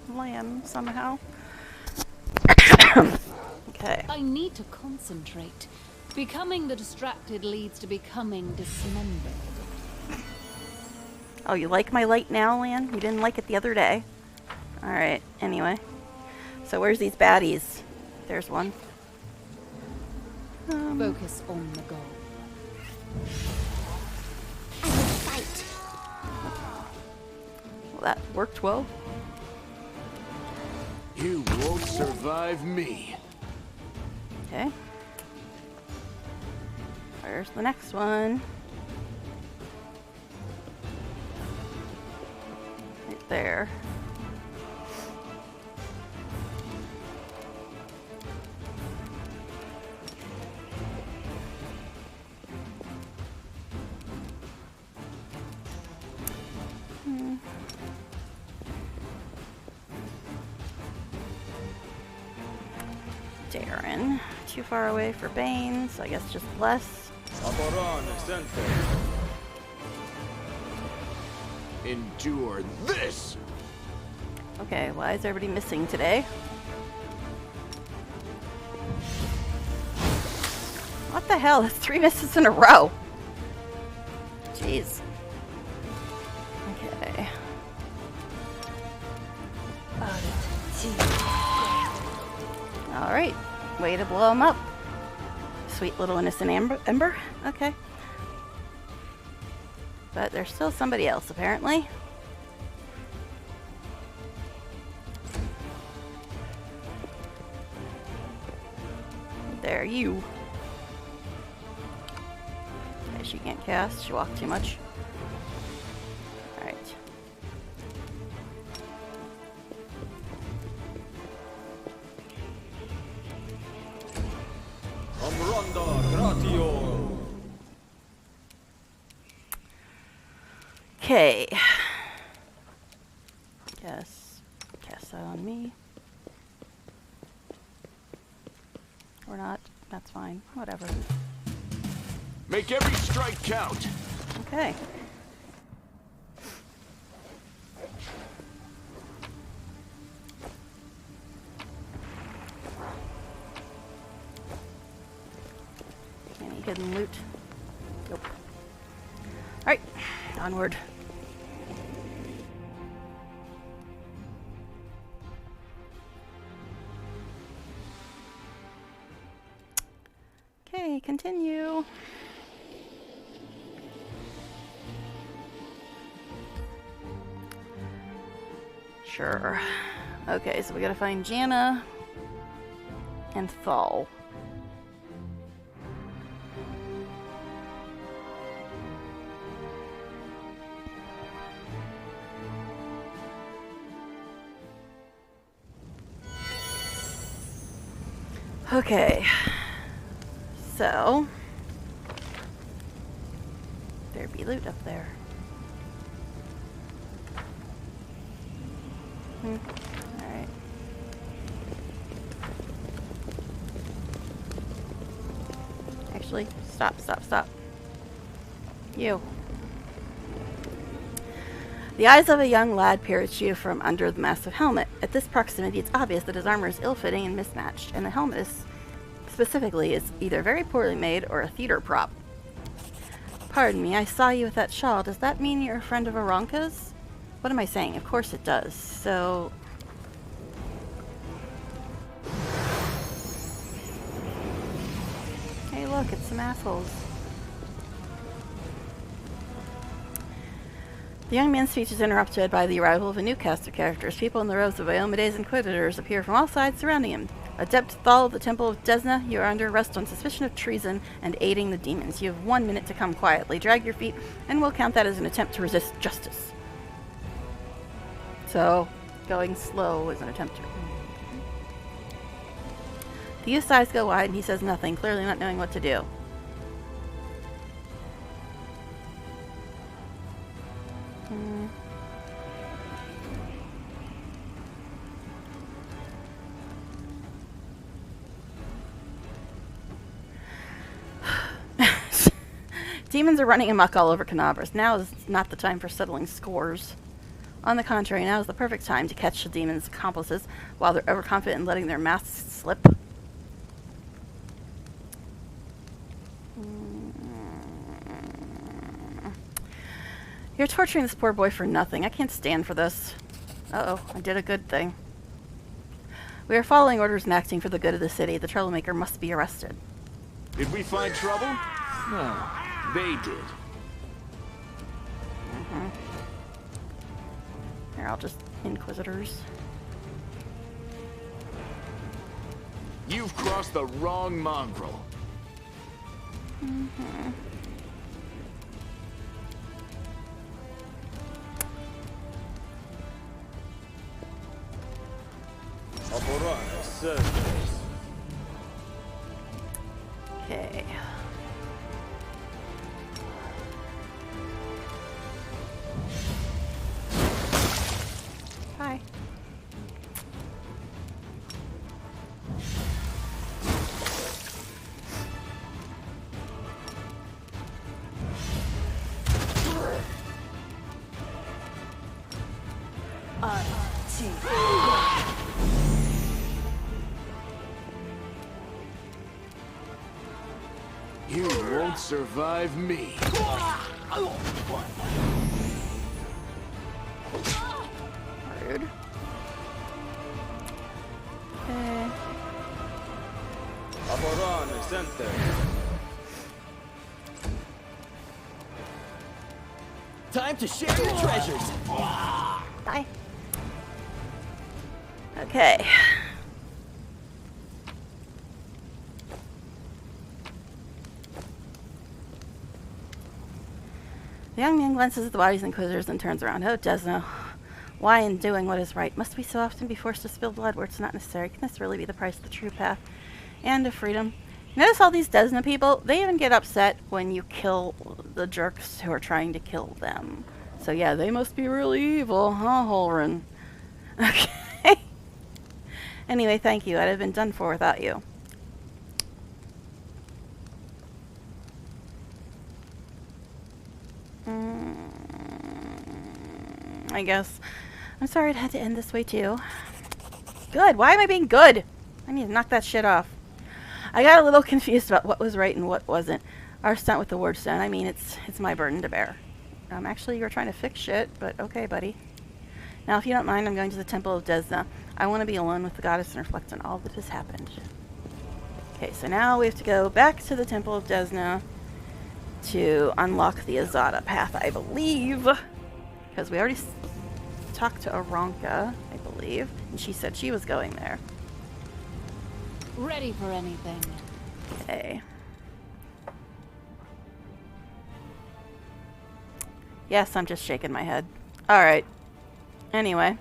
Lamb somehow. Okay. I need to concentrate. Becoming the distracted leads to becoming dismembered. Oh, you like my light now, Lan? You didn't like it the other day. Alright, anyway. So where's these baddies? There's one. Focus on the goal. I will fight. Well, that worked well. You won't survive me. Okay. Where's the next one? Right there. Darren. Too far away for Bane, so I guess just less. Endure this! Okay, why is everybody missing today? What the hell? That's 3 misses in a row. Jeez. Okay. Alright. Way to blow him up. Sweet little innocent Ember. Okay. But there's still somebody else, apparently. There, you. Okay, she can't cast. She walked too much. Alright. Okay. Guess cast that on me. Or not. That's fine. Whatever. Make every strike count! Okay. Any hidden loot? Nope. Alright, onward. Okay, continue. Sure. Okay, so we gotta find Janna and Thal. Okay. So there'd be loot up there. Alright. Actually, stop. You. The eyes of a young lad peer at you from under the massive helmet. At this proximity, it's obvious that his armor is ill-fitting and mismatched, and the helmet is specifically is either very poorly made or a theater prop. Pardon me, I saw you with that shawl. Does that mean you're a friend of Aranka's? What am I saying? Of course it does. So... Hey look, it's some assholes. The young man's speech is interrupted by the arrival of a new cast of characters. People in the robes of Iomede's Inquisitors appear from all sides surrounding him. Adept Thal of the Temple of Desna, you are under arrest on suspicion of treason and aiding the demons. You have 1 minute to come quietly. Drag your feet, and we'll count that as an attempt to resist justice. So, going slow is an attempt to... The youth's eyes go wide, and he says nothing, clearly not knowing what to do. Demons are running amok all over Canabras. Now is not the time for settling scores. On the contrary, now is the perfect time to catch the demons' accomplices while they're overconfident in letting their masks slip. You're torturing this poor boy for nothing. I can't stand for this. Uh-oh, I did a good thing. We are following orders and acting for the good of the city. The troublemaker must be arrested. Did we find trouble? No, they did. They're all just Inquisitors. You've crossed the wrong mongrel. Okay. Hi. You won't survive me. Rude. Okay. Time to share your treasures. Bye. Okay. The young man glances at the bodies and inquisitors and turns around. Oh, Desno. Why, in doing what is right, must we so often be forced to spill blood where it's not necessary? Can this really be the price of the true path and of freedom? Notice all these Desna people, they even get upset when you kill the jerks who are trying to kill them. So yeah, they must be really evil, huh, Holren? Okay. Anyway, thank you. I'd have been done for without you. I guess. I'm sorry it had to end this way too. Good. Why am I being good? I need to knock that shit off. I got a little confused about what was right and what wasn't. Our stunt with the word stone. I mean, it's my burden to bear. Actually, you're trying to fix shit, but okay, buddy. Now, if you don't mind, I'm going to the Temple of Desna. I want to be alone with the goddess and reflect on all that has happened. Okay, so now we have to go back to the Temple of Desna to unlock the Azada path, I believe. Because we already talked to Aranka, I believe, and she said she was going there. Ready for anything. Okay. Yes, I'm just shaking my head. Alright. Anyway.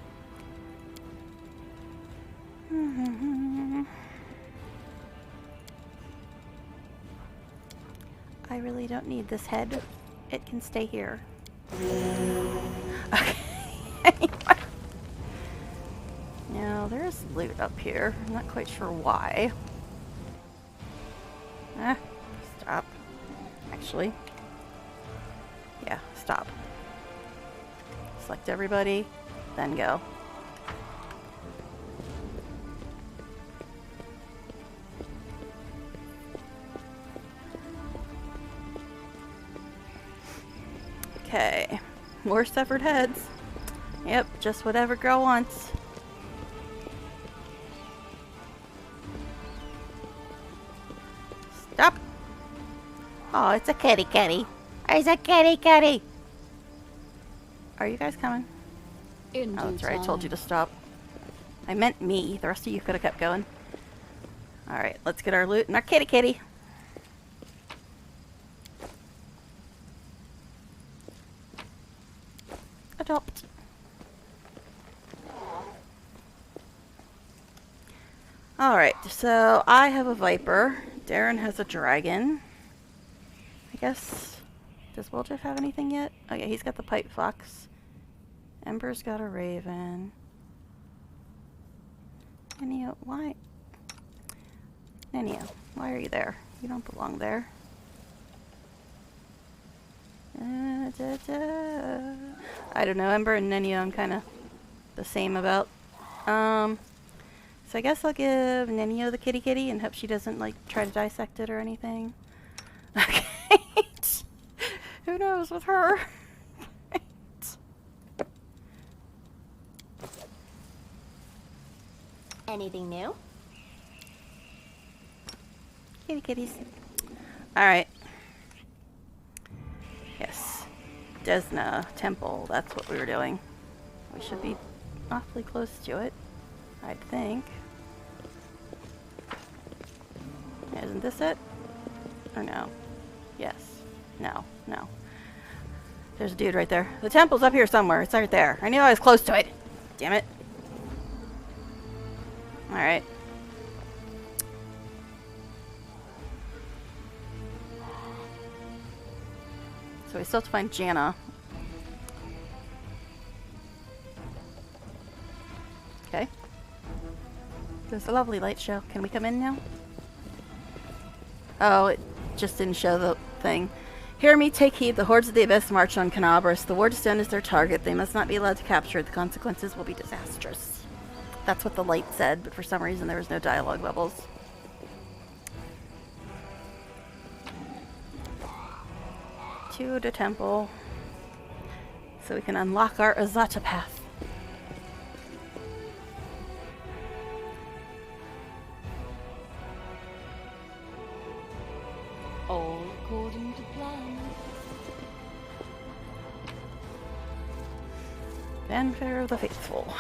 I really don't need this head. It can stay here. Okay. Anyway. Now, there's loot up here. I'm not quite sure why. Stop. Actually. Yeah, stop. Select everybody, then go. Okay. More severed heads. Yep, just whatever girl wants. Stop. Oh, it's a kitty kitty. It's a kitty kitty. Are you guys coming? Oh, that's right. I told you to stop. I meant me. The rest of you could have kept going. Alright, let's get our loot and our kitty kitty. Adopt. Alright, so I have a viper. Darren has a dragon. I guess... Does Woljif have anything yet? Oh yeah, he's got the pipe fox. Ember's got a raven. Nenio, why? Nenio, why are you there? You don't belong there. I don't know, Ember and Nenio I'm kind of the same about. So I guess I'll give Nenio the kitty kitty and hope she doesn't like try to dissect it or anything. Okay. Who knows with her? Anything new? Kitty kitties. Alright. Yes. Desna Temple. That's what we were doing. We should be awfully close to it, I'd think. Isn't this it? Or no? Yes. No. No. There's a dude right there. The temple's up here somewhere. It's right there. I knew I was close to it. Damn it. Alright. So we still have to find Janna. Okay. There's a lovely light show. Can we come in now? Oh, it just didn't show the thing. Hear me, take heed. The hordes of the abyss march on Canabras. The Wardstone is their target. They must not be allowed to capture. The consequences will be disastrous. That's what the light said, but for some reason there was no dialogue bubbles. To the temple, so we can unlock our Azata path. All according to plan. Fanfare of the Faithful.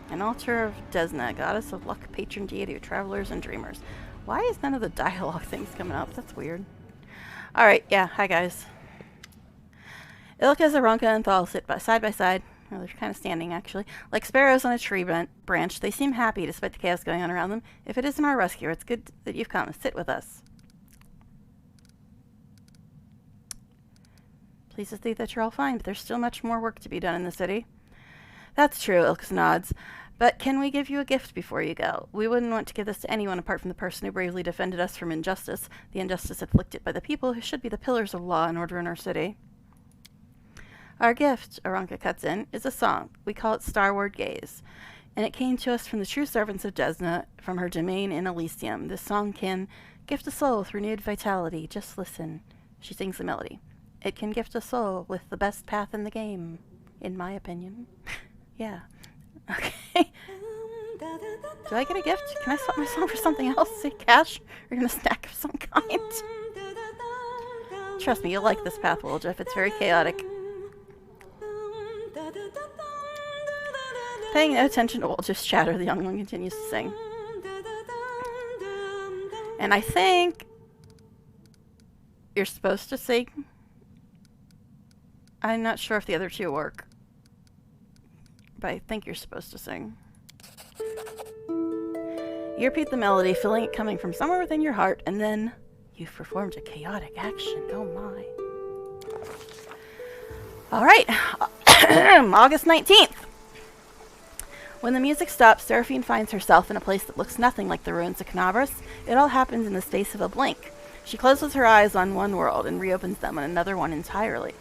An altar of Desna, goddess of luck, patron deity of travelers and dreamers. Why is none of the dialogue things coming up? That's weird. Alright, yeah, hi guys. Ilka, Zaronka, and Thal sit side by side. Well, they're kind of standing, actually. Like sparrows on a tree branch, they seem happy despite the chaos going on around them. If it isn't our rescue, it's good that you've come. Sit with us. Pleased to see that you're all fine, but there's still much more work to be done in the city. That's true, Ilka nods. But can we give you a gift before you go? We wouldn't want to give this to anyone apart from the person who bravely defended us from injustice, the injustice inflicted by the people who should be the pillars of law and order in our city. Our gift, Aranka cuts in, is a song. We call it Starward Gaze. And it came to us from the true servants of Desna, from her domain in Elysium. This song can gift a soul with renewed vitality. Just listen. She sings the melody. It can gift a soul with the best path in the game, in my opinion. Yeah. Okay. Do I get a gift? Can I swap my song for something else? Say cash? Or even a snack of some kind? Trust me, you'll like this path, Wiljeff. It's very chaotic. Paying no attention to Woljeff's chatter, the young one continues to sing. And I think you're supposed to sing. I'm not sure if the other two work. But I think you're supposed to sing. You repeat the melody, feeling it coming from somewhere within your heart, and then you've performed a chaotic action. Oh my. Alright. August 19th. When the music stops, Seraphine finds herself in a place that looks nothing like the ruins of Canabras. It all happens in the space of a blink. She closes her eyes on one world and reopens them on another one entirely.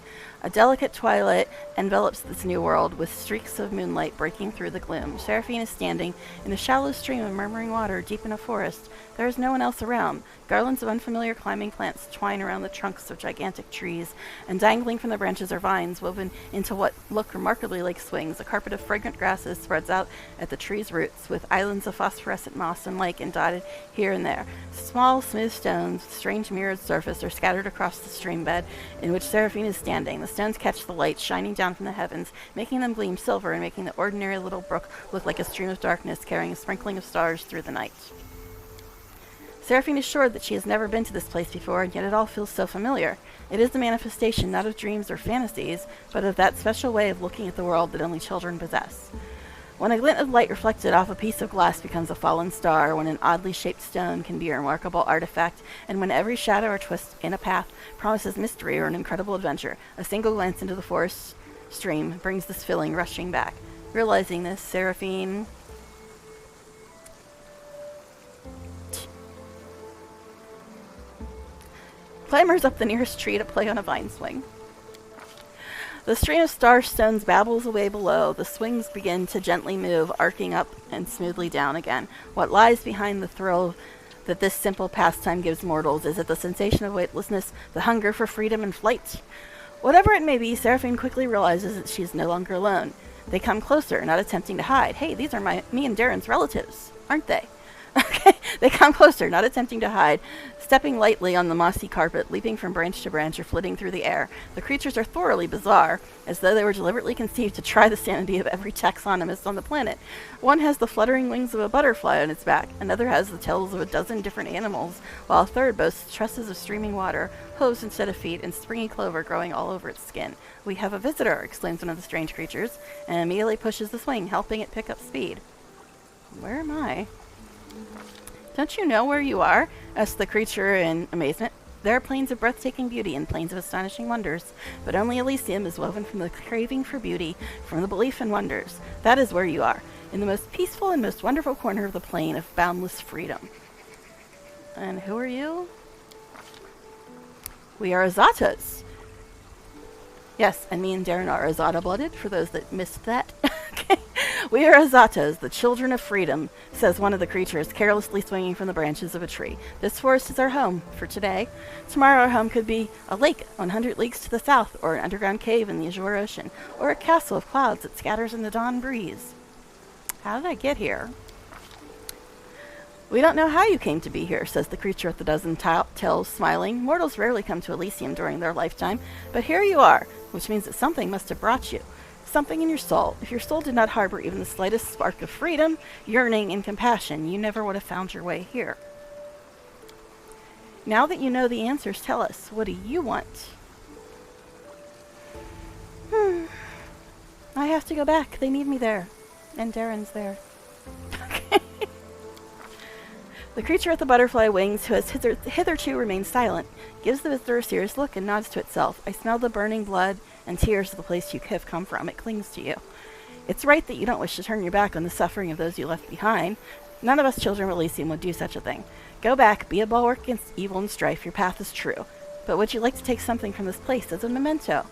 A delicate twilight envelops this new world, with streaks of moonlight breaking through the gloom. Seraphine is standing in a shallow stream of murmuring water deep in a forest. There is no one else around. Garlands of unfamiliar climbing plants twine around the trunks of gigantic trees, and dangling from the branches are vines woven into what look remarkably like swings. A carpet of fragrant grasses spreads out at the tree's roots, with islands of phosphorescent moss and lichen dotted here and there. Small, smooth stones with strange mirrored surface are scattered across the stream bed in which Seraphine is standing. The stones catch the light shining down from the heavens, making them gleam silver and making the ordinary little brook look like a stream of darkness carrying a sprinkling of stars through the night. Seraphine is sure that she has never been to this place before, and yet it all feels so familiar. It is the manifestation not of dreams or fantasies, but of that special way of looking at the world that only children possess. When a glint of light reflected off a piece of glass becomes a fallen star, when an oddly shaped stone can be a remarkable artifact, and when every shadow or twist in a path promises mystery or an incredible adventure, a single glance into the forest stream brings this feeling rushing back. Realizing this, Seraphine clambers up the nearest tree to play on a vine swing. The stream of star stones babbles away below. The swings begin to gently move, arcing up and smoothly down again. What lies behind the thrill that this simple pastime gives mortals? Is it the sensation of weightlessness, the hunger for freedom and flight? Whatever it may be, Seraphine quickly realizes that she is no longer alone. They come closer, not attempting to hide. Hey, these are me and Darren's relatives, aren't they? Okay, they come closer, not attempting to hide, stepping lightly on the mossy carpet, leaping from branch to branch or flitting through the air. The creatures are thoroughly bizarre, as though they were deliberately conceived to try the sanity of every taxonomist on the planet. One has the fluttering wings of a butterfly on its back, another has the tails of a dozen different animals, while a third boasts tresses of streaming water, hooves instead of feet, and springy clover growing all over its skin. "We have a visitor," exclaims one of the strange creatures, and immediately pushes the swing, helping it pick up speed. Where am I? "Don't you know where you are?" asked the creature in amazement. "There are plains of breathtaking beauty and plains of astonishing wonders, but only Elysium is woven from the craving for beauty, from the belief in wonders. That is where you are. in the most peaceful and most wonderful corner of the plane of boundless freedom. And who are you? We are Azatas. Yes, and me and Darren are Azata-blooded, for those that missed that. Okay. We are Azatas, the children of freedom, says one of the creatures, carelessly swinging from the branches of a tree. This forest is our home for today. Tomorrow our home could be a lake 100 leagues to the south, or an underground cave in the Azure Ocean, or a castle of clouds that scatters in the dawn breeze. How did I get here? We don't know how you came to be here, says the creature with the dozen tails, smiling. Mortals rarely come to Elysium during their lifetime, but here you are, which means that something must have brought you. Something in your soul. If your soul did not harbor even the slightest spark of freedom, yearning, and compassion, you never would have found your way here. Now that you know the answers, tell us, what do you want? I have to go back. They need me there. And Darren's there. The creature with the butterfly wings, who has hitherto remained silent, gives the visitor a serious look and nods to itself. I smell the burning blood and tears of the place you have come from. It clings to you. It's right that you don't wish to turn your back on the suffering of those you left behind. None of us children of Elysium would do such a thing. Go back, be a bulwark against evil and strife. Your path is true. But would you like to take something from this place as a memento?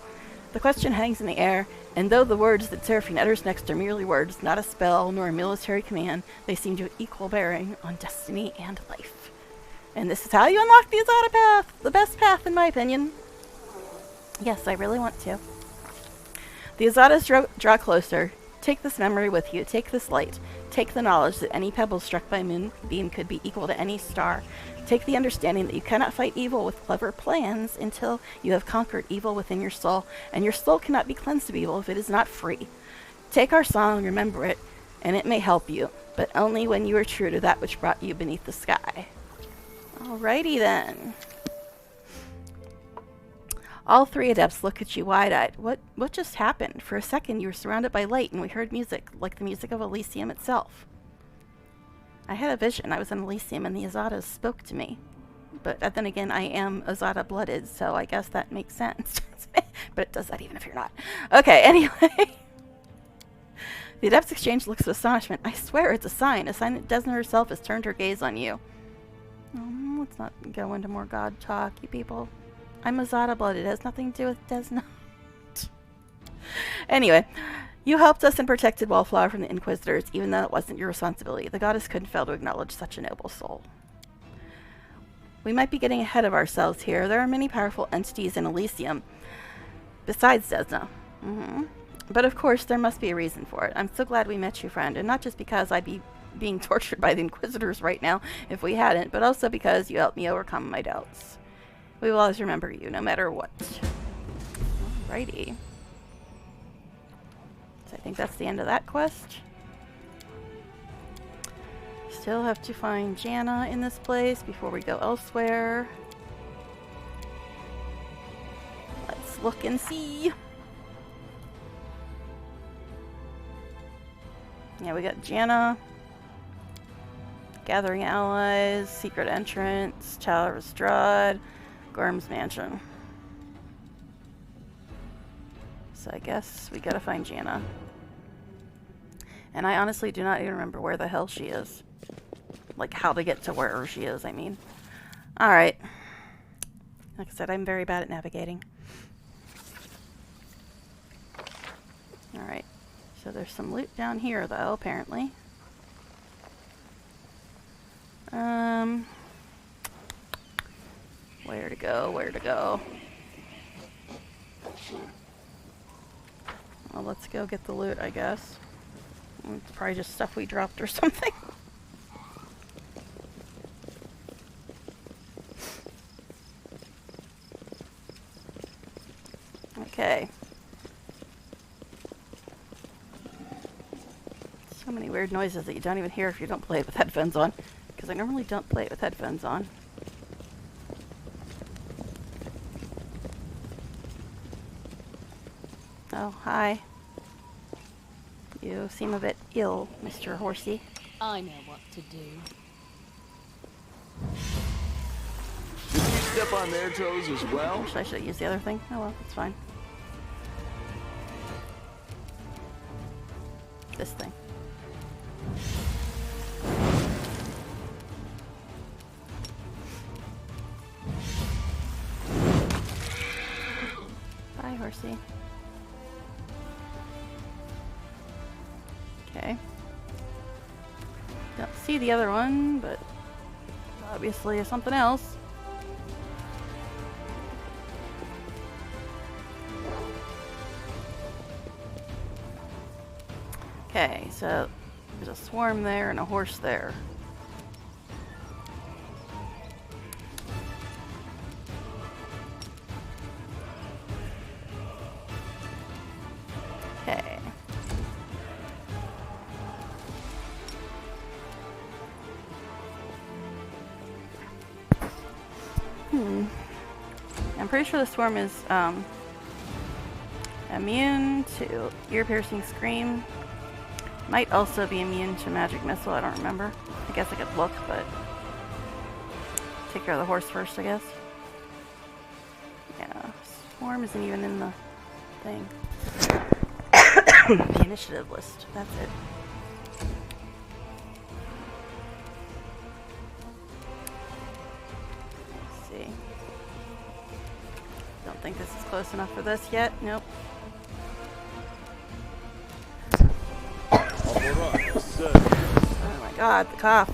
The question hangs in the air, and though the words that Seraphine utters next are merely words, not a spell nor a military command, they seem to have equal bearing on destiny and life. And this is how you unlock the Azata path! The best path, in my opinion. Yes, I really want to. The Azatas draw closer. Take this memory with you. Take this light. Take the knowledge that any pebble struck by a moonbeam could be equal to any star. Take the understanding that you cannot fight evil with clever plans until you have conquered evil within your soul, and your soul cannot be cleansed of evil if it is not free. Take our song, remember it, and it may help you, but only when you are true to that which brought you beneath the sky. Alrighty then. All three adepts look at you wide-eyed. What just happened? For a second you were surrounded by light and we heard music, like the music of Elysium itself. I had a vision. I was in Elysium and the Azatas spoke to me. But then again, I am Azata-blooded, so I guess that makes sense. But it does that even if you're not. Okay, anyway. The adepts exchange looks of astonishment. I swear it's a sign that Desna herself has turned her gaze on you. Let's not go into more god talk, you people. I'm Azata-blooded. It has nothing to do with Desna. Anyway, you helped us and protected Wallflower from the Inquisitors, even though it wasn't your responsibility. The goddess couldn't fail to acknowledge such a noble soul. We might be getting ahead of ourselves here. There are many powerful entities in Elysium, besides Desna. But of course, there must be a reason for it. I'm so glad we met you, friend, and not just because I'd be being tortured by the Inquisitors right now if we hadn't, but also because you helped me overcome my doubts. We will always remember you, no matter what. Alrighty. So I think that's the end of that quest. Still have to find Jana in this place before we go elsewhere. Let's look and see. Yeah, we got Jana. Gathering allies, secret entrance, Tower of Strahd, Gorm's mansion. So I guess we gotta find Jana. And I honestly do not even remember where the hell she is. Like how to get to wherever she is, I mean. Alright. Like I said, I'm very bad at navigating. Alright. So there's some loot down here though, apparently. Where to go? Where to go? Well, let's go get the loot, I guess. It's probably just stuff we dropped or something. Okay. So many weird noises that you don't even hear if you don't play it with headphones on. Because I normally don't play it with headphones on. Oh, hi. You seem a bit ill, Mr. Horsey. I know what to do. Did you step on their toes as well? Actually, I should use the other thing. Oh well, it's fine. This thing. horsey. Okay. Don't see the other one, but obviously it's something else. Okay, so there's a swarm there and a horse there. Okay. I'm pretty sure the swarm is immune to ear-piercing scream. Might also be immune to magic missile, I don't remember. I guess I could look, but take care of the horse first, I guess. Yeah, swarm isn't even in the thing. The initiative list, that's it. Let's see. Don't think this is close enough for this yet. Nope. Oh my god, the cough.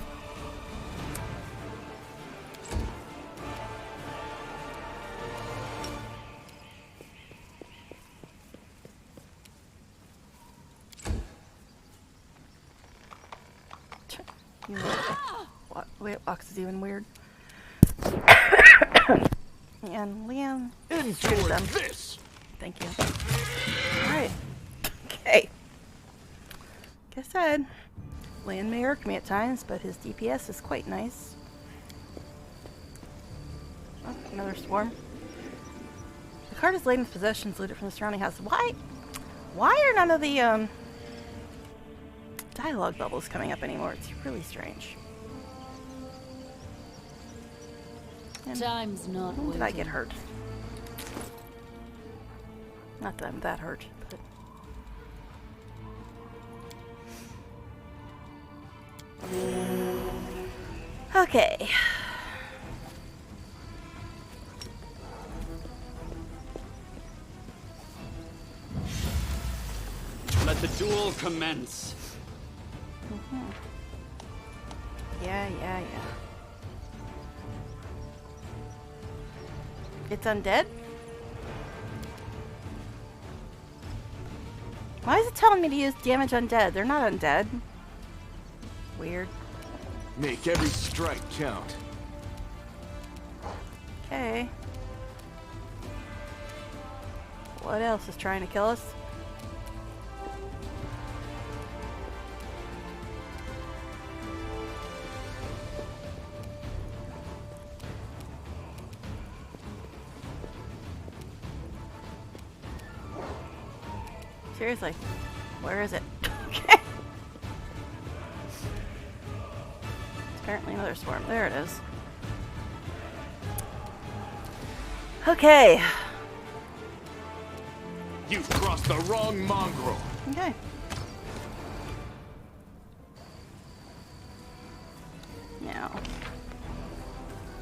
Wait, box is even weird. And Leanne, Enjoy this. thank you. Alright. Okay. Like I said, Leanne may irk me at times, but his DPS is quite nice. Oh, another swarm. The cart is laden with possessions looted from the surrounding house. Why are none of the dialogue bubbles coming up anymore? It's really strange. And Time's not when did I waiting. get hurt? Not that I'm that hurt, but... Okay. Let the duel commence. Yeah. It's undead? Why is it telling me to use damage undead? They're not undead. Weird. Make every strike count. Okay. What else is trying to kill us? Seriously, where is it? Okay. It's apparently another swarm. There it is. Okay. You've crossed the wrong mongrel. Okay. Now,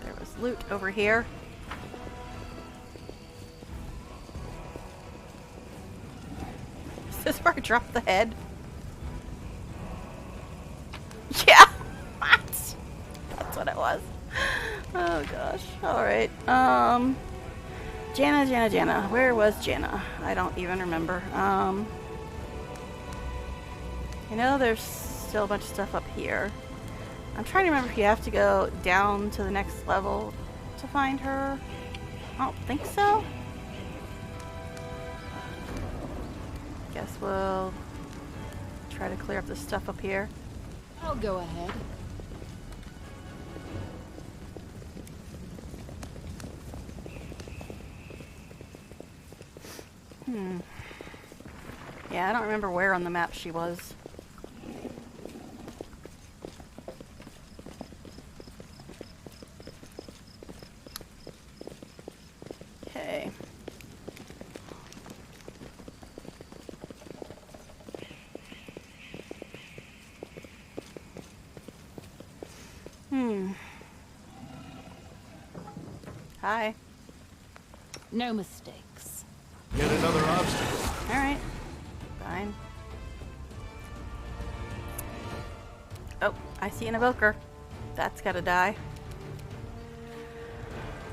there was loot over here. Is this where I dropped the head? Yeah! What? That's what it was. Oh gosh. Alright. Jana. Where was Jana? I don't even remember. You know, there's still a bunch of stuff up here. I'm trying to remember if you have to go down to the next level to find her. I don't think so. Guess we'll try to clear up the stuff up here. I'll go ahead. Yeah, I don't remember where on the map she was. Okay. Hi. No mistakes. Yet another obstacle. Alright. Fine. Oh, I see an evoker. That's gotta die.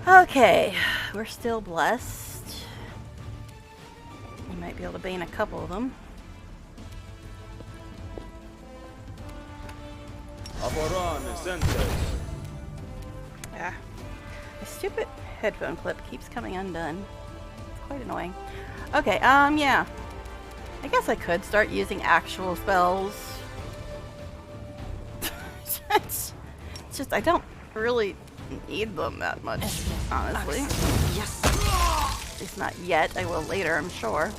Okay, we're still blessed. We might be able to bane a couple of them. Ah, my stupid headphone clip keeps coming undone. It's quite annoying. Okay, yeah. I guess I could start using actual spells. It's just, I don't really need them that much, honestly. Yes. At least not yet. I will later, I'm sure.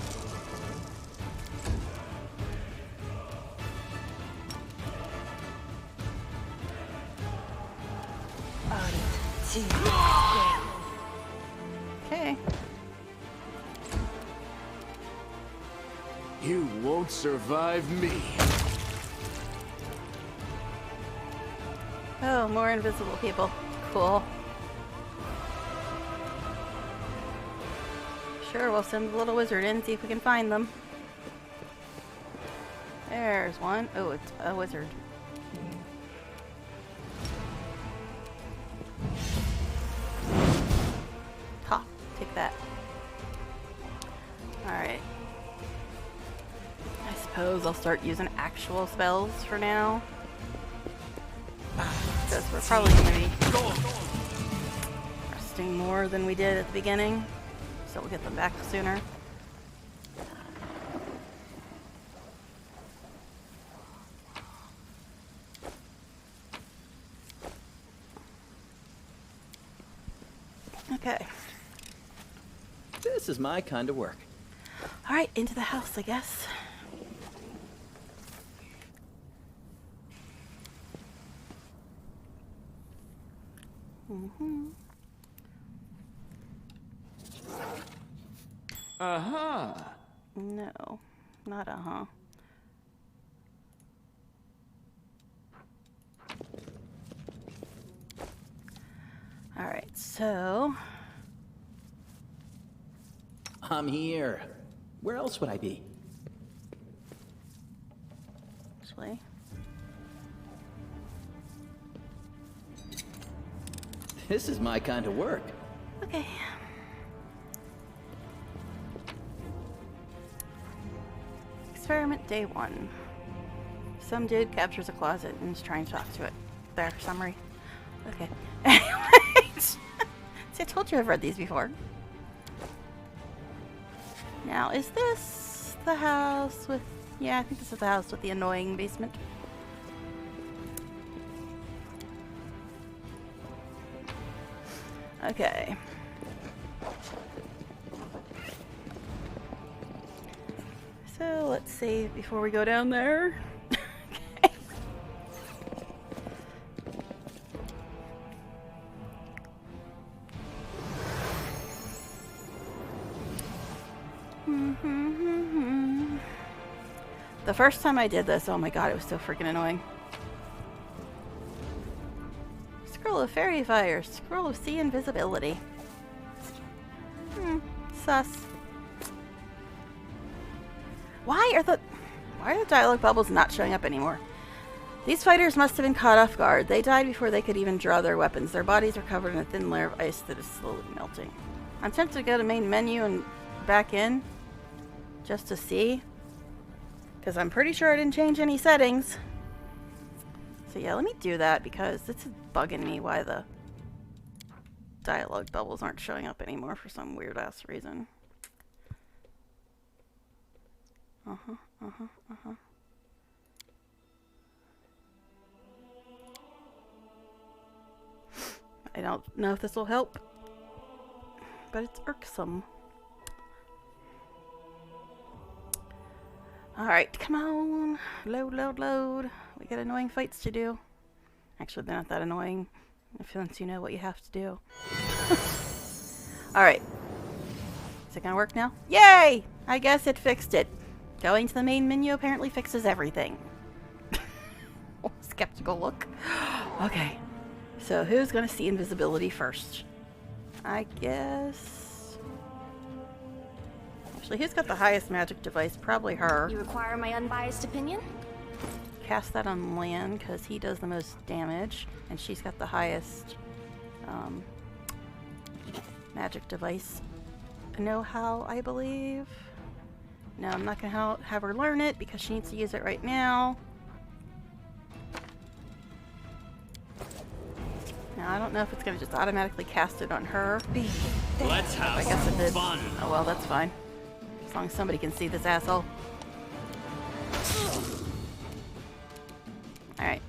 Okay. You won't survive me. Oh, more invisible people. Cool. Sure, we'll send the little wizard in, see if we can find them. There's one. Oh, it's a wizard. Ha, take that. Alright. I suppose I'll start using actual spells for now. Because we're probably going to be resting more than we did at the beginning. So we'll get them back sooner. Okay. This is my kind of work. Alright, into the house, I guess. Uh-huh. No, not uh-huh. Alright, so... I'm here. Where else would I be? Actually... This is my kind of work. Okay. Experiment day 1. Some dude captures a closet and is trying to talk to it. There, summary. Okay. Anyways. See, I told you I've read these before. Now, is this the house with... Yeah, I think this is the house with the annoying basement. Okay. So let's save before we go down there. Okay. The first time I did this, oh my god, it was so freaking annoying. Scroll of fairy fire, scroll of sea invisibility. Sus. Why are the dialogue bubbles not showing up anymore? These fighters must have been caught off guard. They died before they could even draw their weapons. Their bodies are covered in a thin layer of ice that is slowly melting. I'm tempted to go to main menu and back in just to see, because I'm pretty sure I didn't change any settings. So yeah, let me do that because this is bugging me why the dialogue bubbles aren't showing up anymore for some weird ass reason. I don't know if this will help, but it's irksome. Alright, come on. Load, load, load. We got annoying fights to do. Actually, they're not that annoying once you know what you have to do. Alright. Is it gonna work now? Yay! I guess it fixed it. Going to the main menu apparently fixes everything. Skeptical look. Okay. So who's gonna see invisibility first? I guess... Actually, who's got the highest magic device? Probably her. You require my unbiased opinion? Cast that on Lan, because he does the most damage, and she's got the highest magic device know-how, I believe. No, I'm not going to have her learn it, because she needs to use it right now. Now, I don't know if it's going to just automatically cast it on her. Let's have I guess it did. fun. Oh well, that's fine. As long as somebody can see this asshole. Alright.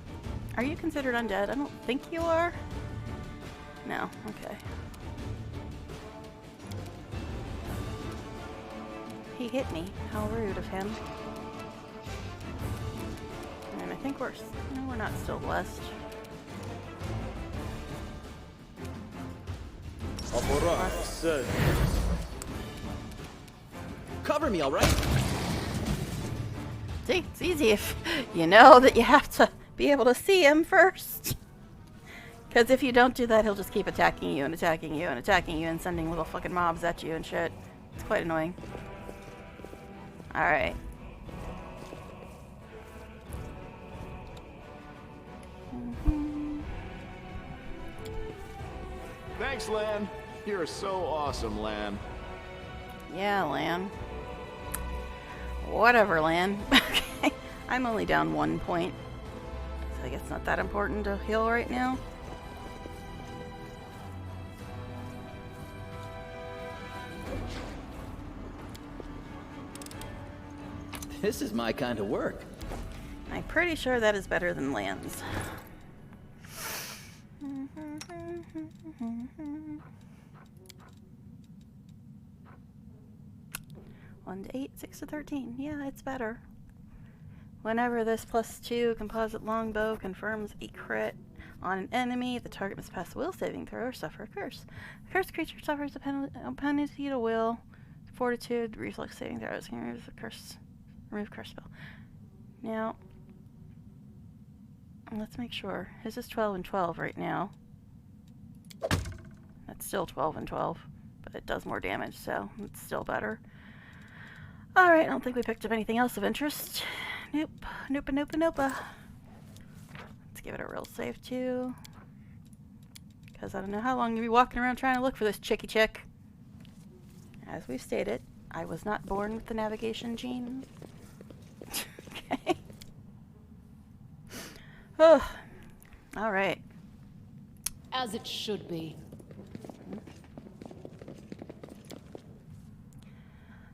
Are you considered undead? I don't think you are. No, okay. He hit me. How rude of him. And I think we're not still blessed. Cover me, all right? See, it's easy if you know that you have to be able to see him first. Because if you don't do that, he'll just keep attacking you and attacking you and attacking you and sending little fucking mobs at you and shit. It's quite annoying. Alright. Thanks, Lan. You're so awesome, Lan. Yeah, Lan. Whatever, Lan. Okay. I'm only down 1 point. So I guess it's not that important to heal right now. This is my kind of work. I'm pretty sure that is better than Lan's. 1 to 8, 6 to 13. Yeah, it's better. Whenever this +2 composite longbow confirms a crit on an enemy, the target must pass a will saving throw or suffer a curse. The cursed creature suffers a penalty to will, fortitude, reflex saving throws. Can remove the curse, remove curse spell. Now, let's make sure. His is 12 and 12 right now. That's still 12 and 12, but it does more damage, so it's still better. Alright, I don't think we picked up anything else of interest. Nope. Nope, nope, nope. Let's give it a real save, too. Because I don't know how long you'll be walking around trying to look for this chicky chick. As we've stated, I was not born with the navigation gene. Okay. Oh. Alright. As it should be.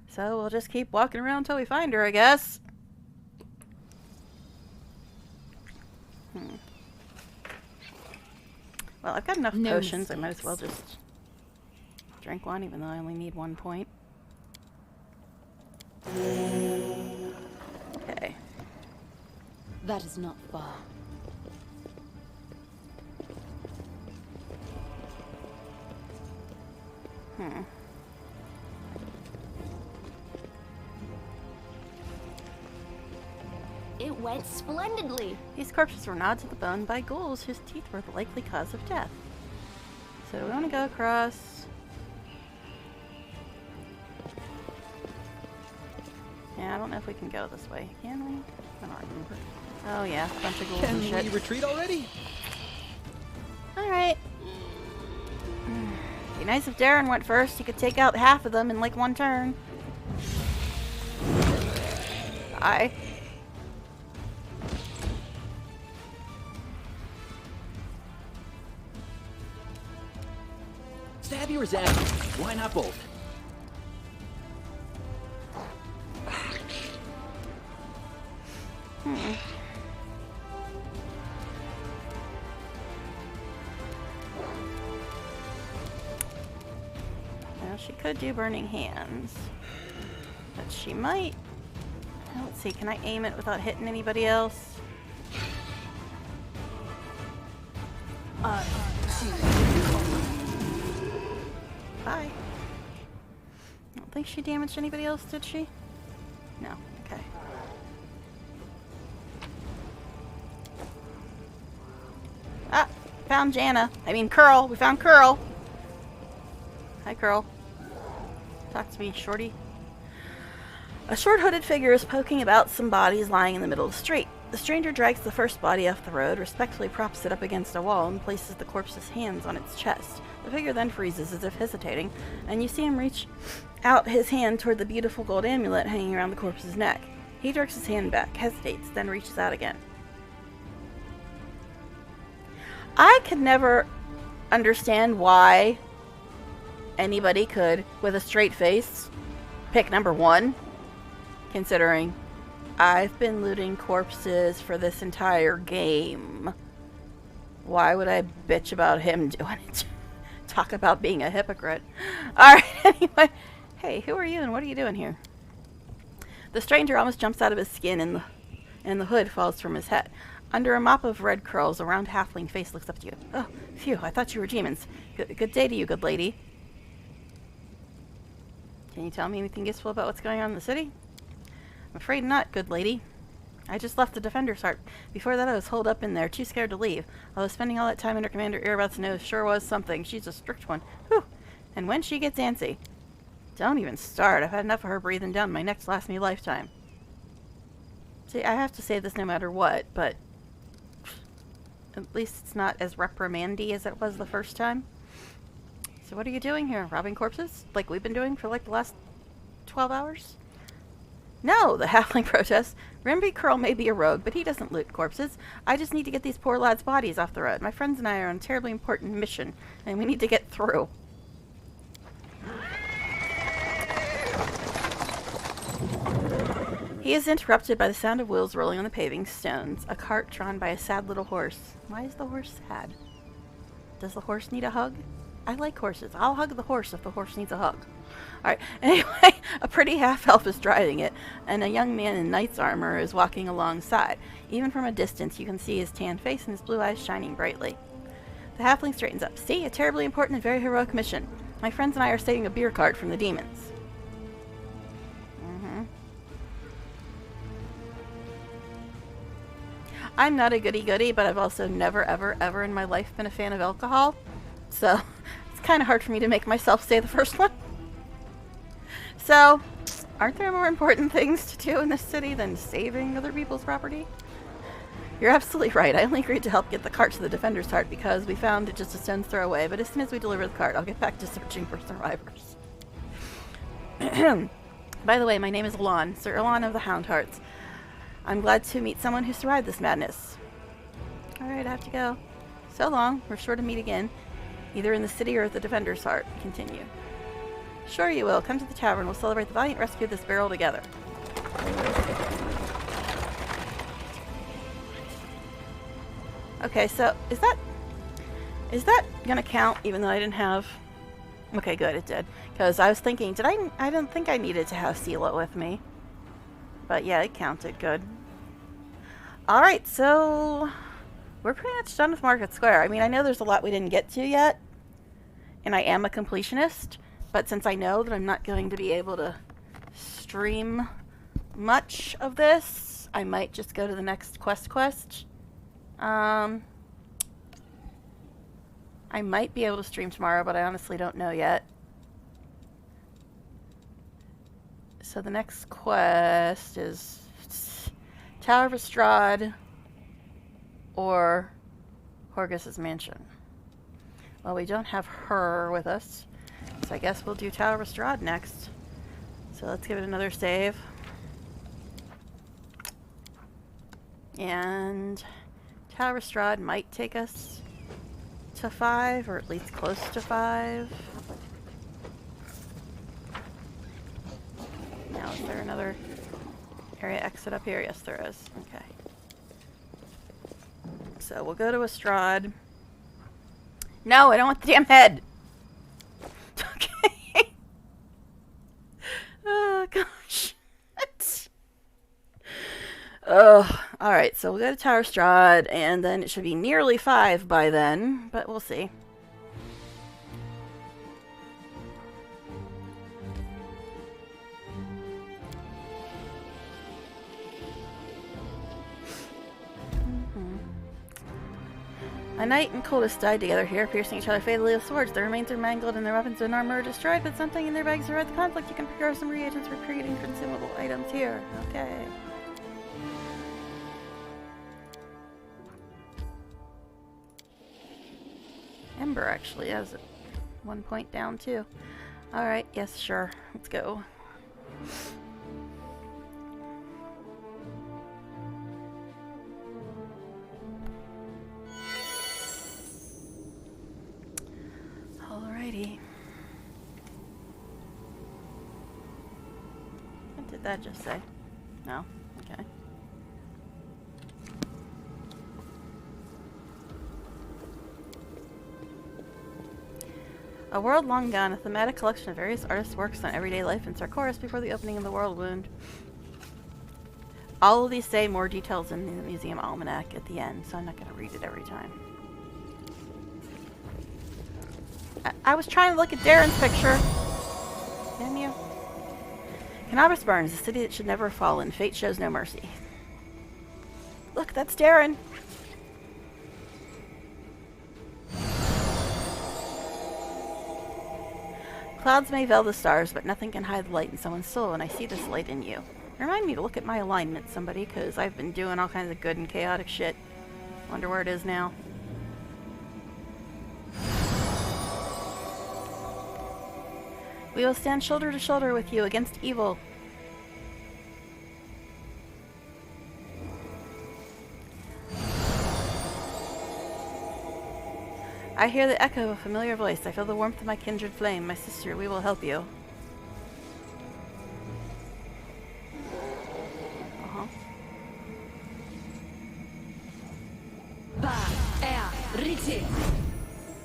So we'll just keep walking around until we find her, I guess. Well, I've got enough potions, I might as well just drink one, even though I only need 1 point. Okay. That is not far. It went splendidly. These corpses were gnawed to the bone by ghouls whose teeth were the likely cause of death. So we want to go across. Yeah, I don't know if we can go this way. Can we? I don't remember. Oh yeah, a bunch of ghouls and shit. Can we retreat already? Alright. Be nice if Darren went first. He could take out half of them in like 1 turn. Bye. Stabby or zabby? Why not both? Well, she could do burning hands. But she might. Let's see, can I aim it without hitting anybody else? Bye. I don't think she damaged anybody else, did she? No. Okay. Ah! Found Jana. I mean, Curl. We found Curl. Hi, Curl. Talk to me, shorty. A short hooded figure is poking about some bodies lying in the middle of the street. The stranger drags the first body off the road, respectfully props it up against a wall, and places the corpse's hands on its chest. The figure then freezes as if hesitating, and you see him reach out his hand toward the beautiful gold amulet hanging around the corpse's neck. He jerks his hand back, hesitates, then reaches out again. I could never understand why anybody could, with a straight face, pick number 1, considering I've been looting corpses for this entire game. Why would I bitch about him doing it? Talk about being a hypocrite. Alright, anyway. Hey, who are you and what are you doing here? The stranger almost jumps out of his skin and the hood falls from his head. Under a mop of red curls, a round halfling face looks up to you. Oh, phew, I thought you were demons. Good day to you, good lady. Can you tell me anything useful about what's going on in the city? I'm afraid not, good lady. I just left the Defender's Heart. Before that I was holed up in there, too scared to leave. I was spending all that time under Commander Erebeth's nose sure was something. She's a strict one. Whew. And when she gets antsy. Don't even start. I've had enough of her breathing down my neck to last me a lifetime. See, I have to say this no matter what, but at least it's not as reprimandy as it was the first time. So what are you doing here? Robbing corpses? Like we've been doing for like the last 12 hours? No, the halfling protests. Rimby Curl may be a rogue, but he doesn't loot corpses. I just need to get these poor lads' bodies off the road. My friends and I are on a terribly important mission, and we need to get through. He is interrupted by the sound of wheels rolling on the paving stones. A cart drawn by a sad little horse. Why is the horse sad? Does the horse need a hug? I like horses. I'll hug the horse if the horse needs a hug. Alright, anyway, a pretty half-elf is driving it, and a young man in knight's armor is walking alongside. Even from a distance, you can see his tan face and his blue eyes shining brightly. The halfling straightens up. See, a terribly important and very heroic mission. My friends and I are saving a beer cart from the demons. I'm not a goody-goody, but I've also never, ever, ever in my life been a fan of alcohol. So, it's kind of hard for me to make myself say the first one. So, aren't there more important things to do in this city than saving other people's property? You're absolutely right. I only agreed to help get the cart to the Defender's Heart because we found it just a stone's throw away, but as soon as we deliver the cart, I'll get back to searching for survivors. By the way, my name is Elan, Sir Elan of the Hound Hearts. I'm glad to meet someone who survived this madness. Alright, I have to go. So long. We're sure to meet again. Either in the city or at the Defender's Heart. Continue. Sure you will. Come to the tavern. We'll celebrate the valiant rescue of this barrel together. Okay, so is that gonna count even though I didn't have... Okay, good, it did. Because I was thinking, I didn't think I needed to have Sela with me. But yeah, it counted. Good. Alright, so we're pretty much done with Market Square. I mean, I know there's a lot we didn't get to yet, and I am a completionist, but since I know that I'm not going to be able to stream much of this, I might just go to the next quest. I might be able to stream tomorrow, but I honestly don't know yet. So the next quest is Tower of Estrad or Horgus's Mansion. Well, we don't have her with us, so I guess we'll do Tower of Estrad next. So let's give it another save. And Tower of Estrad might take us to 5, or at least close to 5. Now, is there another area exit up here? Yes, there is. Okay. So we'll go to Estrad. No, I don't want the damn head! Okay. Oh, gosh. Oh, alright, so we'll go to Tower Estrad, and then it should be nearly 5 by then, but we'll see. A knight and cultist died together here, piercing each other fatally with swords. Their remains are mangled and their weapons and armor are destroyed, but something in their bags survived the conflict. You can procure some reagents for creating consumable items here. Okay. Ember actually has 1 point down too. Alright, yes, sure. Let's go. Alrighty. What did that just say? No? Okay. A world long gone, a thematic collection of various artists' works on everyday life in Sarkoris before the opening of the World Wound. All of these say more details in the Museum Almanac at the end, so I'm not going to read it every time. I was trying to look at Darren's picture. Damn you. Canabras burns, a city that should never have fallen. Fate shows no mercy. Look, that's Darren. Clouds may veil the stars, but nothing can hide the light in someone's soul, and I see this light in you. Remind me to look at my alignment, somebody, because I've been doing all kinds of good and chaotic shit. Wonder where it is now. We will stand shoulder to shoulder with you against evil. I hear the echo of a familiar voice. I feel the warmth of my kindred flame. My sister, we will help you. Uh-huh.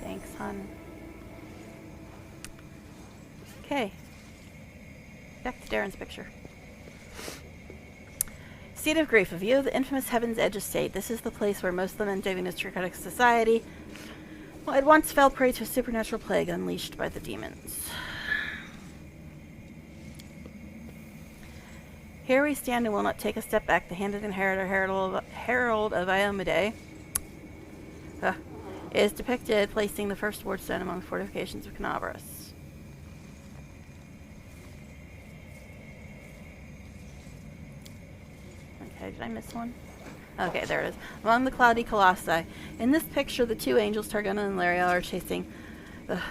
Thanks, hon. Okay. Back to Darren's picture. Seat of Grief, a view of the infamous Heaven's Edge estate. This is the place where most of the men in aristocratic society had once fell prey to a supernatural plague unleashed by the demons. Here we stand and will not take a step back. The hand of the inheritor, Herald of Iomade, is depicted placing the first ward stone among the fortifications of Canabras. Okay, did I miss one? Okay, there it is. Among the cloudy colossi. In this picture, the two angels, Targona and Lariel, are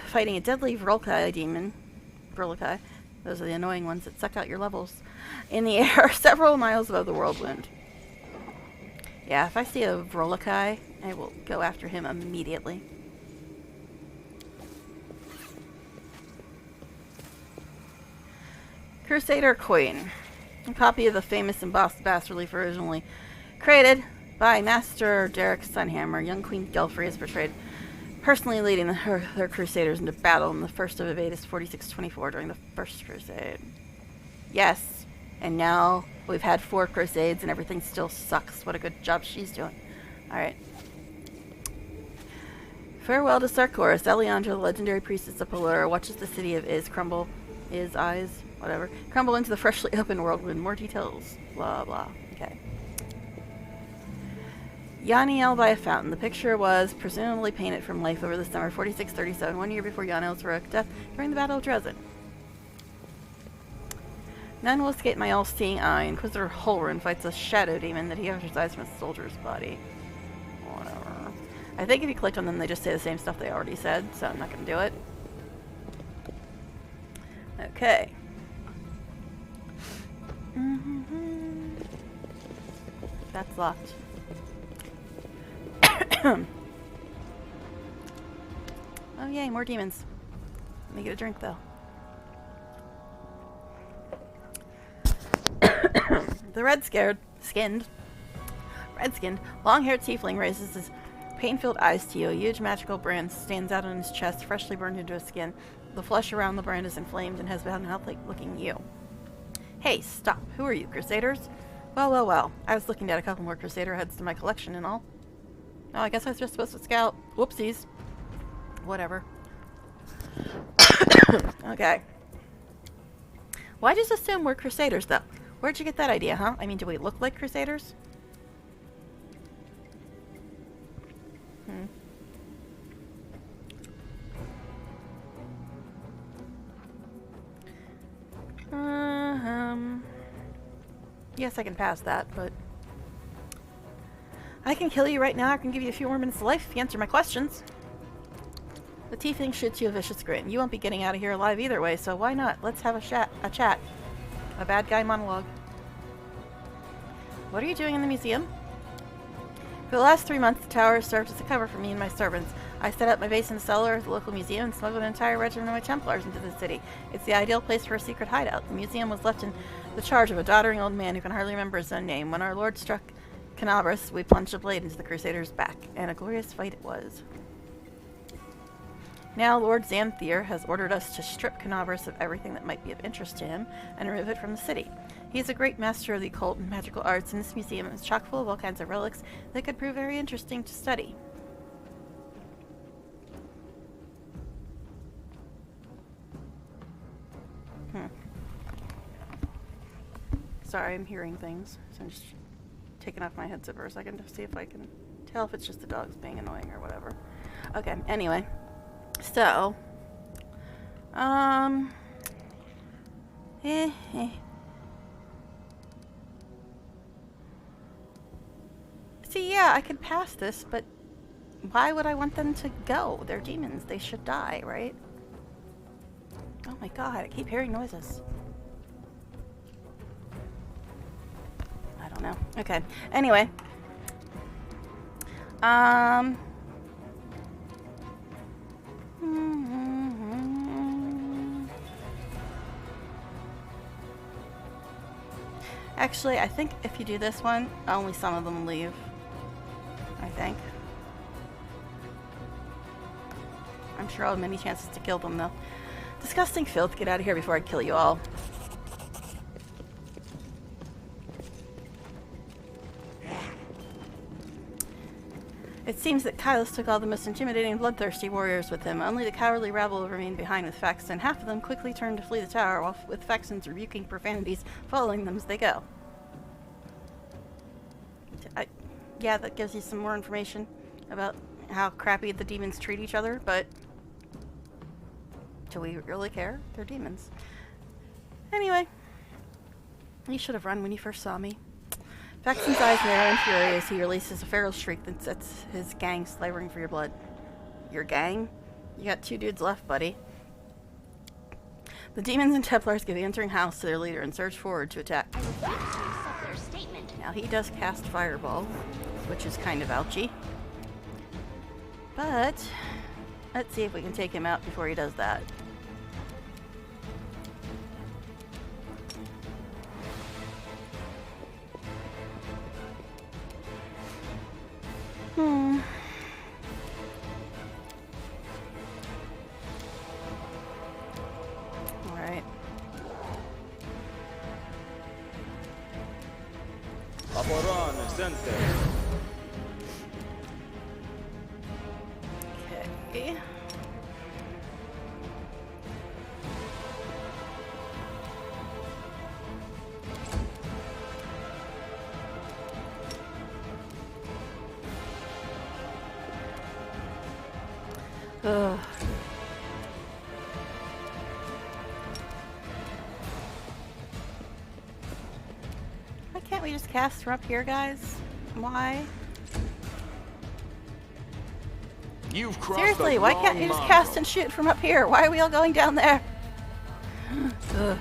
fighting a deadly Vrolkai demon. Vrolkai. Those are the annoying ones that suck out your levels. In the air, several miles above the World Wound. Yeah, if I see a Vrolkai, I will go after him immediately. Crusader Queen. A copy of the famous embossed bas-relief originally created by Master Derek Sunhammer. Young Queen Gelfrey is portrayed personally leading their crusaders into battle in the first of Avedis 4624 during the First Crusade. Yes, and now we've had 4 crusades and everything still sucks. What a good job she's doing. Alright. Farewell to Sarkoris. Eliandra, the legendary priestess of Pelura, watches the city of crumble into the freshly opened world with more details. Blah, blah. Okay. Yaniel by a fountain. The picture was presumably painted from life over the summer 4637, 1 year before Yaniel's heroic death during the Battle of Dresden. None will escape my all-seeing eye. Inquisitor Holrun fights a shadow demon that he exercised from a soldier's body. Whatever. I think if you click on them, they just say the same stuff they already said, so I'm not going to do it. Okay. That's locked. Oh yay, more demons. Let me get a drink though. The red-skinned, long-haired tiefling raises his pain-filled eyes to you. A huge magical brand stands out on his chest, freshly burned into his skin. The flesh around the brand is inflamed and has been unhealthy looking you. Hey, stop. Who are you, Crusaders? Well. I was looking at a couple more Crusader heads to my collection and all. Oh, I guess I was just supposed to scout. Whoopsies. Whatever. Okay. Why'd you just assume we're Crusaders, though? Where'd you get that idea, huh? I mean, do we look like Crusaders? Yes, I can pass that, but I can kill you right now. I can give you a few more minutes of life if you answer my questions. The tiefling shoots you a vicious grin. You won't be getting out of here alive either way, so why not? Let's have a chat. A bad guy monologue. What are you doing in the museum? For the last 3 months, the tower has served as a cover for me and my servants. I set up my base in the cellar of the local museum and smuggled an entire regiment of my Templars into the city. It's the ideal place for a secret hideout. The museum was left in the charge of a doddering old man who can hardly remember his own name. When our lord struck Canabras, we plunged a blade into the Crusader's back, and a glorious fight it was. Now Lord Xanthier has ordered us to strip Canabras of everything that might be of interest to him and remove it from the city. He is a great master of the occult and magical arts, and this museum is chock full of all kinds of relics that could prove very interesting to study. Sorry, I'm hearing things, so I'm just taking off my headset for a second to see if I can tell if it's just the dogs being annoying or whatever. Okay, anyway. So, See, yeah, I could pass this, but why would I want them to go? They're demons. They should die, right? Oh my god, I keep hearing noises. I don't know. Okay, anyway. Actually, I think if you do this one, only some of them leave. I think. I'm sure I'll have many chances to kill them, though. Disgusting filth, get out of here before I kill you all. It seems that Kylus took all the most intimidating and bloodthirsty warriors with him. Only the cowardly rabble remained behind with Faxon. Half of them quickly turned to flee the tower, while with Faxon's rebuking profanities following them as they go. Yeah, that gives you some more information about how crappy the demons treat each other, but do we really care? They're demons. Anyway, you should have run when you first saw me. Faxon's eyes narrow in fury as he releases a feral shriek that sets his gang slavering for your blood. Your gang? You got 2 dudes left, buddy. The demons and Templars give the entering house to their leader and surge forward to attack. Now he does cast Fireball, which is kind of ouchy. But let's see if we can take him out before he does that. Alright. Okay. Ugh. Why can't we just cast from up here, guys? Why? You've crossed Seriously, the why can't you just cast and shoot from up here? Why are we all going down there? Ugh.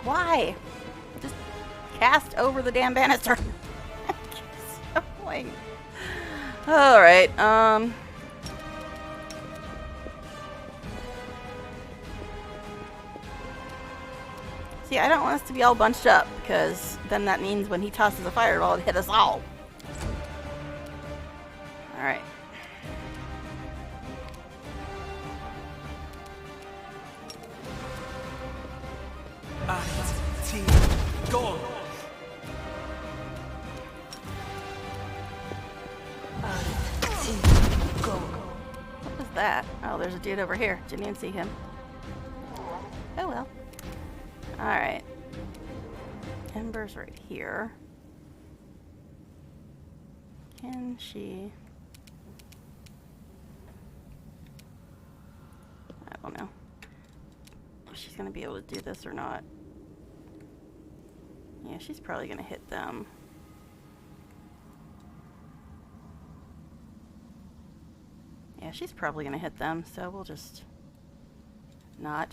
Why? Just cast over the damn banister. So annoying. Alright, see, I don't want us to be all bunched up, because then that means when he tosses a fireball, it hit us all. Alright. Go. What was that? Oh, there's a dude over here. Didn't even see him. Oh well. Alright. Ember's right here. Can she... I don't know. she's gonna be able to do this or not. Yeah, she's probably gonna hit them. Yeah, she's probably gonna hit them, so we'll just not.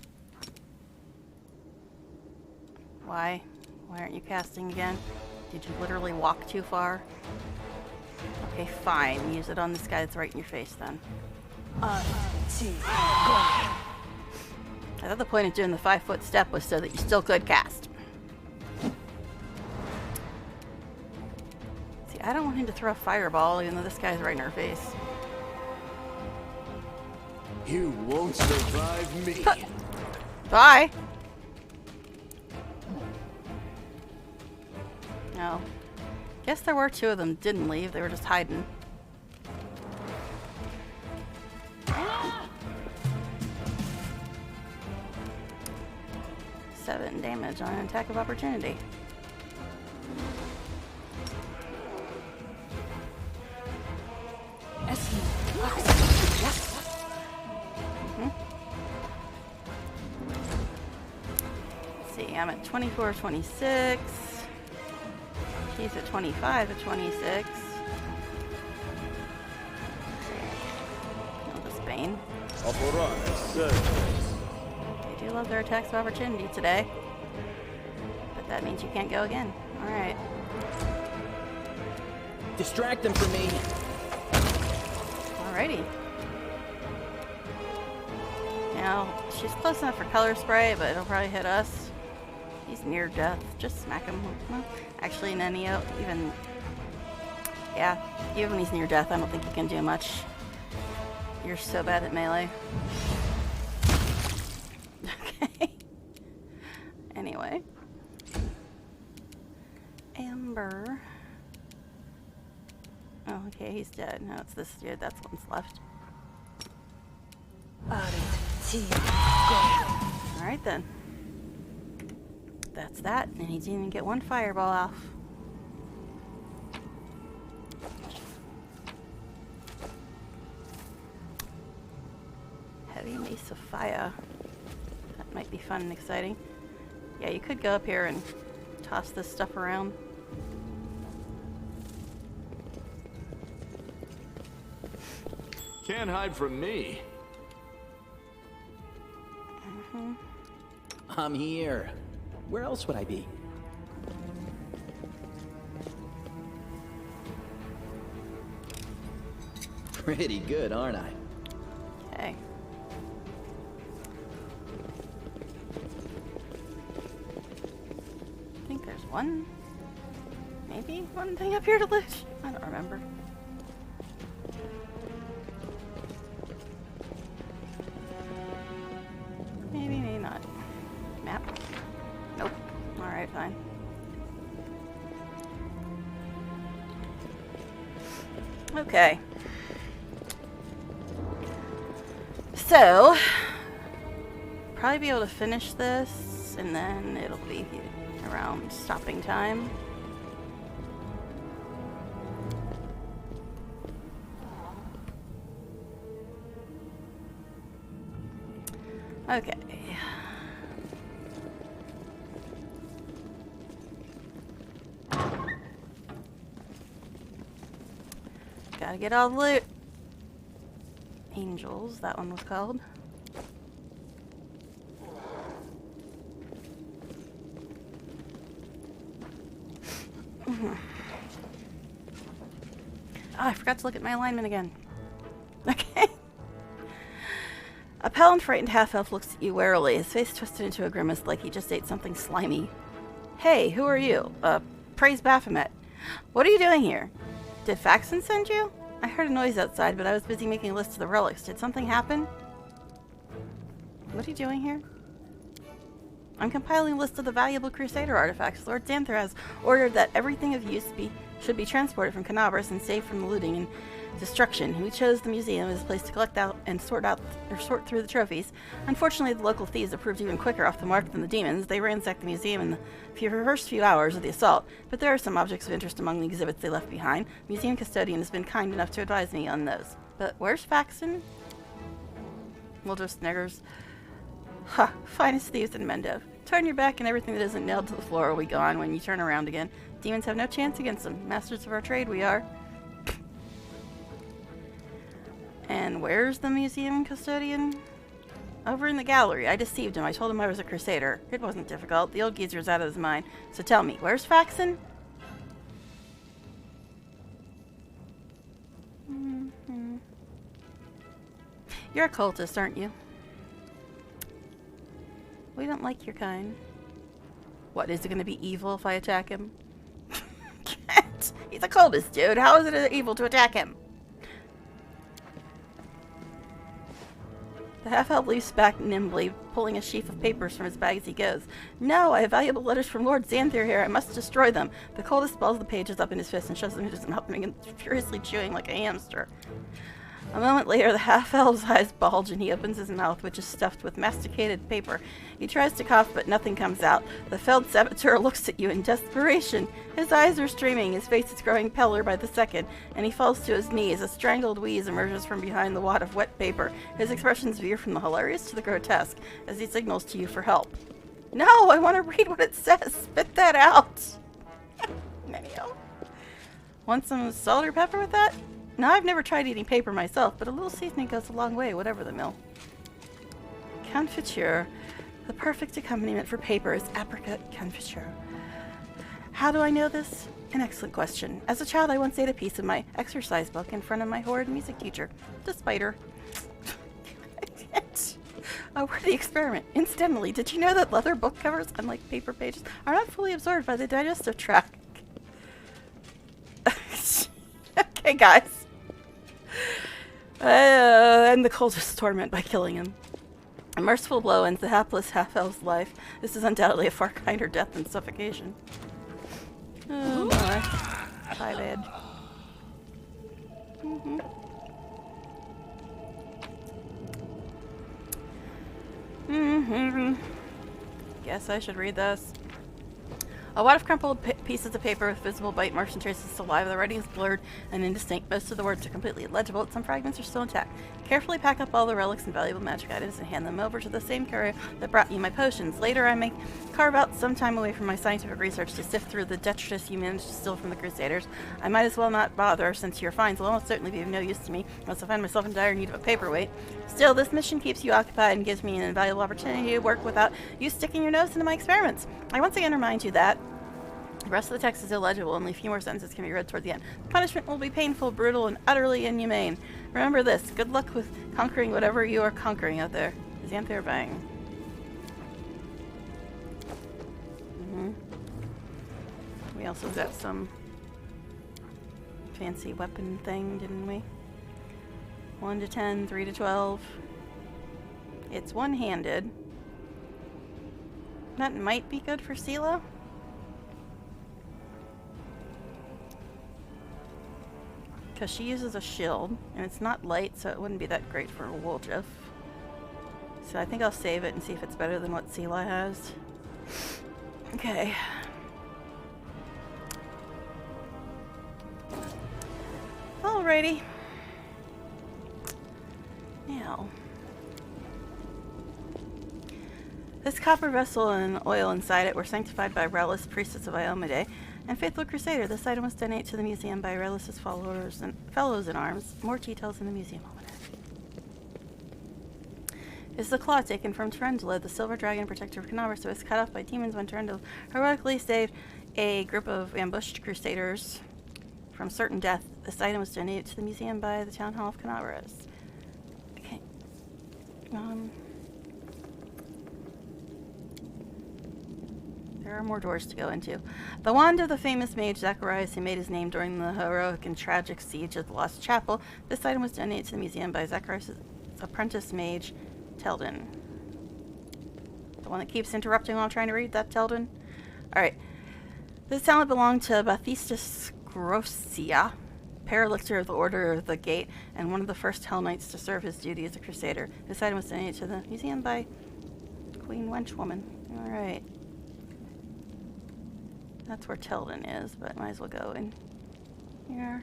Why? Why aren't you casting again? Did you literally walk too far? Okay, fine. Use it on this guy that's right in your face then. I thought the point of doing the 5-foot step was so that you still could cast. See, I don't want him to throw a fireball even though this guy's right in our face. You won't survive me. Bye! No. Guess there were 2 of them didn't leave. They were just hiding. Seven damage on an attack of opportunity. Let's see, I'm at 24, 26. He's at 25 to 26. Kill this Bane. They do love their attacks of opportunity today. But that means you can't go again. Alright. Distract them from me. Alrighty. Now, she's close enough for color spray, but it'll probably hit us. He's near death. Just smack him. Well, actually, Nenio, even when he's near death, I don't think you can do much. You're so bad at melee. Okay. Anyway. Amber. Oh, okay, he's dead. No, it's this dude. That's what's left. Alright then. That's that, and he didn't even get one fireball off. Heavy Mace of Fire. That might be fun and exciting. Yeah, you could go up here and toss this stuff around. Can't hide from me. I'm here. Where else would I be? Pretty good, aren't I? Okay. I think there's maybe one thing up here to loot. I don't remember. Maybe not. Map? Nope. Alright, fine. Okay. So, probably be able to finish this, and then it'll be around stopping time. Okay. Gotta get all the loot. Angels, that one was called. Oh, I forgot to look at my alignment again. Okay. A pale and frightened half-elf looks at you warily, his face twisted into a grimace like he just ate something slimy. Hey, who are you? Praise Baphomet. What are you doing here? Did Faxon send you? I heard a noise outside, but I was busy making a list of the relics. Did something happen? What are you doing here? I'm compiling a list of the valuable Crusader artifacts. Lord Xanthar has ordered that everything of use should be transported from Canabras and saved from the looting and destruction. We chose the museum as a place to collect out and sort through the trophies. Unfortunately, the local thieves have proved even quicker off the mark than the demons. They ransacked the museum in the first few hours of the assault, but there are some objects of interest among the exhibits they left behind. The museum custodian has been kind enough to advise me on those. But where's Faxon? We'll just niggers. Ha! Finest thieves in Mendo. Turn your back and everything that isn't nailed to the floor will be gone when you turn around again. Demons have no chance against them. Masters of our trade we are. And where's the museum custodian? Over in the gallery. I deceived him. I told him I was a crusader. It wasn't difficult. The old geezer's out of his mind. So tell me, where's Faxon? You're a cultist, aren't you? We don't like your kind. What, is it going to be evil if I attack him? He's a cultist, dude. How is it evil to attack him? The half-elf leaps back nimbly, pulling a sheaf of papers from his bag as he goes. No, I have valuable letters from Lord Xanther here. I must destroy them. The cultist balls the pages up in his fist and shoves them into his mouth, making furiously chewing like a hamster. A moment later, the half-elf's eyes bulge and he opens his mouth, which is stuffed with masticated paper. He tries to cough, but nothing comes out. The felled saboteur looks at you in desperation. His eyes are streaming, his face is growing paler by the second, and he falls to his knees. A strangled wheeze emerges from behind the wad of wet paper. His expressions veer from the hilarious to the grotesque as he signals to you for help. No, I want to read what it says. Spit that out. Anyhow. Want some salt or pepper with that? Now, I've never tried eating paper myself, but a little seasoning goes a long way, whatever the mill. Confiture. The perfect accompaniment for paper is apricot confiture. How do I know this? An excellent question. As a child, I once ate a piece of my exercise book in front of my horrid music teacher, despite her. A worthy experiment. Incidentally, did you know that leather book covers, unlike paper pages, are not fully absorbed by the digestive tract? Okay, guys. And the coldest torment by killing him. A merciful blow ends the hapless half-elf's life. This is undoubtedly a far kinder death than suffocation. Oh my. Bye, bad. Guess I should read this. A wad of crumpled pieces of paper with visible bite marks and traces of saliva. The writing is blurred and indistinct. Most of the words are completely illegible, but some fragments are still intact. Carefully pack up all the relics and valuable magic items and hand them over to the same courier that brought you my potions. Later, I may carve out some time away from my scientific research to sift through the detritus you managed to steal from the Crusaders. I might as well not bother, since your finds will almost certainly be of no use to me, unless I find myself in dire need of a paperweight. Still, this mission keeps you occupied and gives me an invaluable opportunity to work without you sticking your nose into my experiments. I once again remind you that the rest of the text is illegible, only a few more sentences can be read toward the end. The punishment will be painful, brutal, and utterly inhumane. Remember this. Good luck with conquering whatever you are conquering out there. Xanther Bang. We also got some fancy weapon thing, didn't we? 1 to 10, 3 to 12. It's one-handed. That might be good for Sela. Because she uses a shield, and it's not light, so it wouldn't be that great for a Woljif. So I think I'll save it and see if it's better than what Sela has. Okay. Alrighty. Now. This copper vessel and oil inside it were sanctified by Relis, priestess of Iomade, and faithful crusader. This item was donated to the museum by Relis' followers and fellows in arms. More details in the museum almanac. It's the claw taken from Tarendula, the silver dragon protector of Kanaver, so it's cut off by demons when Tarendula heroically saved a group of ambushed crusaders from certain death. This item was donated to the museum by the town hall of Canaveras. Okay. There are more doors to go into. The wand of the famous mage Zacharias, who made his name during the heroic and tragic siege of the Lost Chapel. This item was donated to the museum by Zacharias' apprentice mage, Teldon. The one that keeps interrupting while I'm trying to read, that Teldon? Alright. This talent belonged to Bathistus Grossia, Paralictor of the Order of the Gate, and one of the first Hell Knights to serve his duty as a crusader. This item was donated to the museum by Queen Wenchwoman. Alright. That's where Teldon is, but might as well go in here.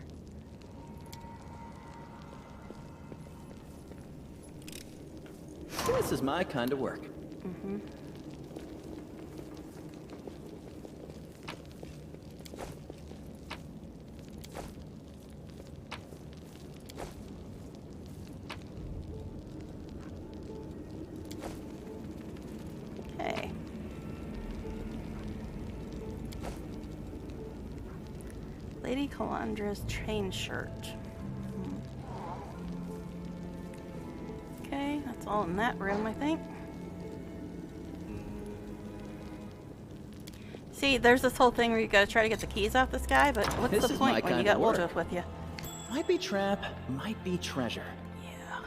This is my kind of work. Mm-hmm. Okay. Lady Calandra's chain shirt. Okay, that's all in that room, I think. See, there's this whole thing where you gotta try to get the keys off this guy, but what's This the is point my when you kinda got work. WotR with you? Might be trap, might be treasure. Yeah.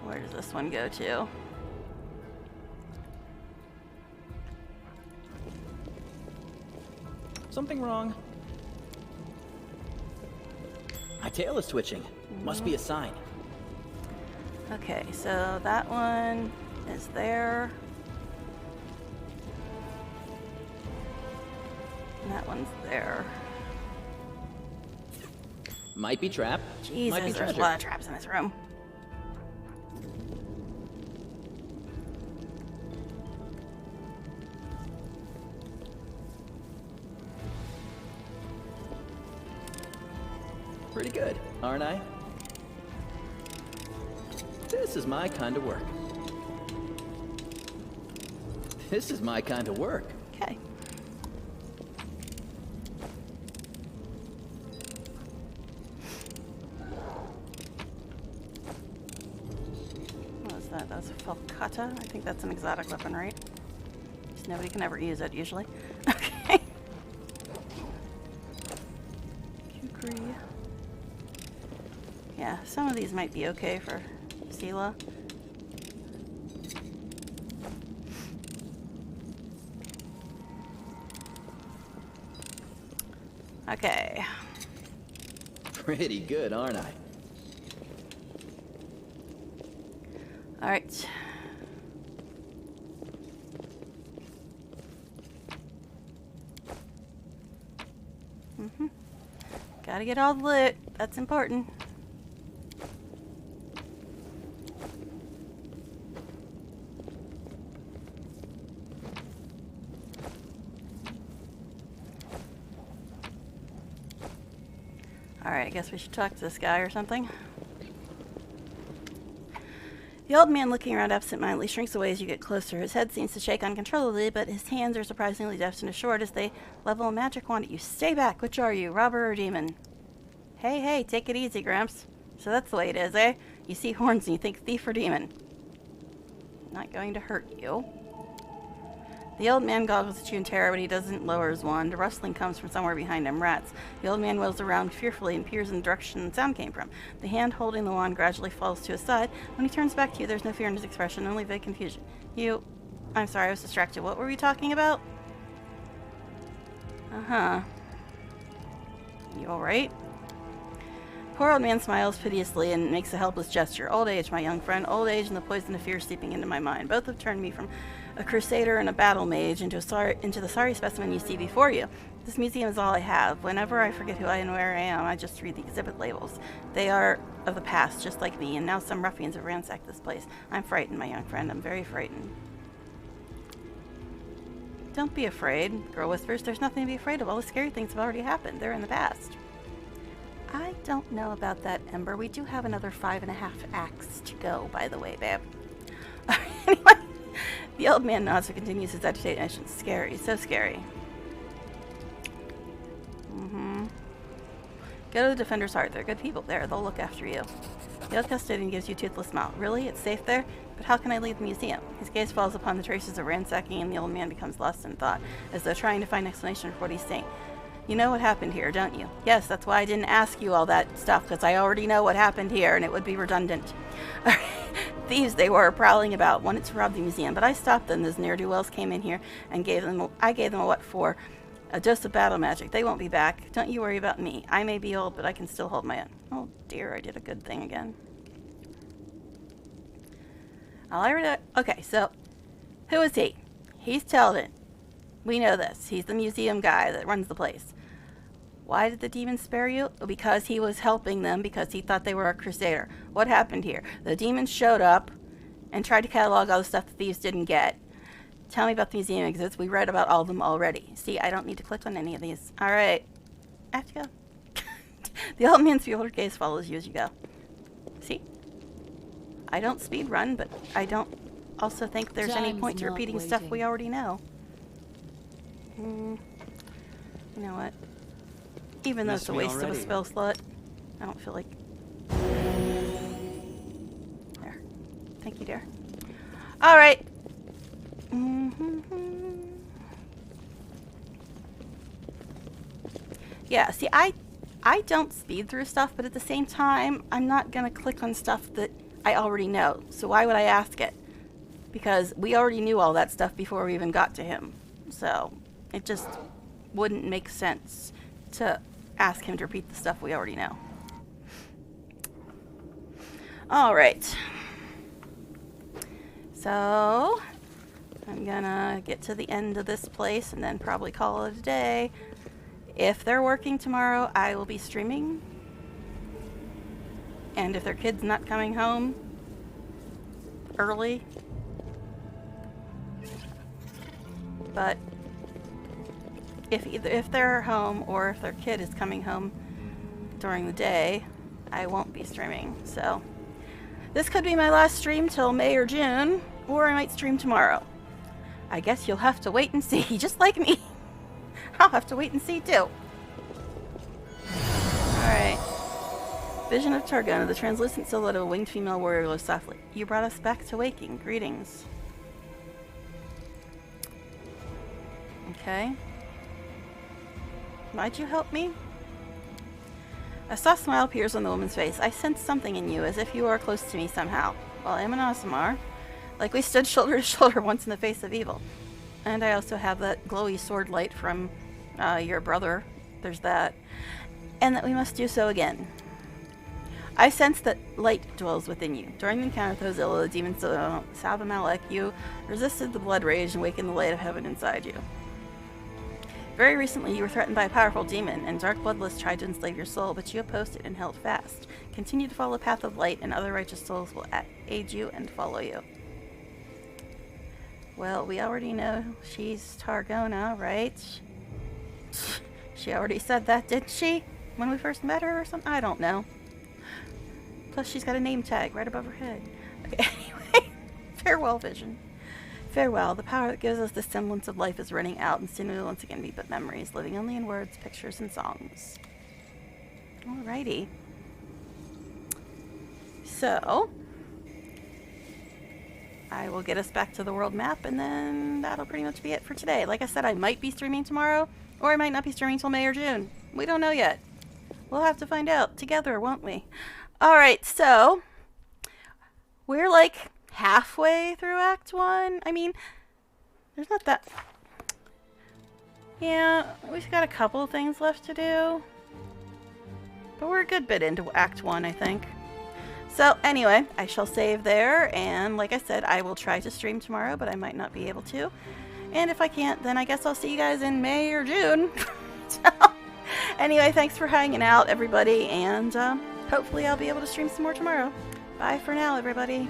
Where does this one go to? Something wrong? My tail is twitching. Must be a sign. Okay, so that one is there. And that one's there. Might be trap. Jesus, might be there's a treasure. lot of traps in this room. Pretty good, aren't I? This is my kind of work. This is my kind of work. Okay. What is that? That's a falcata? I think that's an exotic weapon, right? Just nobody can ever use it, usually. Okay. Kukri. Yeah, some of these might be okay for Sela. Okay. Pretty good, aren't I? All right. Gotta get all the loot. That's important. Alright, I guess we should talk to this guy or something. The old man, looking around absent-mindedly, shrinks away as you get closer. His head seems to shake uncontrollably, but his hands are surprisingly deft and assured as they level a magic wand at you. Stay back! Which are you, robber or demon? Hey, hey, take it easy, Gramps. So that's the way it is, eh? You see horns and you think thief or demon. Not going to hurt you. The old man goggles at you in terror, but he doesn't lower his wand. A rustling comes from somewhere behind him. Rats. The old man wheels around fearfully and peers in the direction the sound came from. The hand holding the wand gradually falls to his side. When he turns back to you, there's no fear in his expression, only vague confusion. I'm sorry, I was distracted. What were we talking about? Uh-huh. You alright? Poor old man smiles piteously and makes a helpless gesture. Old age, my young friend. Old age and the poison of fear seeping into my mind. Both have turned me from a crusader and a battle mage into the sorry specimen you see before you. This museum is all I have. Whenever I forget who I and where I am, I just read the exhibit labels. They are of the past, just like me, and now some ruffians have ransacked this place. I'm frightened, my young friend. I'm very frightened. Don't be afraid, the girl whispers. There's nothing to be afraid of. All the scary things have already happened. They're in the past. I don't know about that, Ember. We do have another 5.5 acts to go, by the way, babe. Anyway, the old man nods and continues his agitation. Scary, so scary. Go to the Defender's Heart. They're good people there. They'll look after you. The old custodian gives you a toothless smile. Really? It's safe there? But how can I leave the museum? His gaze falls upon the traces of ransacking, and the old man becomes lost in thought, as though trying to find explanation for what he's saying. You know what happened here, don't you? Yes, that's why I didn't ask you all that stuff, because I already know what happened here, and it would be redundant. Thieves they were, prowling about, wanted to rob the museum, but I stopped them as ne'er-do-wells came in here, and I gave them a what for? A dose of battle magic. They won't be back. Don't you worry about me. I may be old, but I can still hold my own. Oh dear, I did a good thing again. Okay, so, who is he? He's Teldon. We know this. He's the museum guy that runs the place. Why did the demon spare you? Because he was helping them because he thought they were a crusader. What happened here? The demons showed up and tried to catalog all the stuff that thieves didn't get. Tell me about the museum exhibits. We read about all of them already. See, I don't need to click on any of these. Alright. I have to go. The old man's fielder gaze follows you as you go. See? I don't speed run, but I don't also think there's any point to repeating stuff we already know. You know what? Even though it's a waste of a spell slot, I don't feel like... There. Thank you, dear. Alright. Yeah, see, I don't speed through stuff, but at the same time, I'm not gonna click on stuff that I already know. So why would I ask it? Because we already knew all that stuff before we even got to him. So it just wouldn't make sense to ask him to repeat the stuff we already know. Alright. So I'm gonna get to the end of this place and then probably call it a day. If they're working tomorrow, I will be streaming. And if their kid's not coming home early, but if they're home or if their kid is coming home during the day, I won't be streaming. So this could be my last stream till May or June, or I might stream tomorrow. I guess you'll have to wait and see, just like me. I'll have to wait and see too. Alright. Vision of Targona, the translucent silhouette of a winged female warrior glows softly. You brought us back to waking. Greetings. Okay. Might you help me? A soft smile appears on the woman's face. I sense something in you, as if you are close to me somehow. Well, I am an Aasimar. Like we stood shoulder to shoulder once in the face of evil. And I also have that glowy sword light from your brother. There's that. And that we must do so again. I sense that light dwells within you. During the encounter with Hozilla, the demon Sabamalek, you resisted the blood rage and awakened the light of heaven inside you. Very recently, you were threatened by a powerful demon, and dark bloodlust tried to enslave your soul, but you opposed it and held fast. Continue to follow the path of light, and other righteous souls will aid you and follow you. Well, we already know she's Targona, right? She already said that, didn't she? When we first met her or something? I don't know. Plus, she's got a name tag right above her head. Okay, anyway. Farewell, Vision. Farewell. The power that gives us the semblance of life is running out, and soon we will once again be but memories, living only in words, pictures, and songs. Alrighty. So, I will get us back to the world map, and then that'll pretty much be it for today. Like I said, I might be streaming tomorrow, or I might not be streaming till May or June. We don't know yet. We'll have to find out together, won't we? Alright, so we're like halfway through Act 1. I mean, there's not that... Yeah, we've got a couple of things left to do. But we're a good bit into Act 1, I think. So, anyway, I shall save there, and like I said, I will try to stream tomorrow, but I might not be able to. And if I can't, then I guess I'll see you guys in May or June. So, anyway, thanks for hanging out, everybody, and hopefully I'll be able to stream some more tomorrow. Bye for now, everybody.